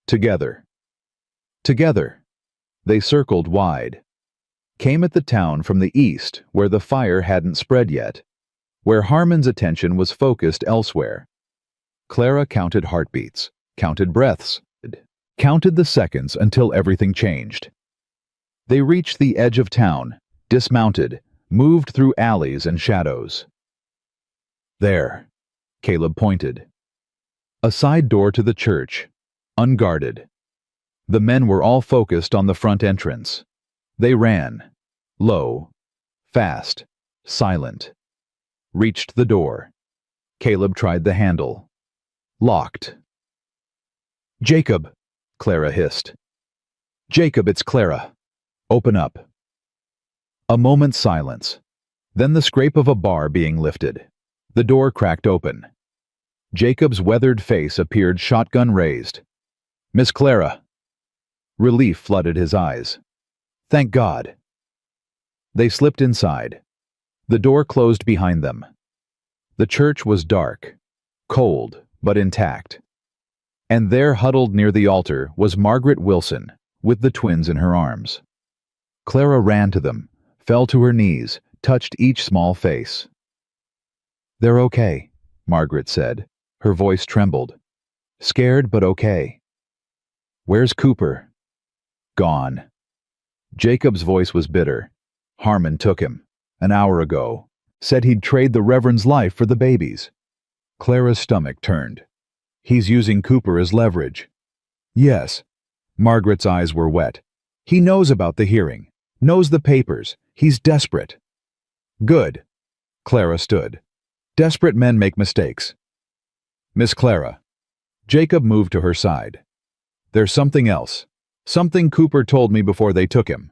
Together. Together. They circled wide. Came at the town from the east, where the fire hadn't spread yet, where Harmon's attention was focused elsewhere. Clara counted heartbeats, counted breaths, counted the seconds until everything changed. They reached the edge of town, dismounted, moved through alleys and shadows. There, Caleb pointed. A side door to the church, unguarded. The men were all focused on the front entrance. They ran, low, fast, silent. Reached the door. Caleb tried the handle. Locked. Jacob, Clara hissed. Jacob, it's Clara. Open up. A moment's silence. Then the scrape of a bar being lifted. The door cracked open. Jacob's weathered face appeared, shotgun raised. Miss Clara. Relief flooded his eyes. Thank God. They slipped inside. The door closed behind them. The church was dark, cold, but intact. And there, huddled near the altar, was Margaret Wilson, with the twins in her arms. Clara ran to them, fell to her knees, touched each small face. They're okay, Margaret said. Her voice trembled. Scared, but okay. Where's Cooper? Gone. Jacob's voice was bitter. Harmon took him, an hour ago. Said he'd trade the Reverend's life for the babies. Clara's stomach turned. He's using Cooper as leverage. Yes. Margaret's eyes were wet. He knows about the hearing, knows the papers. He's desperate. Good. Clara stood. Desperate men make mistakes. Miss Clara. Jacob moved to her side. There's something else. Something Cooper told me before they took him.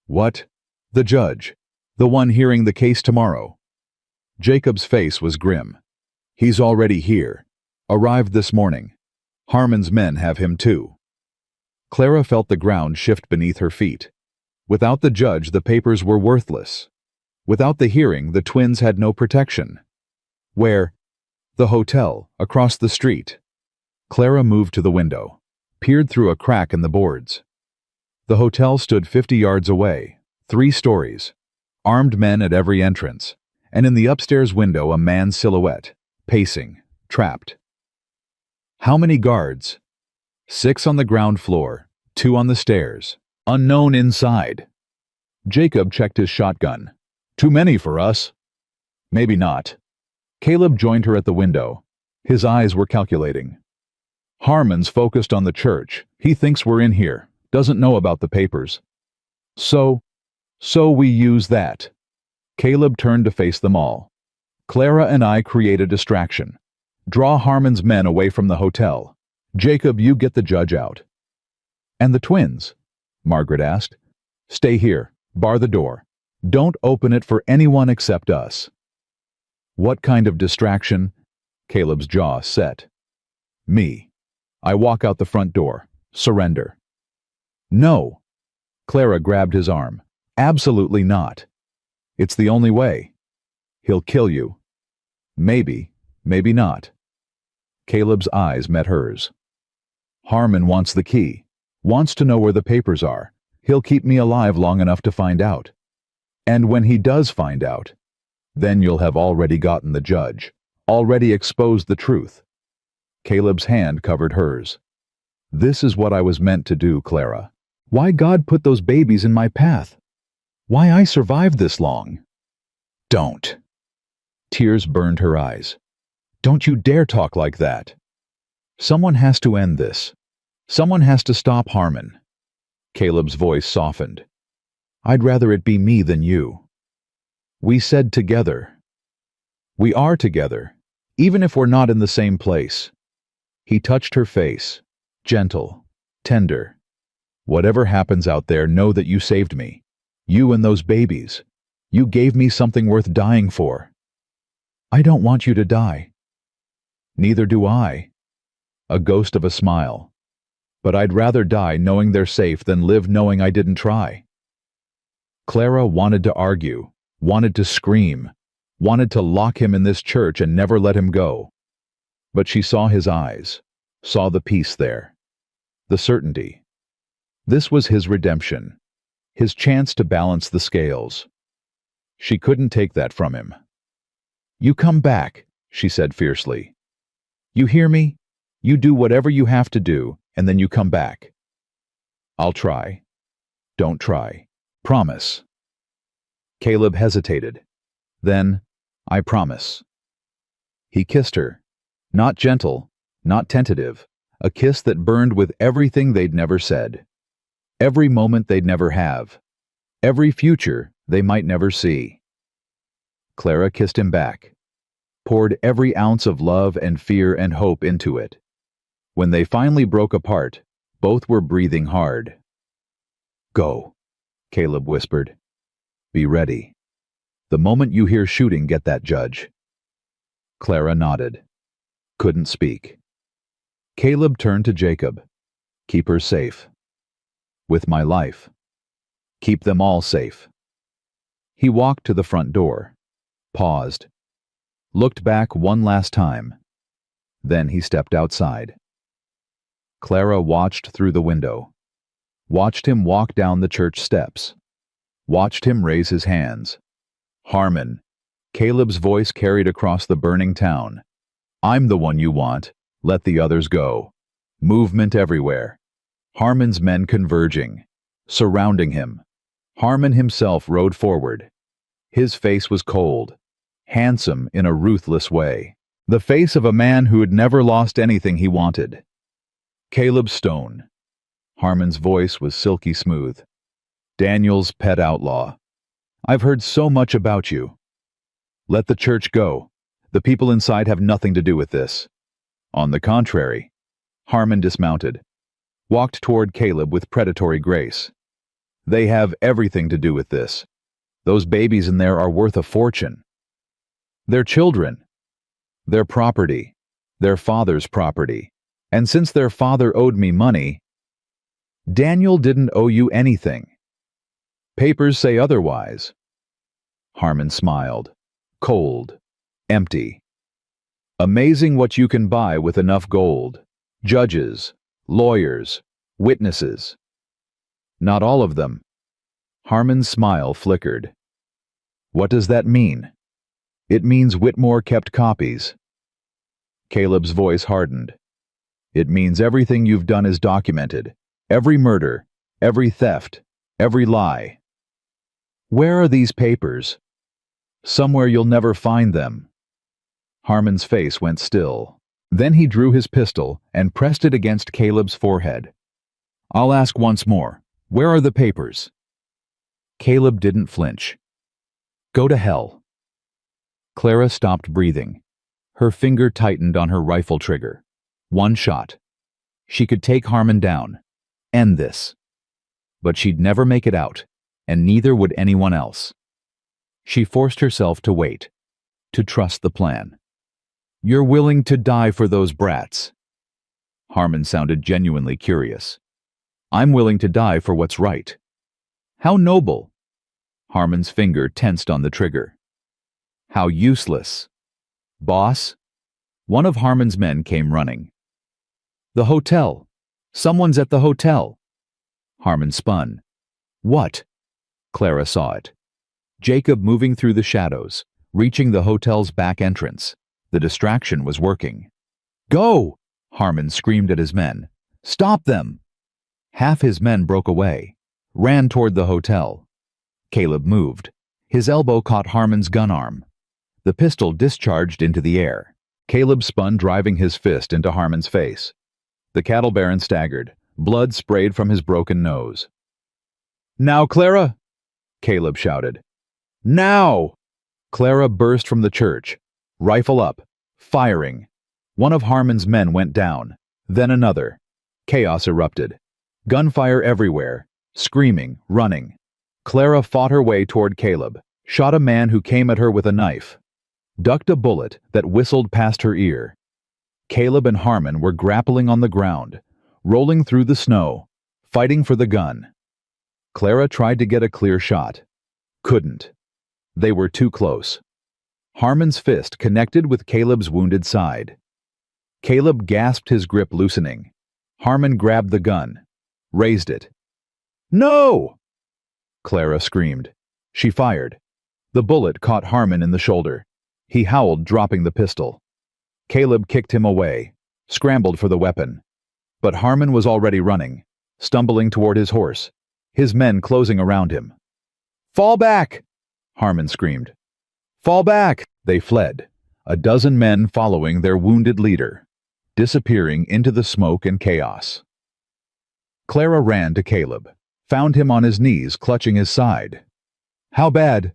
What? The judge. The one hearing the case tomorrow. Jacob's face was grim. He's already here. Arrived this morning. Harmon's men have him too. Clara felt the ground shift beneath her feet. Without the judge, the papers were worthless. Without the hearing, the twins had no protection. Where? The hotel, across the street. Clara moved to the window, peered through a crack in the boards. The hotel stood 50 yards away, 3 stories, armed men at every entrance, and in the upstairs window a man's silhouette, pacing, trapped. How many guards? 6 on the ground floor, 2 on the stairs, unknown inside. Jacob checked his shotgun. Too many for us. Maybe not. Caleb joined her at the window. His eyes were calculating. Harmon's focused on the church. He thinks we're in here, doesn't know about the papers. So we use that. Caleb turned to face them all. Clara and I create a distraction. Draw Harmon's men away from the hotel. Jacob, you get the judge out. And the twins? Margaret asked. Stay here. Bar the door. Don't open it for anyone except us. What kind of distraction? Caleb's jaw set. Me. I walk out the front door. Surrender. No. Clara grabbed his arm. Absolutely not. It's the only way. He'll kill you. Maybe, maybe not. Caleb's eyes met hers. Harmon wants the key, wants to know where the papers are. He'll keep me alive long enough to find out. And when he does find out, then you'll have already gotten the judge, already exposed the truth. Caleb's hand covered hers. This is what I was meant to do, Clara. Why God put those babies in my path? Why I survived this long? Don't. Tears burned her eyes. Don't you dare talk like that. Someone has to end this. Someone has to stop Harmon. Caleb's voice softened. I'd rather it be me than you. We said together. We are together, even if we're not in the same place. He touched her face, gentle, tender. Whatever happens out there, know that you saved me. You and those babies. You gave me something worth dying for. I don't want you to die. Neither do I. A ghost of a smile. But I'd rather die knowing they're safe than live knowing I didn't try. Clara wanted to argue, wanted to scream, wanted to lock him in this church and never let him go. But she saw his eyes, saw the peace there, the certainty. This was his redemption, his chance to balance the scales. She couldn't take that from him. You come back, she said fiercely. You hear me? You do whatever you have to do, and then you come back. I'll try. Don't try. Promise. Caleb hesitated. Then, I promise. He kissed her. Not gentle, not tentative, a kiss that burned with everything they'd never said. Every moment they'd never have. Every future they might never see. Clara kissed him back, poured every ounce of love and fear and hope into it. When they finally broke apart, both were breathing hard. Go, Caleb whispered. Be ready. The moment you hear shooting, get that judge. Clara nodded. Couldn't speak. Caleb turned to Jacob. Keep her safe. With my life. Keep them all safe. He walked to the front door, paused, looked back one last time. Then he stepped outside. Clara watched through the window, watched him walk down the church steps, watched him raise his hands. Harmon, Caleb's voice carried across the burning town. I'm the one you want, let the others go. Movement everywhere. Harmon's men converging, surrounding him. Harmon himself rode forward. His face was cold, handsome in a ruthless way. The face of a man who had never lost anything he wanted. Caleb Stone. Harmon's voice was silky smooth. Daniel's pet outlaw. I've heard so much about you. Let the church go. The people inside have nothing to do with this. On the contrary. Harmon dismounted, walked toward Caleb with predatory grace. They have everything to do with this. Those babies in there are worth a fortune. They're children. Their property. Their father's property. And since their father owed me money, Daniel didn't owe you anything. Papers say otherwise. Harmon smiled. Cold. Empty. Amazing what you can buy with enough gold. Judges, lawyers, witnesses. Not all of them. Harmon's smile flickered. What does that mean? It means Whitmore kept copies. Caleb's voice hardened. It means everything you've done is documented. Every murder, every theft, every lie. Where are these papers? Somewhere you'll never find them. Harmon's face went still. Then he drew his pistol and pressed it against Caleb's forehead. I'll ask once more. Where are the papers? Caleb didn't flinch. Go to hell. Clara stopped breathing. Her finger tightened on her rifle trigger. One shot. She could take Harmon down. End this. But she'd never make it out, and neither would anyone else. She forced herself to wait, to trust the plan. You're willing to die for those brats? Harmon sounded genuinely curious. I'm willing to die for what's right. How noble! Harmon's finger tensed on the trigger. How useless! Boss? One of Harmon's men came running. The hotel! Someone's at the hotel! Harmon spun. What? Clara saw it. Jacob moving through the shadows, reaching the hotel's back entrance. The distraction was working. Go! Harmon screamed at his men. Stop them! Half his men broke away, ran toward the hotel. Caleb moved. His elbow caught Harmon's gun arm. The pistol discharged into the air. Caleb spun, driving his fist into Harmon's face. The cattle baron staggered. Blood sprayed from his broken nose. Now, Clara! Caleb shouted. Now! Clara burst from the church. Rifle up. Firing. One of Harmon's men went down. Then another. Chaos erupted. Gunfire everywhere. Screaming, running. Clara fought her way toward Caleb. Shot a man who came at her with a knife. Ducked a bullet that whistled past her ear. Caleb and Harmon were grappling on the ground, rolling through the snow, fighting for the gun. Clara tried to get a clear shot. Couldn't. They were too close. Harmon's fist connected with Caleb's wounded side. Caleb gasped, his grip loosening. Harmon grabbed the gun, raised it. No! Clara screamed. She fired. The bullet caught Harmon in the shoulder. He howled, dropping the pistol. Caleb kicked him away, scrambled for the weapon. But Harmon was already running, stumbling toward his horse, his men closing around him. Fall back! Harmon screamed. Fall back! They fled, a dozen men following their wounded leader, disappearing into the smoke and chaos. Clara ran to Caleb, found him on his knees, clutching his side. How bad?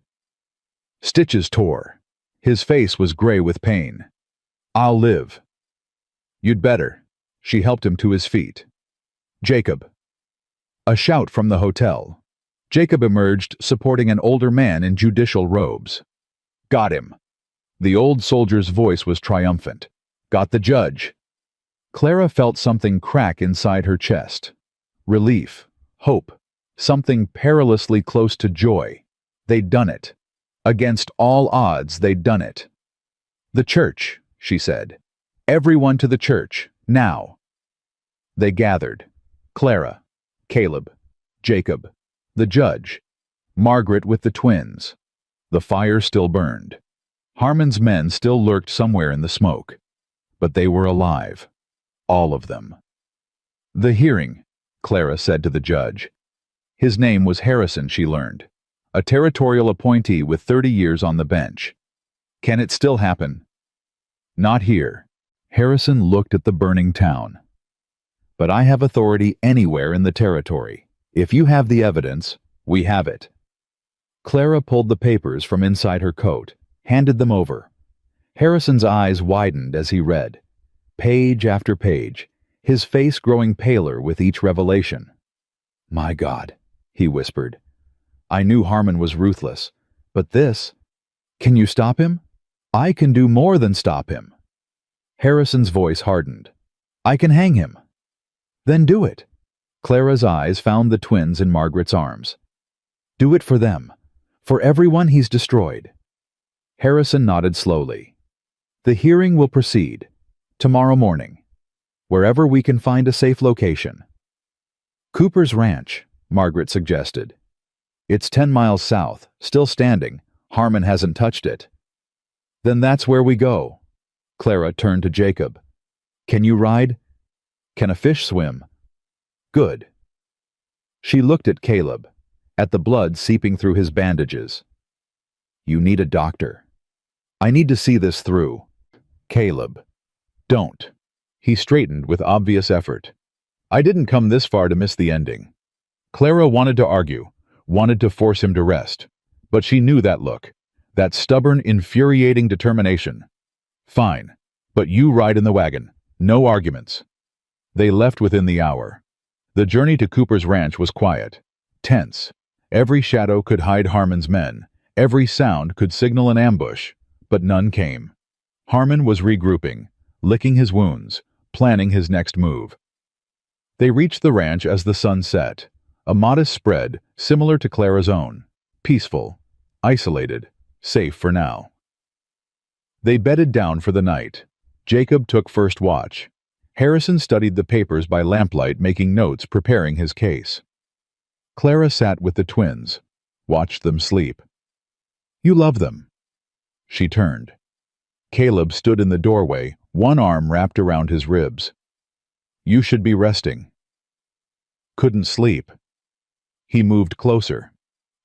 Stitches tore. His face was gray with pain. I'll live. You'd better. She helped him to his feet. Jacob. A shout from the hotel. Jacob emerged, supporting an older man in judicial robes. Got him. The old soldier's voice was triumphant. Got the judge. Clara felt something crack inside her chest. Relief. Hope. Something perilously close to joy. They'd done it. Against all odds, they'd done it. The church, she said. Everyone to the church, now. They gathered. Clara, Caleb, Jacob, the judge, Margaret with the twins. The fire still burned. Harmon's men still lurked somewhere in the smoke. But they were alive. All of them. The hearing, Clara said to the judge. His name was Harrison, she learned. A territorial appointee with 30 years on the bench. Can it still happen? Not here. Harrison looked at the burning town. But I have authority anywhere in the territory. If you have the evidence, we have it. Clara pulled the papers from inside her coat, handed them over. Harrison's eyes widened as he read. Page after page, his face growing paler with each revelation. My God, he whispered. I knew Harmon was ruthless, but this... Can you stop him? I can do more than stop him. Harrison's voice hardened. I can hang him. Then do it. Clara's eyes found the twins in Margaret's arms. Do it for them, for everyone he's destroyed. Harrison nodded slowly. The hearing will proceed, tomorrow morning, wherever we can find a safe location. Cooper's Ranch, Margaret suggested. It's 10 miles south, still standing. Harmon hasn't touched it. Then that's where we go. Clara turned to Jacob. Can you ride? Can a fish swim? Good. She looked at Caleb, at the blood seeping through his bandages. You need a doctor. I need to see this through. Caleb. Don't. He straightened with obvious effort. I didn't come this far to miss the ending. Clara wanted to argue, wanted to force him to rest, but she knew that look, that stubborn, infuriating determination. Fine, but you ride in the wagon. No arguments. They left within the hour. The journey to Cooper's Ranch was quiet, tense. Every shadow could hide Harmon's men. Every sound could signal an ambush, but none came. Harmon was regrouping, licking his wounds, planning his next move. They reached the ranch as the sun set, A modest spread, similar to Clara's own. Peaceful, isolated, safe for now. They bedded down for the night. Jacob took first watch. Harrison studied the papers by lamplight, making notes, preparing his case. Clara sat with the twins, watched them sleep. "You love them." She turned. Caleb stood in the doorway, one arm wrapped around his ribs. "You should be resting." "Couldn't sleep." He moved closer,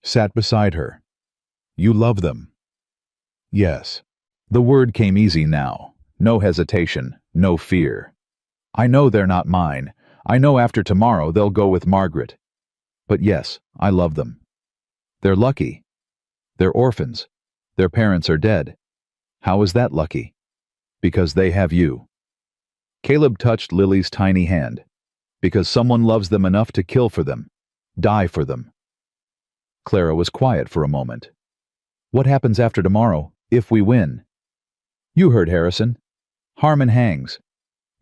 sat beside her. "You love them." "Yes." The word came easy now. No hesitation, no fear. "I know they're not mine. I know after tomorrow they'll go with Margaret. But yes, I love them. They're lucky. They're orphans. Their parents are dead. How is that lucky? Because they have you." Caleb touched Lily's tiny hand. Because someone loves them enough to kill for them, die for them. Clara was quiet for a moment. "What happens after tomorrow, if we win?" "You heard Harrison. Harmon hangs.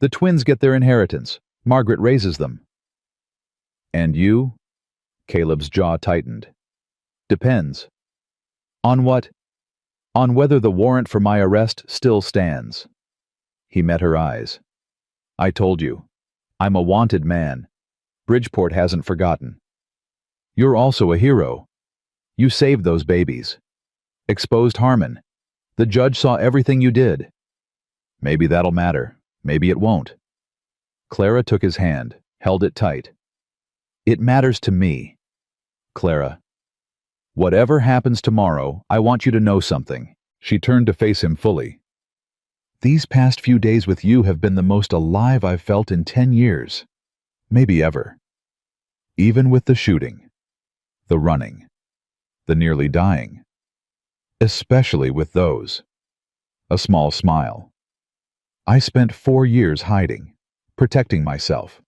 The twins get their inheritance. Margaret raises them." "And you?" Caleb's jaw tightened. "Depends." "On what?" "On whether the warrant for my arrest still stands." He met her eyes. "I told you. I'm a wanted man. Bridgeport hasn't forgotten. You're also a hero. You saved those babies. Exposed Harmon. The judge saw everything you did. Maybe that'll matter. Maybe it won't." Clara took his hand, held it tight. "It matters to me." "Clara, whatever happens tomorrow, I want you to know something." She turned to face him fully. "These past few days with you have been the most alive I've felt in 10 years. Maybe ever. Even with the shooting, the running, the nearly dying. Especially with those." A small smile. "I spent 4 years hiding, protecting myself,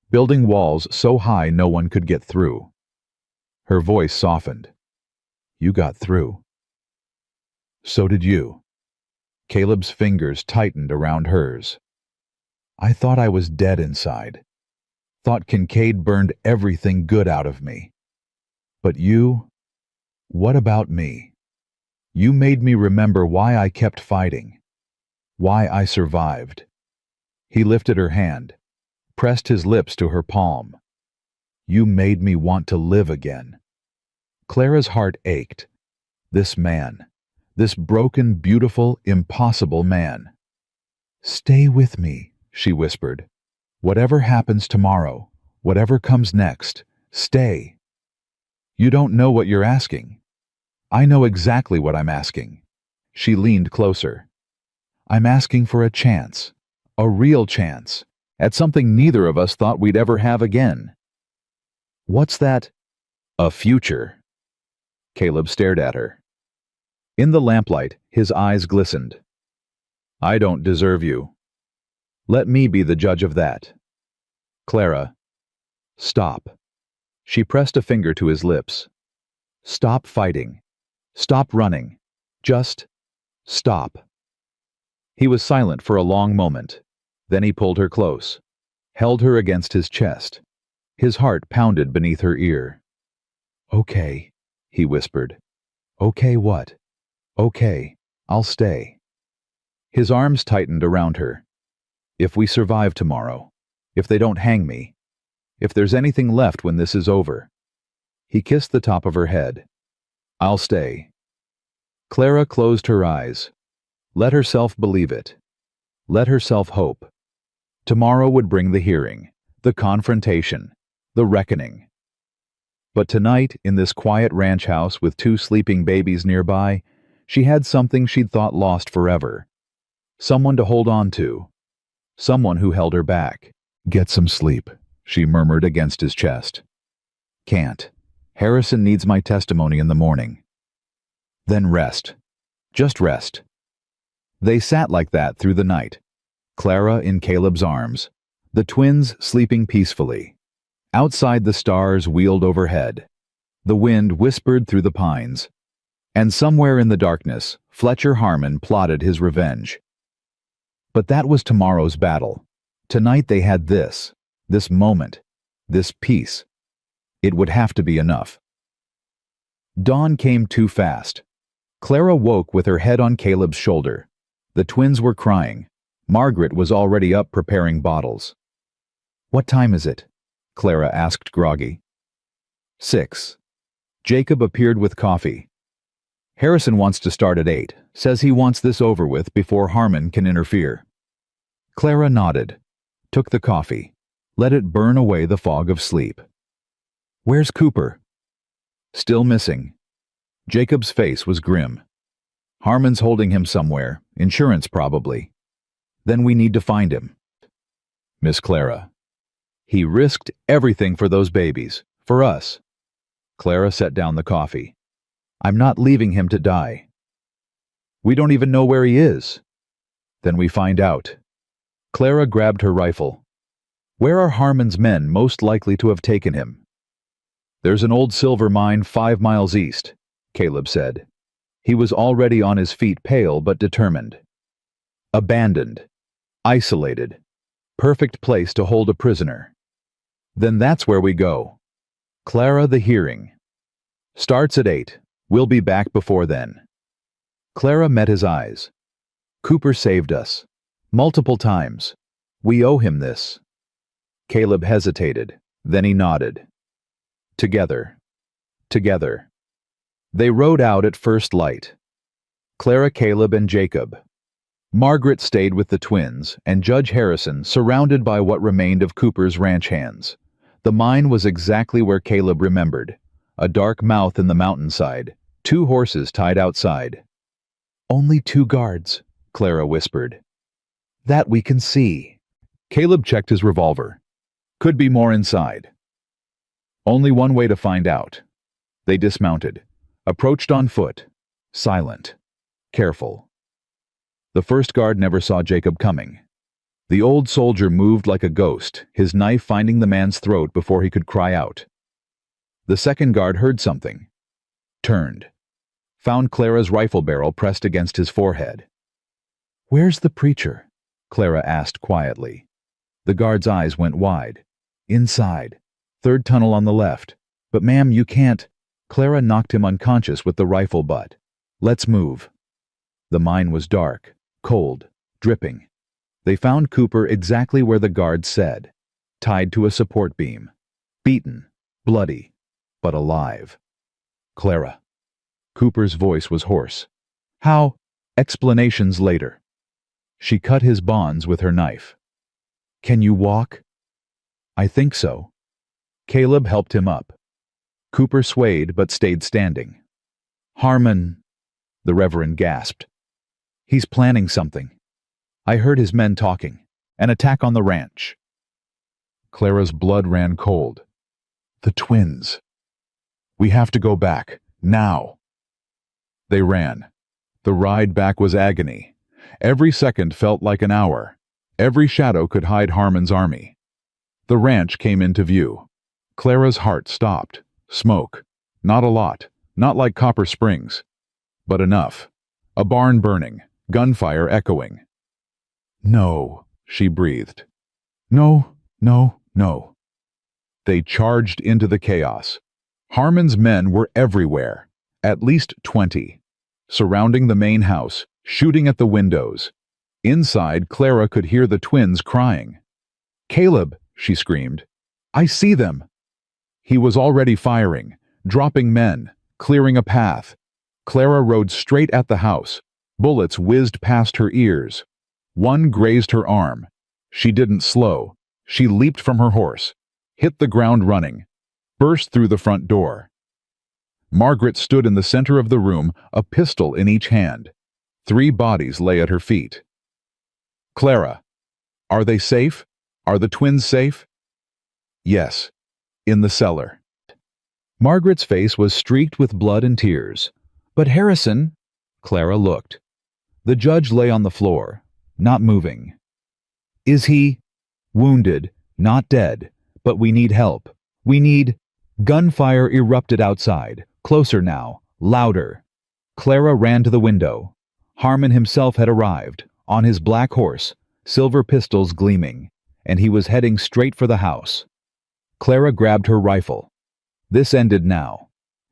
building walls so high no one could get through." Her voice softened. "You got through. So did you." Caleb's fingers tightened around hers. "I thought I was dead inside. Thought Kincaid burned everything good out of me. But you? What about me? You made me remember why I kept fighting. Why I survived." He lifted her hand, pressed his lips to her palm. "You made me want to live again." Clara's heart ached. This man, this broken, beautiful, impossible man. "Stay with me," she whispered. "Whatever happens tomorrow, whatever comes next, stay." "You don't know what you're asking." "I know exactly what I'm asking." She leaned closer. "I'm asking for a chance, a real chance, at something neither of us thought we'd ever have again." "What's that?" "A future." Caleb stared at her. In the lamplight, his eyes glistened. "I don't deserve you. Let me be the judge of that." "Clara, stop." She pressed a finger to his lips. "Stop fighting. Stop running. Just stop." He was silent for a long moment. Then he pulled her close, held her against his chest. His heart pounded beneath her ear. "Okay," he whispered. "Okay what?" "Okay, I'll stay." His arms tightened around her. "If we survive tomorrow, if they don't hang me, if there's anything left when this is over." He kissed the top of her head. "I'll stay." Clara closed her eyes. Let herself believe it. Let herself hope. Tomorrow would bring the hearing, the confrontation, the reckoning. But tonight, in this quiet ranch house with 2 sleeping babies nearby, she had something she'd thought lost forever. Someone to hold on to. Someone who held her back. "Get some sleep," she murmured against his chest. "Can't. Harrison needs my testimony in the morning." "Then rest. Just rest." They sat like that through the night. Clara in Caleb's arms, the twins sleeping peacefully. Outside the stars wheeled overhead. The wind whispered through the pines. And somewhere in the darkness, Fletcher Harmon plotted his revenge. But that was tomorrow's battle. Tonight they had this moment, this peace. It would have to be enough. Dawn came too fast. Clara woke with her head on Caleb's shoulder. The twins were crying. Margaret was already up preparing bottles. "What time is it?" Clara asked groggy. 6. Jacob appeared with coffee. "Harrison wants to start at 8, says he wants this over with before Harmon can interfere." Clara nodded, took the coffee, let it burn away the fog of sleep. "Where's Cooper?" "Still missing." Jacob's face was grim. "Harmon's holding him somewhere, insurance probably. Then we need to find him." "Miss Clara." "He risked everything for those babies, for us." Clara set down the coffee. "I'm not leaving him to die." "We don't even know where he is." "Then we find out." Clara grabbed her rifle. "Where are Harmon's men most likely to have taken him?" "There's an old silver mine 5 miles east," Caleb said. He was already on his feet, pale but determined. "Abandoned. Isolated. Perfect place to hold a prisoner." "Then that's where we go." "Clara, the hearing starts at 8. We'll be back before then." Clara met his eyes. "Cooper saved us. Multiple times. We owe him this." Caleb hesitated, then he nodded. "Together. Together." They rode out at first light. Clara, Caleb, and Jacob. Margaret stayed with the twins, and Judge Harrison, surrounded by what remained of Cooper's ranch hands. The mine was exactly where Caleb remembered. A dark mouth in the mountainside, 2 horses tied outside. "Only 2 guards," Clara whispered. "That we can see." Caleb checked his revolver. "Could be more inside." "Only one way to find out." They dismounted, approached on foot, silent, careful. The first guard never saw Jacob coming. The old soldier moved like a ghost, his knife finding the man's throat before he could cry out. The second guard heard something, turned, found Clara's rifle barrel pressed against his forehead. "Where's the preacher?" Clara asked quietly. The guard's eyes went wide. "Inside. 3rd tunnel on the left. But ma'am, you can't." Clara knocked him unconscious with the rifle butt. "Let's move." The mine was dark, cold, dripping. They found Cooper exactly where the guard said, tied to a support beam. Beaten, bloody, but alive. "Clara." Cooper's voice was hoarse. "How?" "Explanations later." She cut his bonds with her knife. "Can you walk?" "I think so." Caleb helped him up. Cooper swayed but stayed standing. "Harmon," the Reverend gasped. "He's planning something. I heard his men talking. An attack on the ranch." Clara's blood ran cold. "The twins. We have to go back, now." They ran. The ride back was agony. Every second felt like an hour. Every shadow could hide Harmon's army. The ranch came into view. Clara's heart stopped. Smoke. Not a lot. Not like Copper Springs. But enough. A barn burning. Gunfire echoing. "No," she breathed. "No, no, no." They charged into the chaos. Harmon's men were everywhere. At least 20. Surrounding the main house, shooting at the windows. Inside, Clara could hear the twins crying. "Caleb," she screamed. "I see them." He was already firing, dropping men, clearing a path. Clara rode straight at the house. Bullets whizzed past her ears. One grazed her arm. She didn't slow. She leaped from her horse, hit the ground running, burst through the front door. Margaret stood in the center of the room, a pistol in each hand. 3 bodies lay at her feet. "Clara, are they safe? Are the twins safe?" "Yes, in the cellar." Margaret's face was streaked with blood and tears. "But Harrison—" Clara looked. The judge lay on the floor, not moving. "Is he—" "Wounded, not dead, but we need help. We need—" Gunfire erupted outside, closer now, louder. Clara ran to the window. Harmon himself had arrived, on his black horse, silver pistols gleaming, and he was heading straight for the house. Clara grabbed her rifle. This ended now.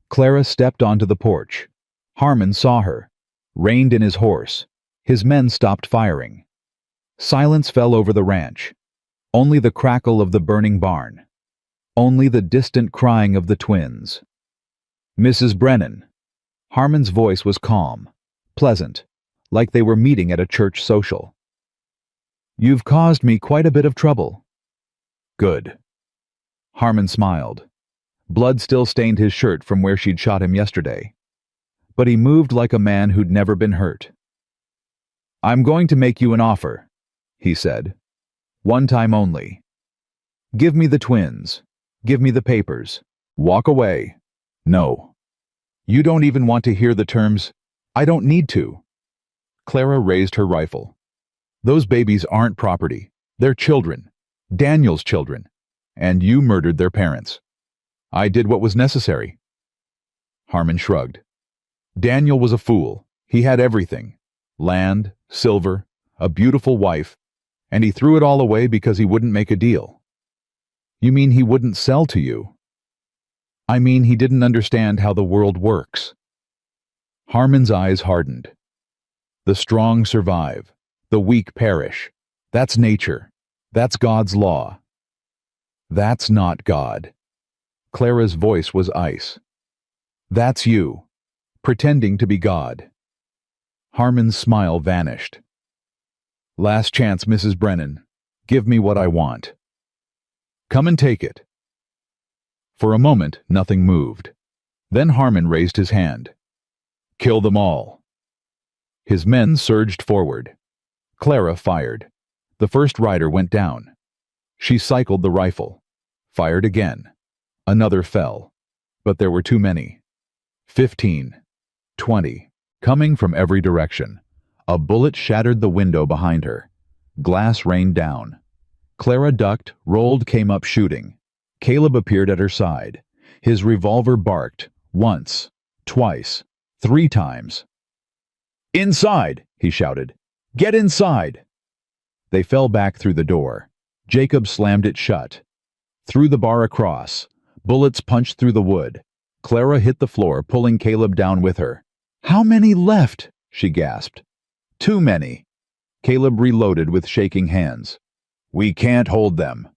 Clara stepped onto the porch. Harmon saw her, reined in his horse. His men stopped firing. Silence fell over the ranch. Only the crackle of the burning barn. Only the distant crying of the twins. "Mrs. Brennan." Harmon's voice was calm, pleasant, like they were meeting at a church social. "You've caused me quite a bit of trouble." "Good." Harmon smiled. Blood still stained his shirt from where she'd shot him yesterday. But he moved like a man who'd never been hurt. "I'm going to make you an offer," he said. "One time only. Give me the twins. Give me the papers. Walk away." "No." "You don't even want to hear the terms." "I don't need to." Clara raised her rifle. "Those babies aren't property. They're children. Daniel's children. And you murdered their parents." "I did what was necessary." Harmon shrugged. "Daniel was a fool. He had everything. Land, silver, a beautiful wife, and he threw it all away because he wouldn't make a deal." "You mean he wouldn't sell to you?" "I mean he didn't understand how the world works." Harmon's eyes hardened. "The strong survive. The weak perish. That's nature. That's God's law." "That's not God." Clara's voice was ice. "That's you, pretending to be God." Harmon's smile vanished. "Last chance, Mrs. Brennan. Give me what I want." "Come and take it." For a moment, nothing moved. Then Harmon raised his hand. "Kill them all." His men surged forward. Clara fired. The first rider went down. She cycled the rifle. Fired again. Another fell. But there were too many. 15. 20. Coming from every direction. A bullet shattered the window behind her. Glass rained down. Clara ducked, rolled, came up shooting. Caleb appeared at her side. His revolver barked. Once. Twice. 3 times. "Inside!" he shouted. "Get inside!" They fell back through the door. Jacob slammed it shut. Threw the bar across. Bullets punched through the wood. Clara hit the floor, pulling Caleb down with her. "How many left?" she gasped. "Too many." Caleb reloaded with shaking hands. "We can't hold them."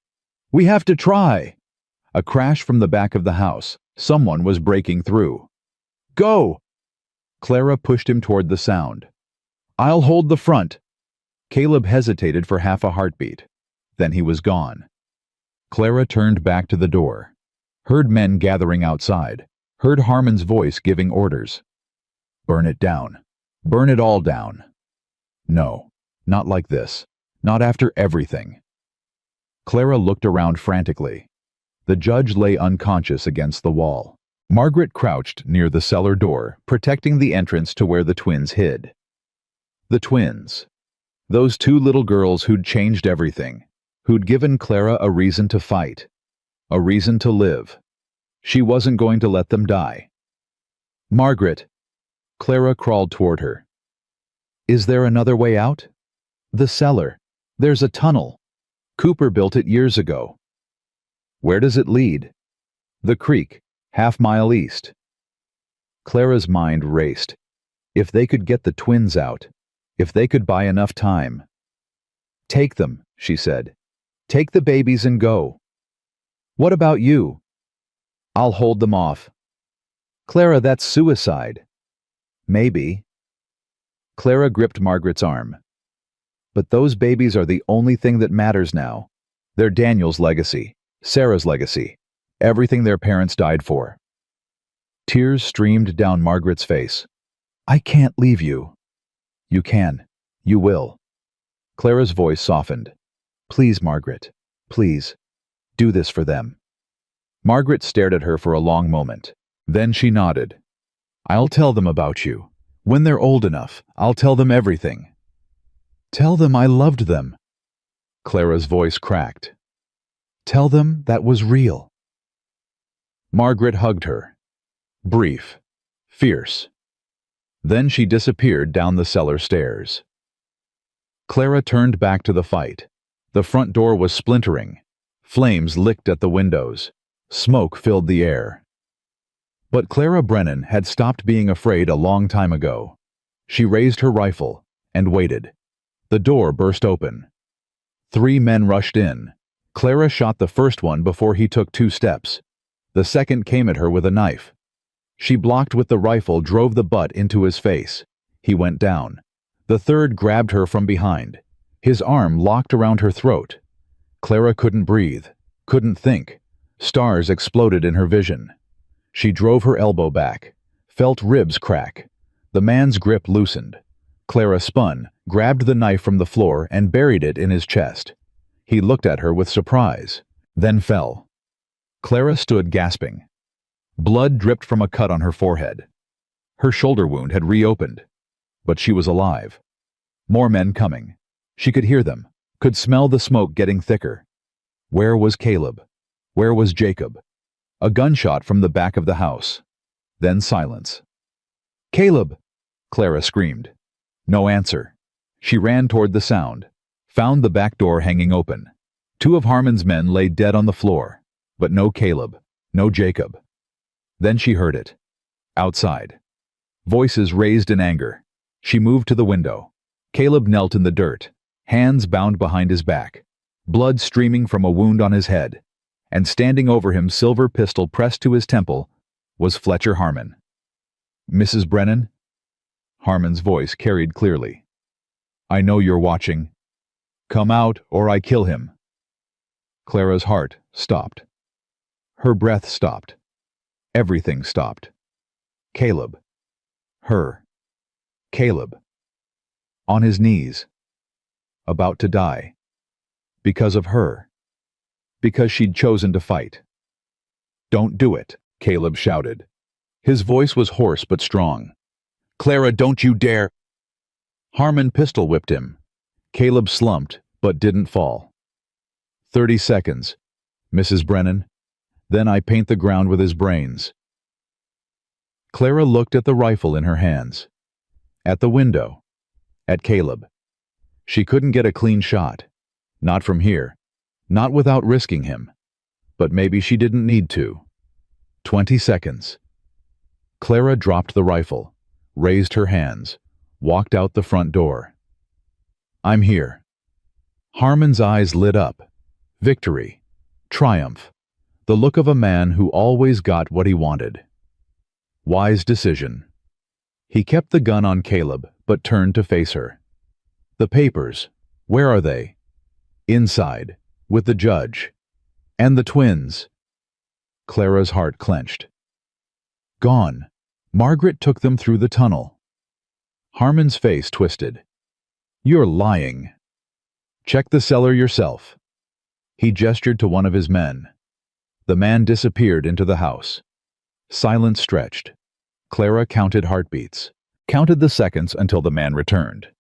"We have to try." A crash from the back of the house. Someone was breaking through. "Go!" Clara pushed him toward the sound. "I'll hold the front." Caleb hesitated for half a heartbeat. Then he was gone. Clara turned back to the door. Heard men gathering outside. Heard Harmon's voice giving orders. "Burn it down. Burn it all down." No, not like this. Not after everything. Clara looked around frantically. The judge lay unconscious against the wall. Margaret crouched near the cellar door, protecting the entrance to where the twins hid. The twins. Those 2 little girls who'd changed everything, who'd given Clara a reason to fight, a reason to live. She wasn't going to let them die. "Margaret." Clara crawled toward her. "Is there another way out?" "The cellar. There's a tunnel. Cooper built it years ago." "Where does it lead?" "The creek, half-mile east." Clara's mind raced. If they could get the twins out, if they could buy enough time. "Take them," she said. "Take the babies and go." "What about you?" "I'll hold them off." "Clara, that's suicide." "Maybe." Clara gripped Margaret's arm. "But those babies are the only thing that matters now. They're Daniel's legacy, Sarah's legacy, everything their parents died for." Tears streamed down Margaret's face. "I can't leave you." "You can. You will." Clara's voice softened. "Please, Margaret. Please. Do this for them." Margaret stared at her for a long moment. Then she nodded. "I'll tell them about you. When they're old enough, I'll tell them everything." "Tell them I loved them." Clara's voice cracked. "Tell them that was real." Margaret hugged her. Brief. Fierce. Then she disappeared down the cellar stairs. Clara turned back to the fight. The front door was splintering. Flames licked at the windows. Smoke filled the air. But Clara Brennan had stopped being afraid a long time ago. She raised her rifle and waited. The door burst open. 3 men rushed in. Clara shot the first one before he took 2 steps. The second came at her with a knife. She blocked with the rifle, drove the butt into his face. He went down. The third grabbed her from behind. His arm locked around her throat. Clara couldn't breathe, couldn't think. Stars exploded in her vision. She drove her elbow back, felt ribs crack. The man's grip loosened. Clara spun, grabbed the knife from the floor and buried it in his chest. He looked at her with surprise, then fell. Clara stood gasping. Blood dripped from a cut on her forehead. Her shoulder wound had reopened, but she was alive. More men coming. She could hear them, could smell the smoke getting thicker. Where was Caleb? Where was Jacob? A gunshot from the back of the house. Then silence. "Caleb!" Clara screamed. No answer. She ran toward the sound, found the back door hanging open. 2 of Harmon's men lay dead on the floor, but no Caleb, no Jacob. Then she heard it. Outside. Voices raised in anger. She moved to the window. Caleb knelt in the dirt, hands bound behind his back, blood streaming from a wound on his head, and standing over him, silver pistol pressed to his temple, was Fletcher Harmon. "Mrs. Brennan?" Harmon's voice carried clearly. "I know you're watching. Come out or I kill him." Clara's heart stopped. Her breath stopped. Everything stopped. Caleb. Her. Caleb. On his knees. About to die. Because of her. Because she'd chosen to fight. "Don't do it," Caleb shouted. His voice was hoarse but strong. "Clara, don't you dare!" Harmon pistol whipped him. Caleb slumped but didn't fall. 30 seconds. "Mrs. Brennan. Then I paint the ground with his brains." Clara looked at the rifle in her hands. At the window. At Caleb. She couldn't get a clean shot. Not from here. Not without risking him. But maybe she didn't need to. 20 seconds. Clara dropped the rifle, raised her hands, walked out the front door. "I'm here." Harmon's eyes lit up. Victory. Triumph. The look of a man who always got what he wanted. Wise decision. He kept the gun on Caleb, but turned to face her. "The papers. Where are they?" "Inside. With the judge." "And the twins?" Clara's heart clenched. "Gone. Margaret took them through the tunnel." Harmon's face twisted. "You're lying." "Check the cellar yourself." He gestured to one of his men. The man disappeared into the house. Silence stretched. Clara counted heartbeats, counted the seconds until the man returned.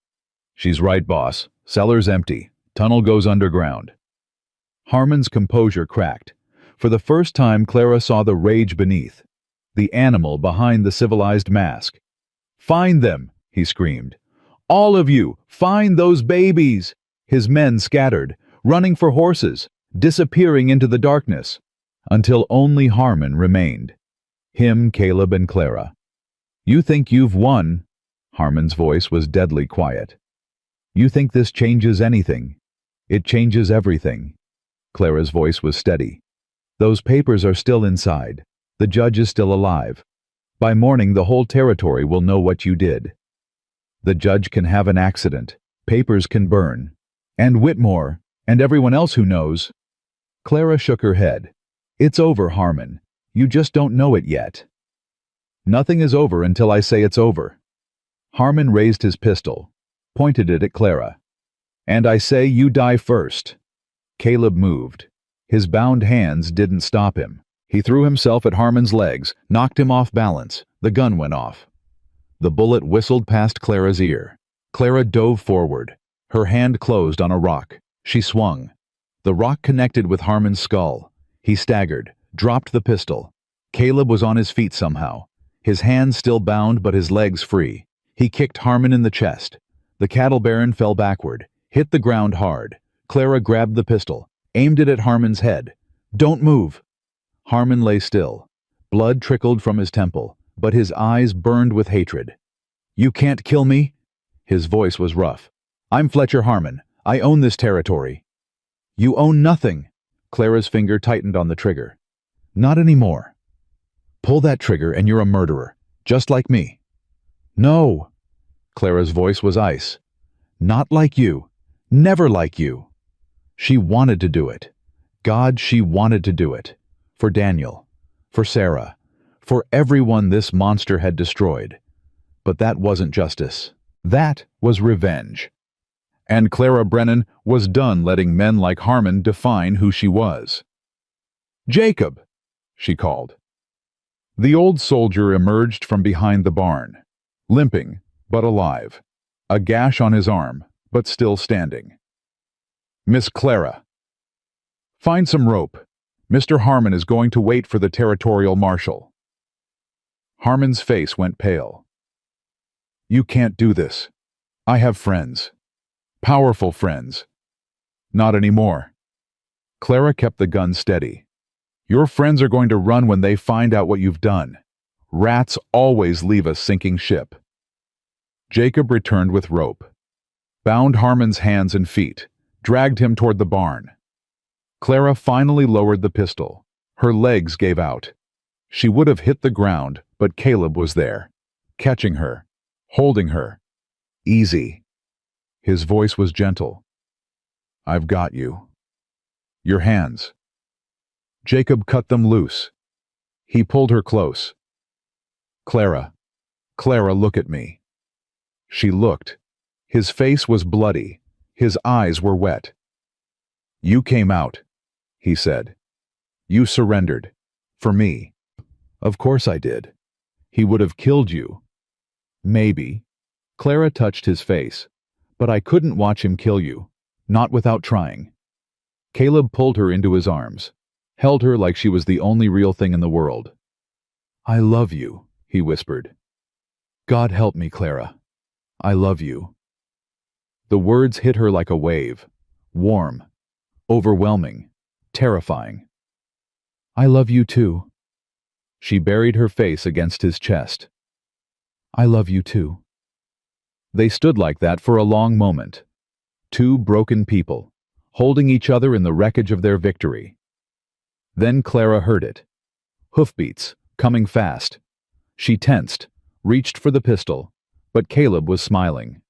"She's right, boss. Cellar's empty. Tunnel goes underground." Harmon's composure cracked. For the first time, Clara saw the rage beneath, the animal behind the civilized mask. "Find them!" he screamed. "All of you, find those babies!" His men scattered, running for horses, disappearing into the darkness, until only Harmon remained. Him, Caleb, and Clara. "You think you've won?" Harmon's voice was deadly quiet. "You think this changes anything? It changes everything." Clara's voice was steady. "Those papers are still inside. The judge is still alive. By morning, the whole territory will know what you did. The judge can have an accident. Papers can burn. And Whitmore, and everyone else who knows." Clara shook her head. "It's over, Harmon. You just don't know it yet." "Nothing is over until I say it's over." Harmon raised his pistol, pointed it at Clara. "And I say you die first." Caleb moved. His bound hands didn't stop him. He threw himself at Harmon's legs, knocked him off balance. The gun went off. The bullet whistled past Clara's ear. Clara dove forward. Her hand closed on a rock. She swung. The rock connected with Harmon's skull. He staggered, dropped the pistol. Caleb was on his feet somehow, his hands still bound but his legs free. He kicked Harmon in the chest. The cattle baron fell backward, hit the ground hard. Clara grabbed the pistol, aimed it at Harmon's head. "Don't move!" Harmon lay still, Blood trickled from his temple, but his eyes burned with hatred. "You can't kill me?" His voice was rough. "I'm Fletcher Harmon. I own this territory." "You own nothing." Clara's finger tightened on the trigger. "Not anymore. Pull that trigger and you're a murderer, just like me." "No." Clara's voice was ice. "Not like you. Never like you." She wanted to do it. God, she wanted to do it. For Daniel. For Sarah. For everyone this monster had destroyed. But that wasn't justice. That was revenge. And Clara Brennan was done letting men like Harmon define who she was. "Jacob!" she called. The old soldier emerged from behind the barn, limping but alive, a gash on his arm, but still standing. "Miss Clara." "Find some rope. Mr. Harmon is going to wait for the territorial marshal." Harmon's face went pale. "You can't do this. I have friends. Powerful friends." "Not anymore." Clara kept the gun steady. "Your friends are going to run when they find out what you've done. Rats always leave a sinking ship." Jacob returned with rope, bound Harmon's hands and feet, dragged him toward the barn. Clara finally lowered the pistol. Her legs gave out. She would have hit the ground, but Caleb was there, catching her, holding her. "Easy." His voice was gentle. "I've got you. Your hands." Jacob cut them loose. He pulled her close. "Clara, Clara, look at me." She looked. His face was bloody. His eyes were wet. "You came out," he said. "You surrendered. For me." "Of course I did. He would have killed you." "Maybe." Clara touched his face. "But I couldn't watch him kill you. Not without trying." Caleb pulled her into his arms, held her like she was the only real thing in the world. "I love you," he whispered. "God help me, Clara. I love you." The words hit her like a wave, warm, overwhelming, terrifying. "I love you too." She buried her face against his chest. "I love you too." They stood like that for a long moment. Two broken people, holding each other in the wreckage of their victory. Then Clara heard it. Hoofbeats, coming fast. She tensed, reached for the pistol, but Caleb was smiling.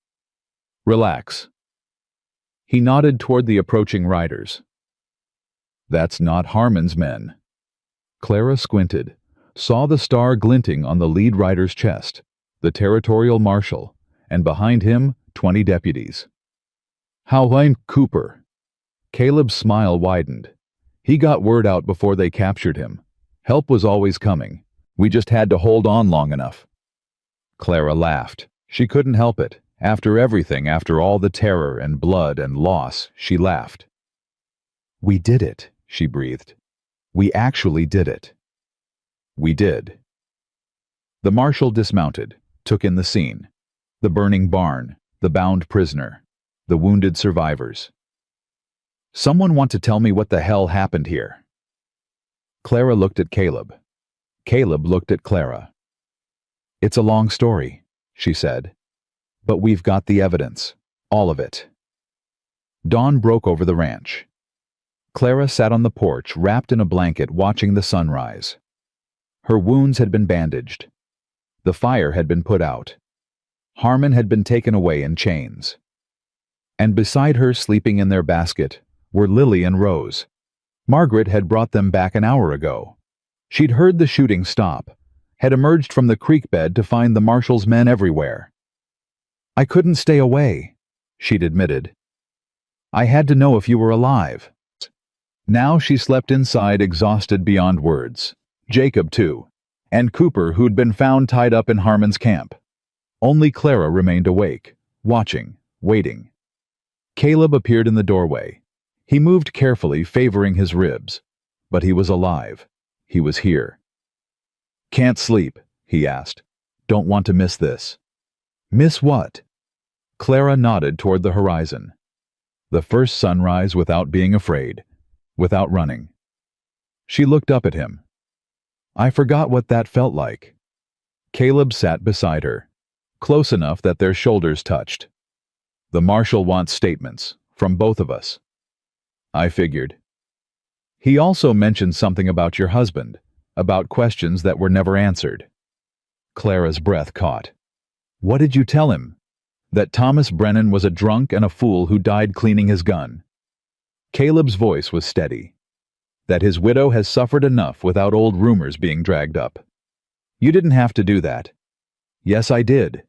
"Relax." He nodded toward the approaching riders. "That's not Harmon's men." Clara squinted, saw the star glinting on the lead rider's chest, the territorial marshal, and behind him 20 deputies. "Howline Cooper." Caleb's smile widened. He got word out before they captured him. Help was always coming. We just had to hold on long enough. Clara laughed. She couldn't help it. After everything, after all the terror and blood and loss, she laughed. "We did it," she breathed. "We actually did it." We did. The marshal dismounted, took in the scene. The burning barn, the bound prisoner, the wounded survivors. "Someone want to tell me what the hell happened here?" Clara looked at Caleb. Caleb looked at Clara. "It's a long story," she said. "But we've got the evidence. All of it." Dawn broke over the ranch. Clara sat on the porch, wrapped in a blanket, watching the sunrise. Her wounds had been bandaged. The fire had been put out. Harmon had been taken away in chains. And beside her, sleeping in their basket, were Lily and Rose. Margaret had brought them back an hour ago. She'd heard the shooting stop, had emerged from the creek bed to find the marshal's men everywhere. "I couldn't stay away," she'd admitted. "I had to know if you were alive." Now she slept inside, exhausted beyond words. Jacob, too, and Cooper, who'd been found tied up in Harmon's camp. Only Clara remained awake, watching, waiting. Caleb appeared in the doorway. He moved carefully, favoring his ribs. But he was alive. He was here. "Can't sleep?" he asked. "Don't want to miss this." "Miss what?" Clara nodded toward the horizon. The first sunrise without being afraid, without running. She looked up at him. I forgot what that felt like. Caleb sat beside her, close enough that their shoulders touched. The marshal wants statements, from both of us. I figured. He also mentioned something about your husband, about questions that were never answered. Clara's breath caught. What did you tell him? That Thomas Brennan was a drunk and a fool who died cleaning his gun. Caleb's voice was steady. That his widow has suffered enough without old rumors being dragged up. You didn't have to do that. Yes, I did.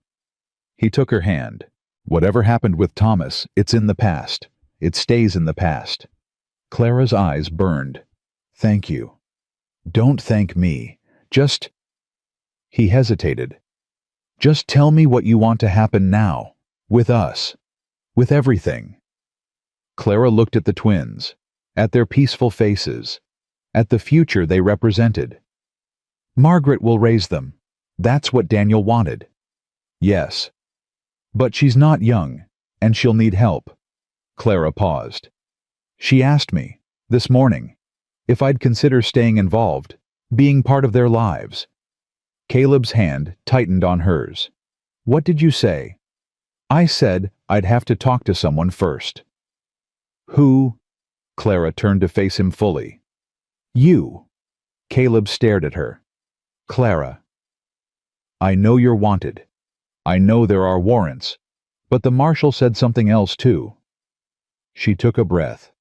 He took her hand. Whatever happened with Thomas, it's in the past. It stays in the past. Clara's eyes burned. Thank you. Don't thank me. Just... He hesitated. Just tell me what you want to happen now. With us. With everything. Clara looked at the twins, at their peaceful faces, at the future they represented. Margaret will raise them. That's what Daniel wanted. Yes. But she's not young, and she'll need help. Clara paused. She asked me, this morning, if I'd consider staying involved, being part of their lives. Caleb's hand tightened on hers. What did you say? I said I'd have to talk to someone first. Who? Clara turned to face him fully. You. Caleb stared at her. Clara. I know you're wanted. I know there are warrants, but the marshal said something else too. She took a breath.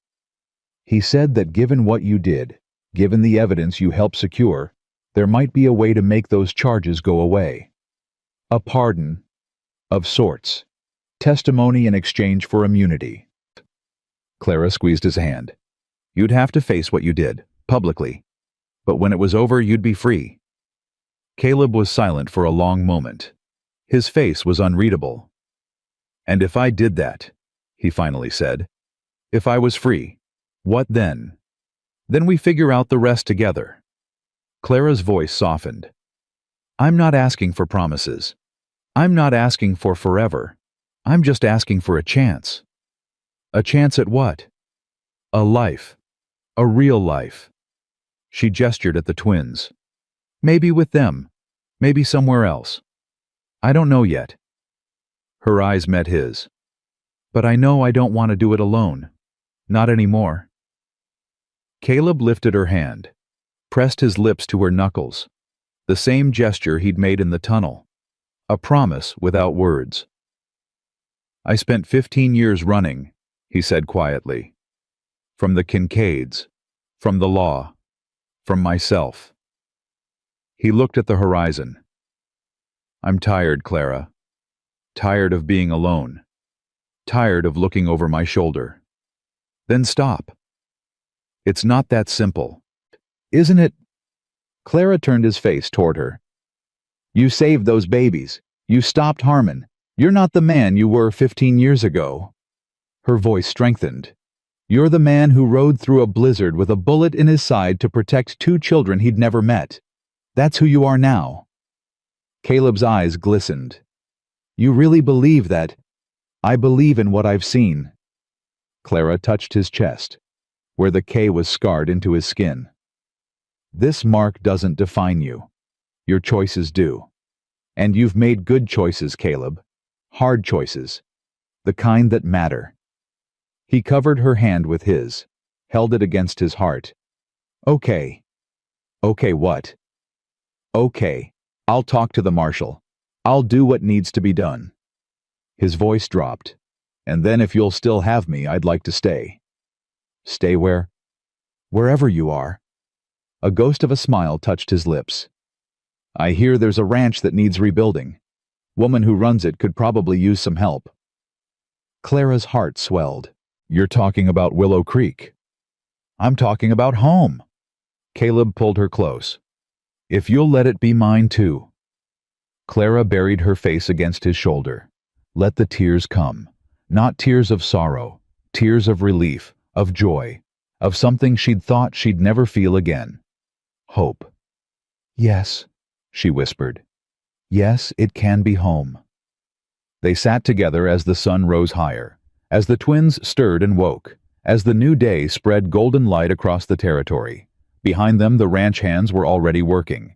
He said that given what you did, given the evidence you helped secure, there might be a way to make those charges go away. A pardon, of sorts. Testimony in exchange for immunity. Clara squeezed his hand. You'd have to face what you did, publicly. But when it was over, you'd be free. Caleb was silent for a long moment. His face was unreadable. And if I did that, he finally said, if I was free, what then? Then we figure out the rest together. Clara's voice softened. I'm not asking for promises. I'm not asking for forever. I'm just asking for a chance. A chance at what? A life. A real life. She gestured at the twins. Maybe with them. Maybe somewhere else. I don't know yet. Her eyes met his. But I know I don't want to do it alone. Not anymore. Caleb lifted her hand, pressed his lips to her knuckles, the same gesture he'd made in the tunnel. A promise without words. I spent 15 years running, he said quietly. From the Kincaids, from the law, from myself. He looked at the horizon. I'm tired, Clara. Tired of being alone. Tired of looking over my shoulder. Then stop. It's not that simple. Isn't it? Clara turned his face toward her. You saved those babies. You stopped Harmon. You're not the man you were 15 years ago. Her voice strengthened. You're the man who rode through a blizzard with a bullet in his side to protect 2 children he'd never met. That's who you are now. Caleb's eyes glistened. You really believe that? I believe in what I've seen. Clara touched his chest, where the K was scarred into his skin. This mark doesn't define you. Your choices do. And you've made good choices, Caleb. Hard choices. The kind that matter. He covered her hand with his, held it against his heart. Okay. Okay, what? Okay, I'll talk to the marshal. I'll do what needs to be done. His voice dropped. And then if you'll still have me, I'd like to stay. Stay where? Wherever you are. A ghost of a smile touched his lips. I hear there's a ranch that needs rebuilding. Woman who runs it could probably use some help. Clara's heart swelled. You're talking about Willow Creek. I'm talking about home. Caleb pulled her close. If you'll let it be mine too. Clara buried her face against his shoulder. Let the tears come. Not tears of sorrow, tears of relief, of joy, of something she'd thought she'd never feel again. Hope. Yes, she whispered. Yes, it can be home. They sat together as the sun rose higher, as the twins stirred and woke, as the new day spread golden light across the territory. Behind them, the ranch hands were already working,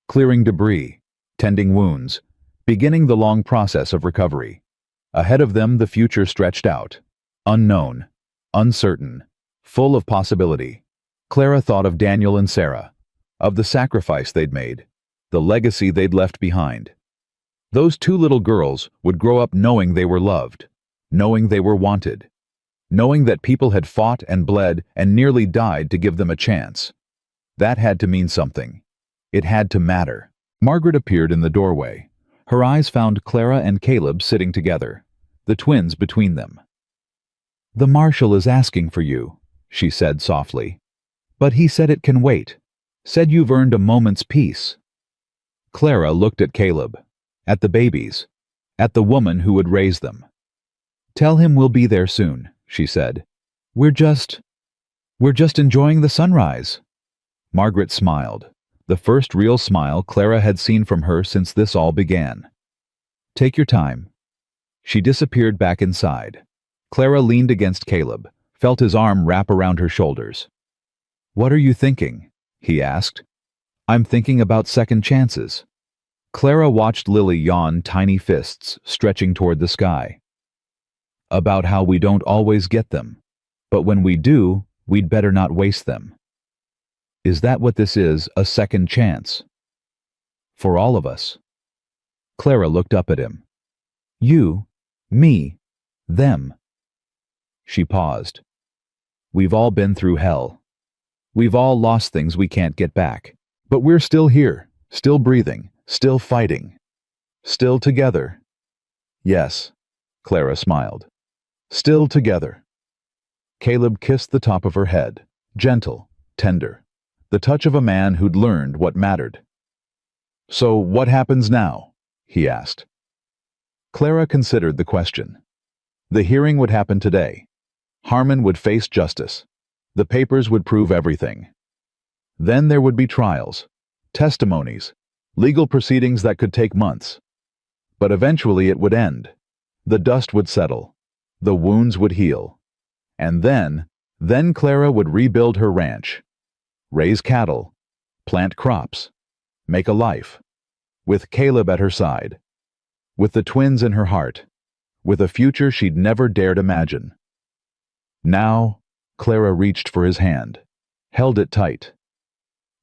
clearing debris, tending wounds, beginning the long process of recovery. Ahead of them, the future stretched out, unknown, uncertain, full of possibility. Clara thought of Daniel and Sarah, of the sacrifice they'd made, the legacy they'd left behind. Those two little girls would grow up knowing they were loved, knowing they were wanted, knowing that people had fought and bled and nearly died to give them a chance. That had to mean something. It had to matter. Margaret appeared in the doorway. Her eyes found Clara and Caleb sitting together, the twins between them. "The marshal is asking for you," she said softly. "But he said it can wait. Said you've earned a moment's peace." Clara looked at Caleb, at the babies, at the woman who would raise them. "Tell him we'll be there soon," she said. We're just enjoying the sunrise." Margaret smiled, the first real smile Clara had seen from her since this all began. "Take your time." She disappeared back inside. Clara leaned against Caleb, felt his arm wrap around her shoulders. "What are you thinking?" he asked. "I'm thinking about second chances." Clara watched Lily yawn tiny fists stretching toward the sky. "About how we don't always get them, but when we do, we'd better not waste them." "Is that what this is, a second chance?" "For all of us." Clara looked up at him. "You, me, them." She paused. "We've all been through hell. We've all lost things we can't get back. But we're still here, still breathing, still fighting, still together." "Yes," Clara smiled. "Still together." Caleb kissed the top of her head, gentle, tender, the touch of a man who'd learned what mattered. "So what happens now?" he asked. Clara considered the question. The hearing would happen today. Harmon would face justice. The papers would prove everything. Then there would be trials, testimonies, legal proceedings that could take months. But eventually it would end. The dust would settle. The wounds would heal. And then Clara would rebuild her ranch, raise cattle, plant crops, make a life, with Caleb at her side, with the twins in her heart, with a future she'd never dared imagine. Now, Clara reached for his hand, held it tight.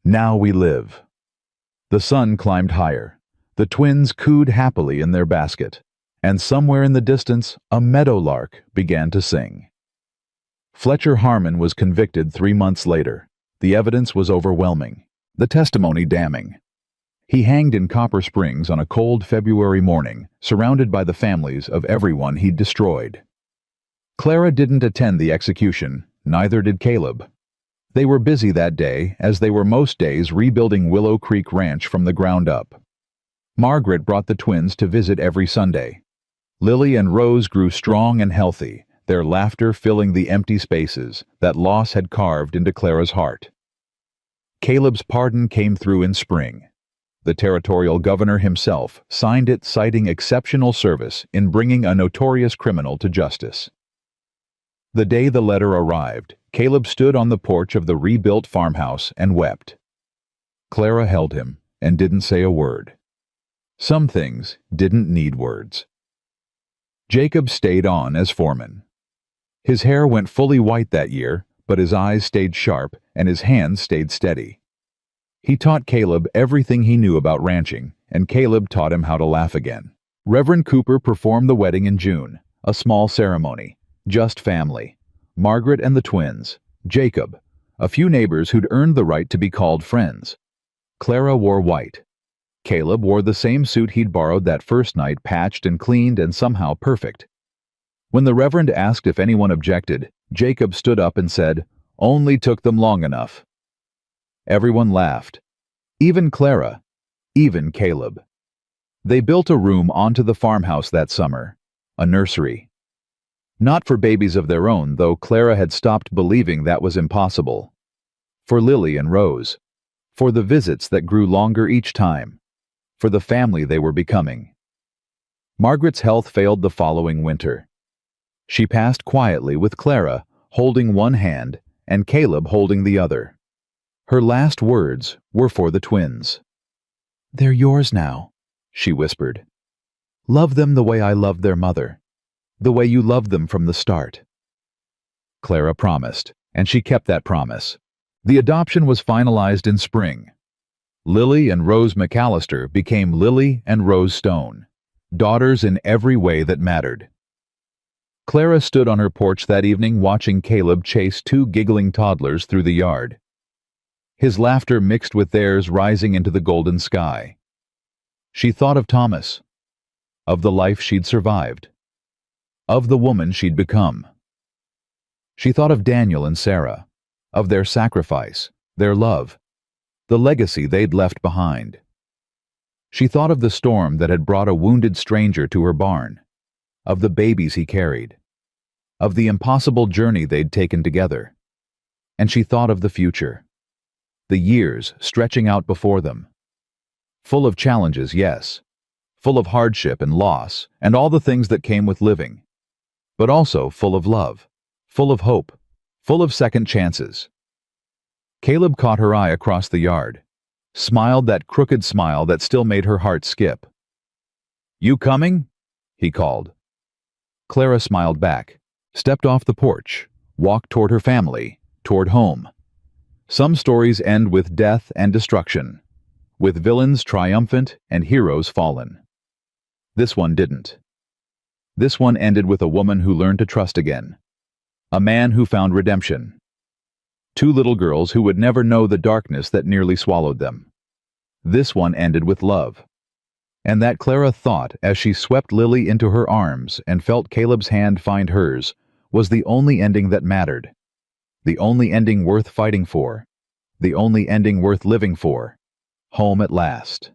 Now we live. The sun climbed higher. The twins cooed happily in their basket, and somewhere in the distance, a meadowlark began to sing. Fletcher Harmon was convicted 3 months later. The evidence was overwhelming, the testimony damning. He hanged in Copper Springs on a cold February morning, surrounded by the families of everyone he'd destroyed. Clara didn't attend the execution, neither did Caleb. They were busy that day, as they were most days rebuilding Willow Creek Ranch from the ground up. Margaret brought the twins to visit every Sunday. Lily and Rose grew strong and healthy, their laughter filling the empty spaces that loss had carved into Clara's heart. Caleb's pardon came through in spring. The territorial governor himself signed it, citing exceptional service in bringing a notorious criminal to justice. The day the letter arrived, Caleb stood on the porch of the rebuilt farmhouse and wept. Clara held him and didn't say a word. Some things didn't need words. Jacob stayed on as foreman. His hair went fully white that year, but his eyes stayed sharp and his hands stayed steady. He taught Caleb everything he knew about ranching, and Caleb taught him how to laugh again. Reverend Cooper performed the wedding in June, a small ceremony, just family. Margaret and the twins, Jacob, a few neighbors who'd earned the right to be called friends. Clara wore white. Caleb wore the same suit he'd borrowed that first night, patched and cleaned and somehow perfect. When the Reverend asked if anyone objected, Jacob stood up and said, "Only took them long enough." Everyone laughed. Even Clara. Even Caleb. They built a room onto the farmhouse that summer, a nursery. Not for babies of their own, though Clara had stopped believing that was impossible. For Lily and Rose. For the visits that grew longer each time. For the family they were becoming. Margaret's health failed the following winter. She passed quietly with Clara, holding one hand, and Caleb holding the other. Her last words were for the twins. "They're yours now," she whispered. "Love them the way I loved their mother, the way you loved them from the start." Clara promised, and she kept that promise. The adoption was finalized in spring. Lily and Rose McAllister became Lily and Rose Stone, daughters in every way that mattered. Clara stood on her porch that evening watching Caleb chase two giggling toddlers through the yard. His laughter mixed with theirs rising into the golden sky. She thought of Thomas, of the life she'd survived, of the woman she'd become. She thought of Daniel and Sarah, of their sacrifice, their love, the legacy they'd left behind. She thought of the storm that had brought a wounded stranger to her barn, of the babies he carried, of the impossible journey they'd taken together. And she thought of the future, the years stretching out before them. Full of challenges, yes, full of hardship and loss and all the things that came with living, but also full of love, full of hope, full of second chances. Caleb caught her eye across the yard, smiled that crooked smile that still made her heart skip. "You coming?" he called. Clara smiled back, stepped off the porch, walked toward her family, toward home. Some stories end with death and destruction, with villains triumphant and heroes fallen. This one didn't. This one ended with a woman who learned to trust again, a man who found redemption, two little girls who would never know the darkness that nearly swallowed them. This one ended with love. And that Clara thought as she swept Lily into her arms and felt Caleb's hand find hers was the only ending that mattered, the only ending worth fighting for, the only ending worth living for, home at last.